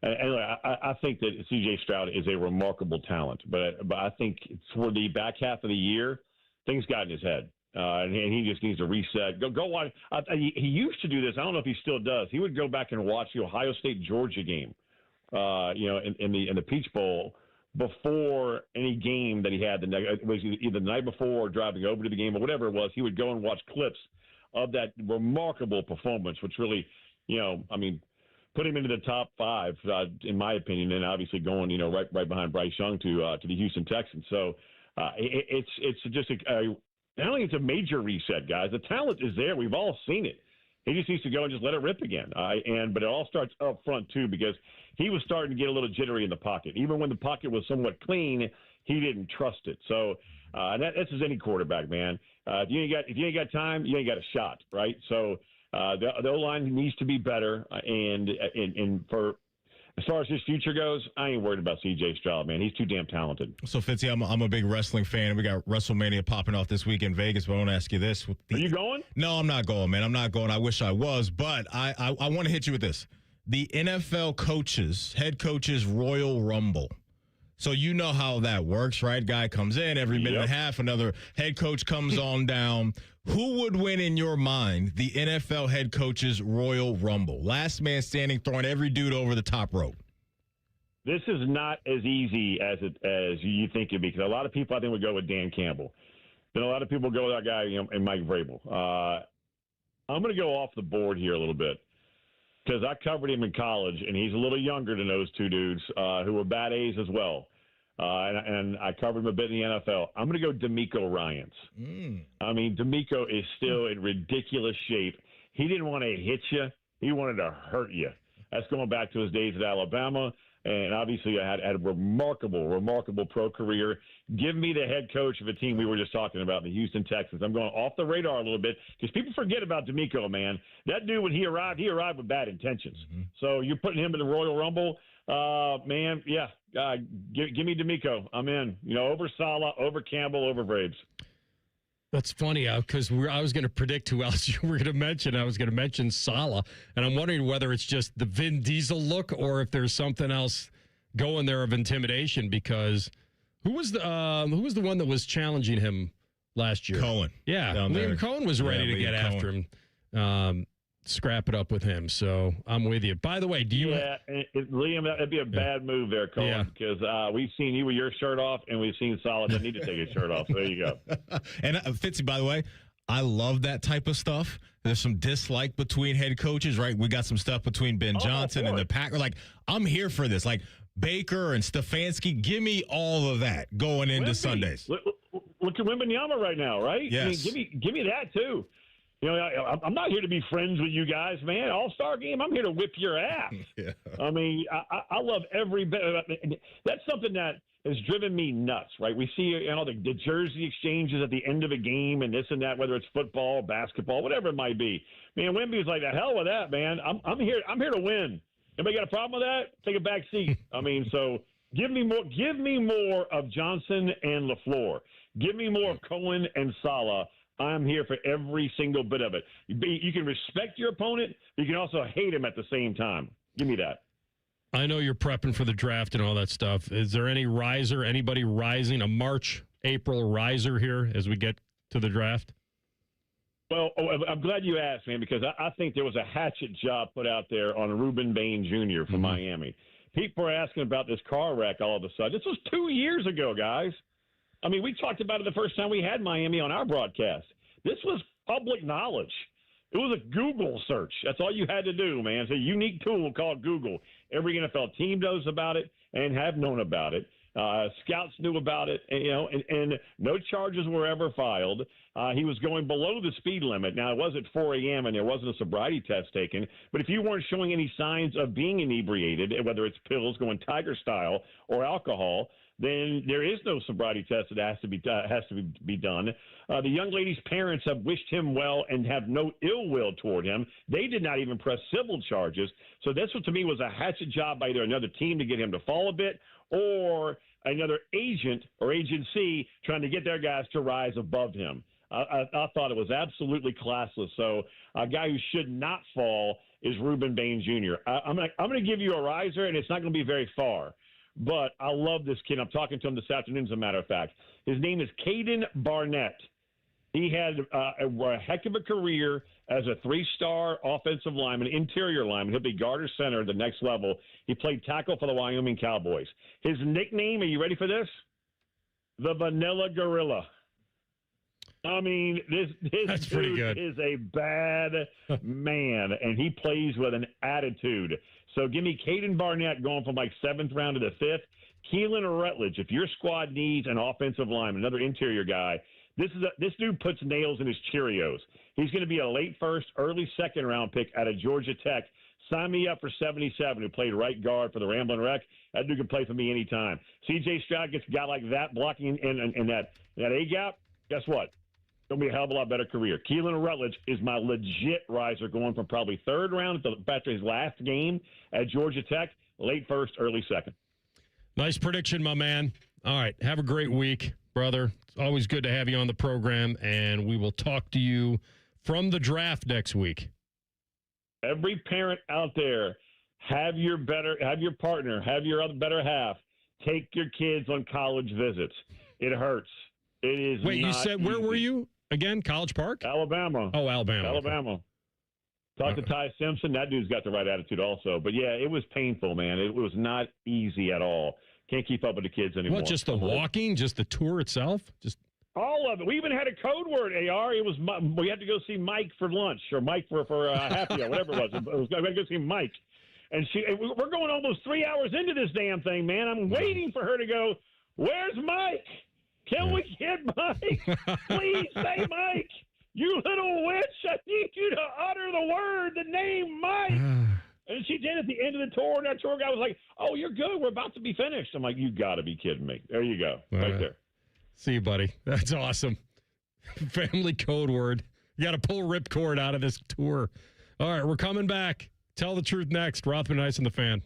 I think that C.J. Stroud is a remarkable talent, but I think for the back half of the year, things got in his head, and he just needs to reset. Go watch. He used to do this. I don't know if he still does. He would go back and watch the Ohio State-Georgia game, in the Peach Bowl before any game that he had. It was either the night before or driving over to the game or whatever it was. He would go and watch clips of that remarkable performance, which really, put him into the top 5, in my opinion, and obviously going, right behind Bryce Young to the Houston Texans. So it's just not only it's a major reset, guys. The talent is there. We've all seen it. He just needs to go and just let it rip again. But it all starts up front too, because he was starting to get a little jittery in the pocket. Even when the pocket was somewhat clean, he didn't trust it. So that's as any quarterback, man. If you ain't got time, you ain't got a shot, right? So the O-line needs to be better, and for as far as his future goes, I ain't worried about C.J. Stroud, man. He's too damn talented. So, Fitzy, I'm a big wrestling fan. We got WrestleMania popping off this week in Vegas, but I want to ask you this. Are you going? No, I'm not going, man. I'm not going. I wish I was, but I want to hit you with this. The NFL head coaches Royal Rumble. So you know how that works, right? Guy comes in every minute and a half, another head coach comes on down. Who would win in your mind, the NFL head coach's Royal Rumble? Last man standing, throwing every dude over the top rope. This is not as easy as you think it'd be, because a lot of people, I think, would go with Dan Campbell. Then a lot of people go with that guy, and Mike Vrabel. I'm going to go off the board here a little bit, because I covered him in college, and he's a little younger than those two dudes who were bad A's as well. And I covered him a bit in the NFL. I'm going to go DeMeco Ryans. I mean, DeMeco is still in ridiculous shape. He didn't want to hit you. He wanted to hurt you. That's going back to his days at Alabama. And obviously, I had a remarkable pro career. Give me the head coach of a team we were just talking about, the Houston Texans. I'm going off the radar a little bit because people forget about DeMeco, man. That dude, when he arrived with bad intentions. So you're putting him in the Royal Rumble, man. Yeah, give me DeMeco. I'm in. Over Saleh, over Campbell, over Vrabes. That's funny, because I was going to predict who else you were going to mention. I was going to mention Saleh, and I'm wondering whether it's just the Vin Diesel look or if there's something else going there of intimidation. Because who was the one that was challenging him last year? Cohen. Yeah, Liam Cohen was ready to get after him. scrap it up with him. So I'm with you. By the way, do you? Yeah, Liam, that'd be a bad move there, Colin, because we've seen you with your shirt off, and we've seen Solomon need to take his shirt off. So there you go. And Fitzy, by the way, I love that type of stuff. There's some dislike between head coaches, right? We got some stuff between Ben Johnson and the Packers. Like, I'm here for this. Like, Baker and Stefanski, give me all of that going into Sundays. Look at Wembanyama right now, right? Yes. I mean, give me that too. You know, I'm not here to be friends with you guys, man. All-Star game, I'm here to whip your ass. Yeah. I mean, I love every bit. That's something that has driven me nuts, right? We see, you know, the jersey exchanges at the end of a game and this and that, whether it's football, basketball, whatever it might be. Man, Wemby's like, the hell with that, man. I'm here to win. Anybody got a problem with that? Take a back seat. I mean, so give me more of Johnson and LaFleur. Give me more of Cohen and Salah. I'm here for every single bit of it. You can respect your opponent, but you can also hate him at the same time. Give me that. I know you're prepping for the draft and all that stuff. Is there anybody rising, a March, April riser here as we get to the draft? Well, I'm glad you asked, man, because I think there was a hatchet job put out there on Ruben Bain Jr. from Miami. People were asking about this car wreck all of a sudden. This was 2 years ago, guys. I mean, we talked about it the first time we had Miami on our broadcast. This was public knowledge. It was a Google search. That's all you had to do, man. It's a unique tool called Google. Every NFL team knows about it and have known about it. Scouts knew about it, and no charges were ever filed. He was going below the speed limit. Now, it was at 4 a.m., and there wasn't a sobriety test taken. But if you weren't showing any signs of being inebriated, whether it's pills going tiger style or alcohol, then there is no sobriety test that has to be done. The young lady's parents have wished him well and have no ill will toward him. They did not even press civil charges. So this, to me, was a hatchet job by either another team to get him to fall a bit or another agent or agency trying to get their guys to rise above him. I thought it was absolutely classless. So a guy who should not fall is Ruben Bain Jr. I'm going to give you a riser, and it's not going to be very far. But I love this kid. I'm talking to him this afternoon, as a matter of fact. His name is Caden Barnett. He had a heck of a career as a 3-star offensive lineman, interior lineman. He'll be guard or center at the next level. He played tackle for the Wyoming Cowboys. His nickname, are you ready for this? The Vanilla Gorilla. I mean, this dude is a bad man, and he plays with an attitude. So give me Caden Barnett going from like 7th round to the 5th. Keelan Rutledge, if your squad needs an offensive lineman, another interior guy, this dude puts nails in his Cheerios. He's going to be a late first, early second round pick out of Georgia Tech. Sign me up for 77, who played right guard for the Ramblin' Wreck. That dude can play for me anytime. C.J. Stroud gets a guy like that blocking in that A-gap. Guess what? It'll be a hell of a lot better career. Keelan Rutledge is my legit riser going from probably 3rd round after his last game at Georgia Tech, late first, early second. Nice prediction, my man. All right. Have a great week, brother. It's always good to have you on the program, and we will talk to you from the draft next week. Every parent out there, have your partner, have your other better half, take your kids on college visits. It hurts. It is. Wait, you said, where were you again? College Park? Alabama. Oh, Alabama. Alabama. Okay. Talk to Ty Simpson. That dude's got the right attitude also. But, yeah, it was painful, man. It was not easy at all. Can't keep up with the kids anymore. What, just the walking? Just the tour itself? Just all of it. We even had a code word, AR. It was we had to go see Mike for lunch or Mike for happy hour, whatever it was. We had to go see Mike. And we're going almost 3 hours into this damn thing, man. I'm waiting for her to go, where's Mike? Can we get Mike? Please say Mike. You little witch, I need you to utter the word, the name Mike. And she did at the end of the tour, and that tour guy was like, oh, you're good. We're about to be finished. I'm like, you got to be kidding me. There you go. Right there. See you, buddy. That's awesome. Family code word. You got to pull ripcord out of this tour. All right, we're coming back. Tell the truth next. Rothman Ice and the Fan.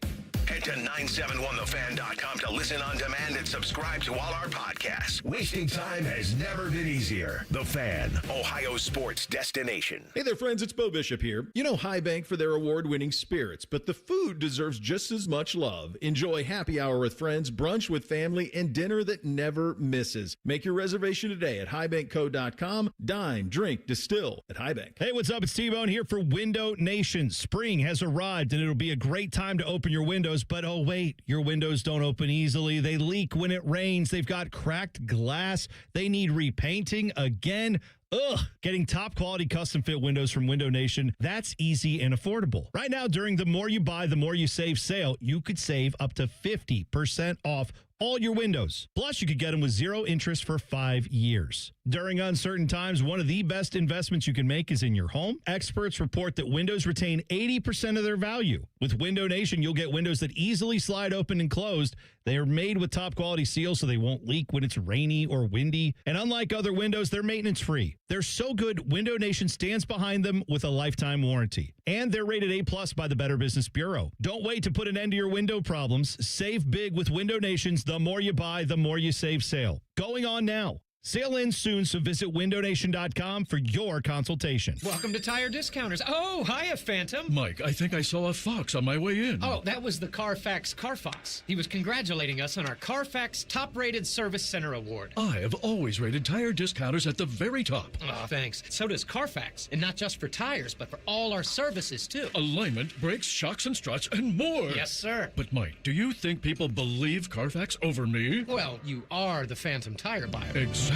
Head to 971thefan.com to listen on demand and subscribe to all our podcasts. Wasting time has never been easier. The Fan, Ohio sports destination. Hey there, friends. It's Bo Bishop here. You know High Bank for their award-winning spirits, but the food deserves just as much love. Enjoy happy hour with friends, brunch with family, and dinner that never misses. Make your reservation today at highbankco.com. Dine, drink, distill at High Bank. Hey, what's up? It's T-Bone here for Window Nation. Spring has arrived, and it'll be a great time to open your windows. But, oh, wait, your windows don't open easily. They leak when it rains. They've got cracked glass. They need repainting again. Ugh. Getting top quality custom fit windows from Window Nation, that's easy and affordable. Right now, during the More You Buy, the More You Save sale, you could save up to 50% off all your windows. Plus, you could get them with 0 interest for 5 years. During uncertain times, one of the best investments you can make is in your home. Experts report that windows retain 80% of their value. With Window Nation, you'll get windows that easily slide open and closed. They are made with top quality seals so they won't leak when it's rainy or windy. And unlike other windows, they're maintenance free. They're so good, Window Nation stands behind them with a lifetime warranty. And they're rated A+ by the Better Business Bureau. Don't wait to put an end to your window problems. Save big with Window Nation's The More You Buy, The More You Save sale. Going on now. Sale ends soon, so visit windownation.com for your consultation. Welcome to Tire Discounters. Oh, hiya, Phantom. Mike, I think I saw a fox on my way in. Oh, that was the Carfax Carfox. He was congratulating us on our Carfax Top-Rated Service Center Award. I have always rated Tire Discounters at the very top. Oh, thanks. So does Carfax. And not just for tires, but for all our services, too. Alignment, brakes, shocks, and struts, and more. Yes, sir. But, Mike, do you think people believe Carfax over me? Well, you are the Phantom tire buyer. Exactly.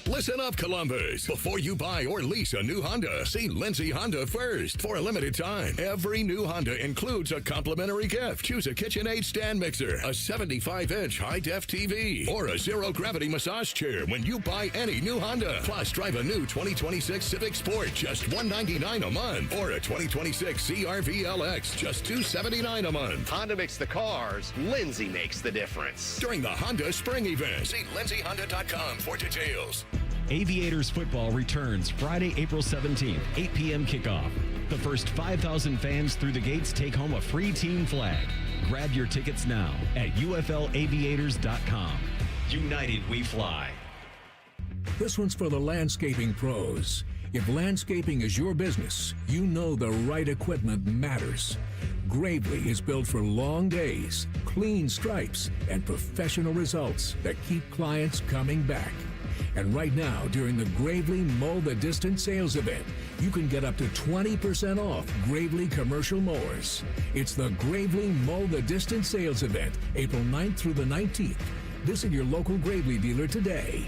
Listen up, Columbus. Before you buy or lease a new Honda, see Lindsay Honda first. For a limited time, every new Honda includes a complimentary gift. Choose a KitchenAid stand mixer, a 75-inch high-def TV, or a zero-gravity massage chair when you buy any new Honda. Plus, drive a new 2026 Civic Sport, just $199 a month, or a 2026 CR-V LX, just $279 a month. Honda makes the cars. Lindsay makes the difference. During the Honda Spring Event, see lindsayhonda.com for details. Aviators football returns Friday, April 17th, 8 p.m. kickoff. The first 5,000 fans through the gates take home a free team flag. Grab your tickets now at uflaviators.com. United we fly. This one's for the landscaping pros. If landscaping is your business, you know the right equipment matters. Gravely is built for long days, clean stripes, and professional results that keep clients coming back. And right now, during the Gravely Mow the Distance sales event, you can get up to 20% off Gravely commercial mowers. It's the Gravely Mow the Distance sales event, April 9th through the 19th. Visit your local Gravely dealer today.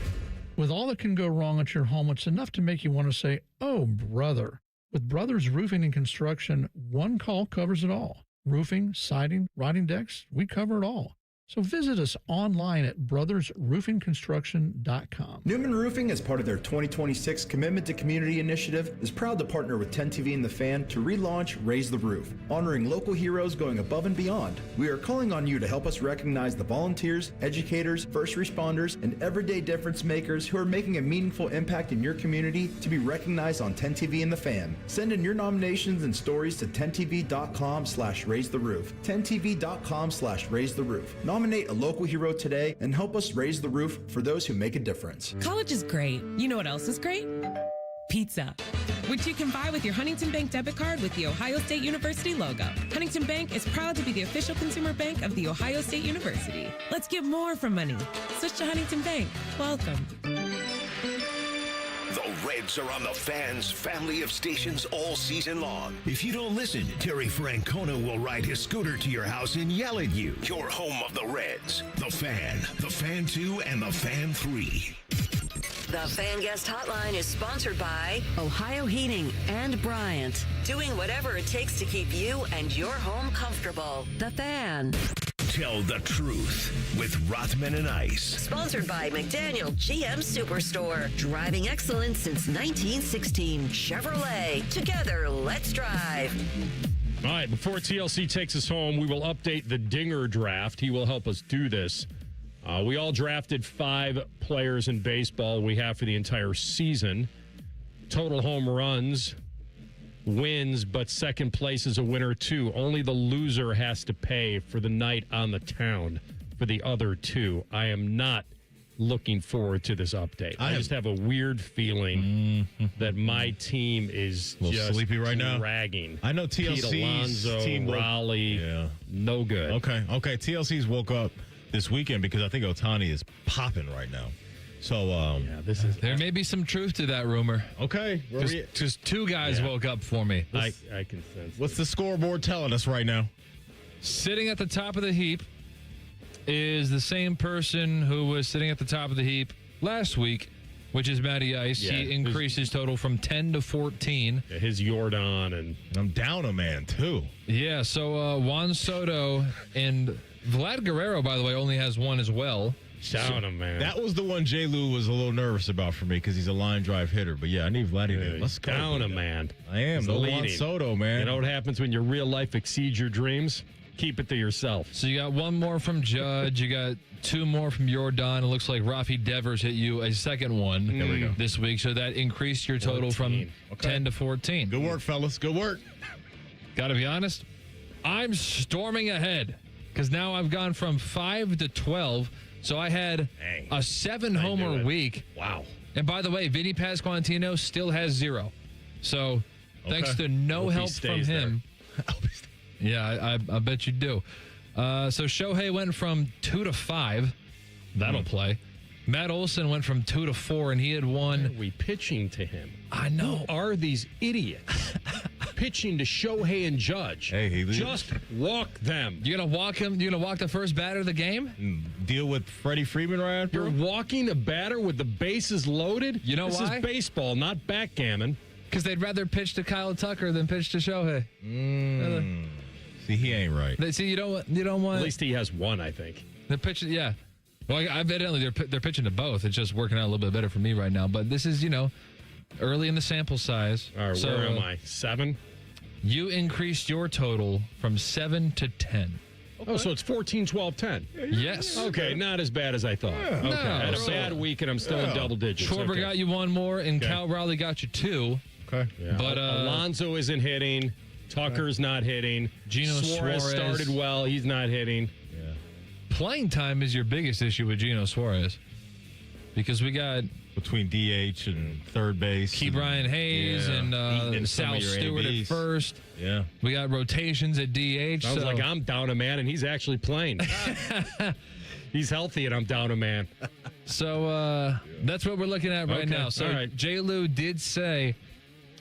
With all that can go wrong at your home, it's enough to make you want to say, oh, brother. With Brothers Roofing and Construction, one call covers it all. Roofing, siding, rotting decks, we cover it all. So visit us online at brothersroofingconstruction.com. Newman Roofing, as part of their 2026 Commitment to Community initiative, is proud to partner with 10TV and The Fan to relaunch Raise the Roof, honoring local heroes going above and beyond. We are calling on you to help us recognize the volunteers, educators, first responders, and everyday difference makers who are making a meaningful impact in your community to be recognized on 10TV and The Fan. Send in your nominations and stories to 10tv.com/raise the roof. 10tv.com/raise the roof. Nominate a local hero today and help us raise the roof for those who make a difference. College is great. You know what else is great? Pizza, which you can buy with your Huntington Bank debit card with the Ohio State University logo. Huntington Bank is proud to be the official consumer bank of the Ohio State University. Let's get more from money. Switch to Huntington Bank. Welcome. The Reds are on the Fan's family of stations all season long. If you don't listen, Terry Francona will ride his scooter to your house and yell at you. Your home of the Reds. The Fan, The Fan 2, and The Fan 3. The Fan Guest Hotline is sponsored by Ohio Heating and Bryant. Doing whatever it takes to keep you and your home comfortable. The Fan. Tell the truth with Rothman and Ice. Sponsored by McDaniel GM Superstore. Driving excellence since 1916. Chevrolet. Together, let's drive. All right, before TLC takes us home, we will update the Dinger draft. He will help us do this. We all drafted 5 players in baseball we have for the entire season. Total home runs wins, but second place is a winner too. Only the loser has to pay for the night on the town for the other two. I am not looking forward to this update. I just have a weird feeling that my team is a little just sleepy right now. dragging. I know Pete TLC's Alonso, team Raleigh, no good. Okay. TLC's woke up this weekend because I think Ohtani is popping right now. So this is there may be some truth to that rumor. Okay, just two guys woke up for me. I can sense. What's the scoreboard telling us right now? Sitting at the top of the heap is the same person who was sitting at the top of the heap last week, which is Matty Ice. Yeah, he increased his total from 10 to 14. Yeah, his Jordan, and I'm down a man too. Yeah, so Juan Soto and Vlad Guerrero, by the way, only has one as well. Down a man. That was the one J. Lou was a little nervous about for me because he's a line drive hitter. But yeah, I need Vladimir. Let's go. Down a man. I am. The Juan Soto, man. You know what happens when your real life exceeds your dreams? Keep it to yourself. So you got one more from Judge. You got two more from Jordan. It looks like Rafi Devers hit you a second one this week. So that increased your total from 10 to 14. Good work, fellas. Good work. Got to be honest, I'm storming ahead because now I've gone from 5 to 12. So I had a 7-homer week. Wow. And by the way, Vinny Pasquantino still has 0. So thanks to no help from him. Yeah, I bet you do. So Shohei went from 2 to 5. That'll play. Matt Olson went from 2 to 4, and he had one. Why are we pitching to him? I know. Who are these idiots pitching to Shohei and Judge? Hey, he just walk them. You gonna walk him? You gonna walk the first batter of the game? Deal with Freddie Freeman right after. You're walking a batter with the bases loaded. You know this why? This is baseball, not backgammon. Because they'd rather pitch to Kyle Tucker than pitch to Shohei. See, he ain't right. See, you don't want. At least he has one, I think. They're pitching, yeah. Well, evidently they're pitching to both. It's just working out a little bit better for me right now. But this is, early in the sample size. All right, so, where am I? 7? You increased your total from 7 to 10. Okay. Oh, so it's 14, 12, 10. Yes. Okay, not as bad as I thought. Yeah. Okay, No, I had a bad week and I'm still in double digits. Schwarber got you one more, and Cal Raleigh got you 2. Okay. Yeah. But Alonso isn't hitting. Tucker's not hitting. Gino Suarez started well. He's not hitting. Yeah. Playing time is your biggest issue with Gino Suarez. Because we got between DH and third base. Key Brian Hayes and Sal Stewart at first. Yeah. We got rotations at DH. Sounds like I'm down a man and he's actually playing. He's healthy and I'm down a man. So that's what we're looking at right now. So right. J. Lou did say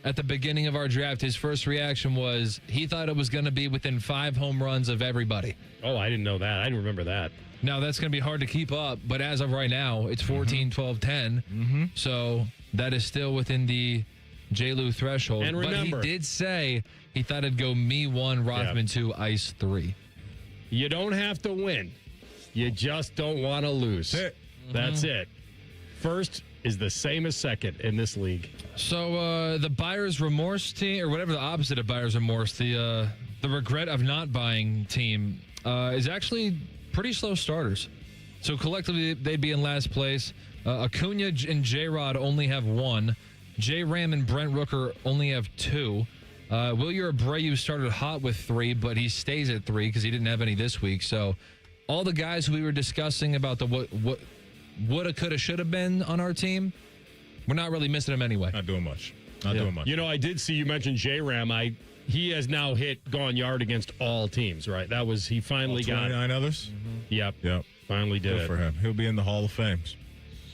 at the beginning of our draft, his first reaction was he thought it was going to be within 5 home runs of everybody. Oh, I didn't know that. I didn't remember that. Now, that's going to be hard to keep up, but as of right now, it's 14, 12, 10. So that is still within the J. Lou threshold. And remember, but he did say he thought it'd go me 1, Rothman 2, Ice 3. You don't have to win. You just don't want to lose. That's it. First is the same as second in this league. So the buyer's remorse team, or whatever the opposite of buyer's remorse, the regret of not buying team is actually pretty slow starters. So collectively, they'd be in last place. Acuna and J-Rod only have 1. J-Ram and Brent Rooker only have 2. Wilyer Abreu started hot with 3, but he stays at 3 because he didn't have any this week. So all the guys who we were discussing about the what woulda, coulda, shoulda been on our team, we're not really missing them anyway. Not doing much. Not doing much. You know, I did see you mentioned J-Ram. He has now gone yard against all teams, right? He finally got 29 others? Yep. Yep. Finally did Good it. for him. He'll be in the Hall of Fame.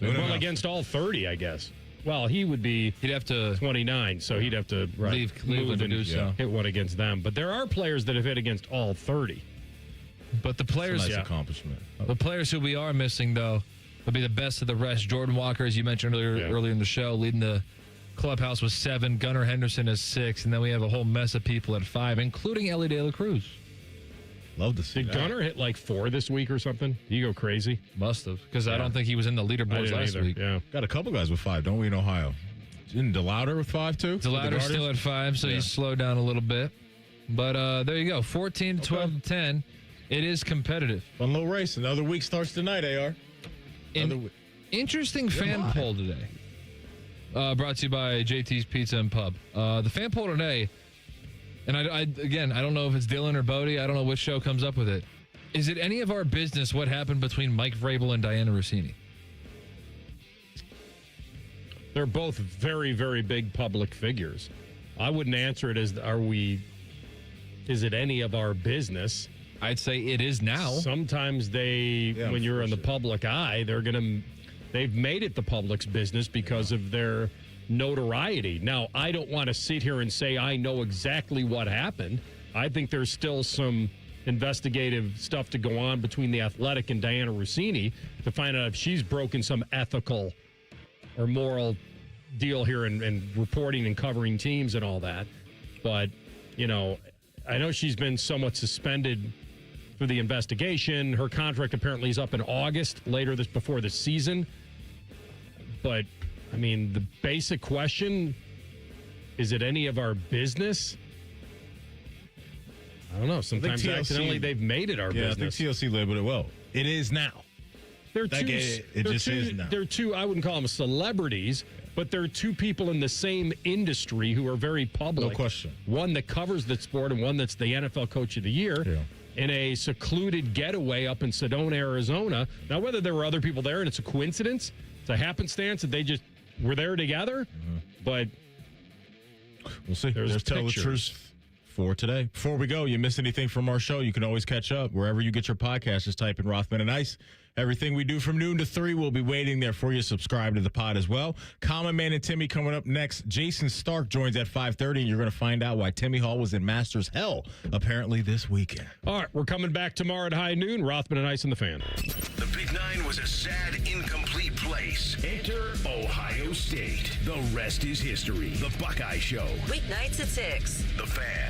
Well, against all 30, I guess. Well, he'd have to 29, so he'd have to leave Cleveland to do so. Hit one against them. But there are players that have hit against all 30. But the players, That's a nice accomplishment. The players who we are missing, though, would be the best of the rest. Jordan Walker, as you mentioned earlier in the show, leading the clubhouse with 7. Gunnar Henderson is 6, and then we have a whole mess of people at 5, including Ellie De La Cruz. Love to see Did Gunnar hit like 4 this week or something? Did he go crazy? Must have, because I don't think he was in the leaderboards last week. Yeah, got a couple guys with 5, don't we, in Ohio? Isn't DeLauder with 5 too? DeLauder's still at 5, so he's slowed down a little bit. But there you go, 14 to 12 to 10. It is competitive. Fun little race. Another week starts tonight, AR. Interesting fan poll today. Brought to you by JT's Pizza and Pub. The fan poll today And I don't know if it's Dylan or Bodie. I don't know which show comes up with it. Is it any of our business what happened between Mike Vrabel and Diana Rossini? They're both very, very big public figures. I wouldn't answer it as, is it any of our business? I'd say it is now. Sometimes when you're in the public eye, they've made it the public's business because of their notoriety. Now, I don't want to sit here and say I know exactly what happened. I think there's still some investigative stuff to go on between The Athletic and Diana Rossini to find out if she's broken some ethical or moral deal here and reporting and covering teams and all that. But, I know she's been somewhat suspended for the investigation. Her contract apparently is up in August, before the season. But, the basic question, is it any of our business? I don't know. Sometimes accidentally they've made it our business. I think TLC labeled it well. It is now. They're two, I wouldn't call them celebrities, but they're two people in the same industry who are very public. No question. One that covers the sport and one that's the NFL Coach of the Year in a secluded getaway up in Sedona, Arizona. Now, whether there were other people there and it's a coincidence, it's a happenstance that they just were there together, but we'll see. There's tell the truth for today. Before we go, you miss anything from our show, you can always catch up wherever you get your podcast. Just type in Rothman and Ice. Everything we do from noon to 3 will be waiting there for you. Subscribe to the pod as well. Common Man and Timmy coming up next. Jason Stark joins at 5:30, and you're going to find out why Timmy Hall was in Masters Hell apparently this weekend. All right, we're coming back tomorrow at high noon. Rothman and Ice and the Fan. The Big Nine was a sad, incomplete place. Enter Ohio State. The rest is history. The Buckeye Show. Weeknights at 6. The Fan.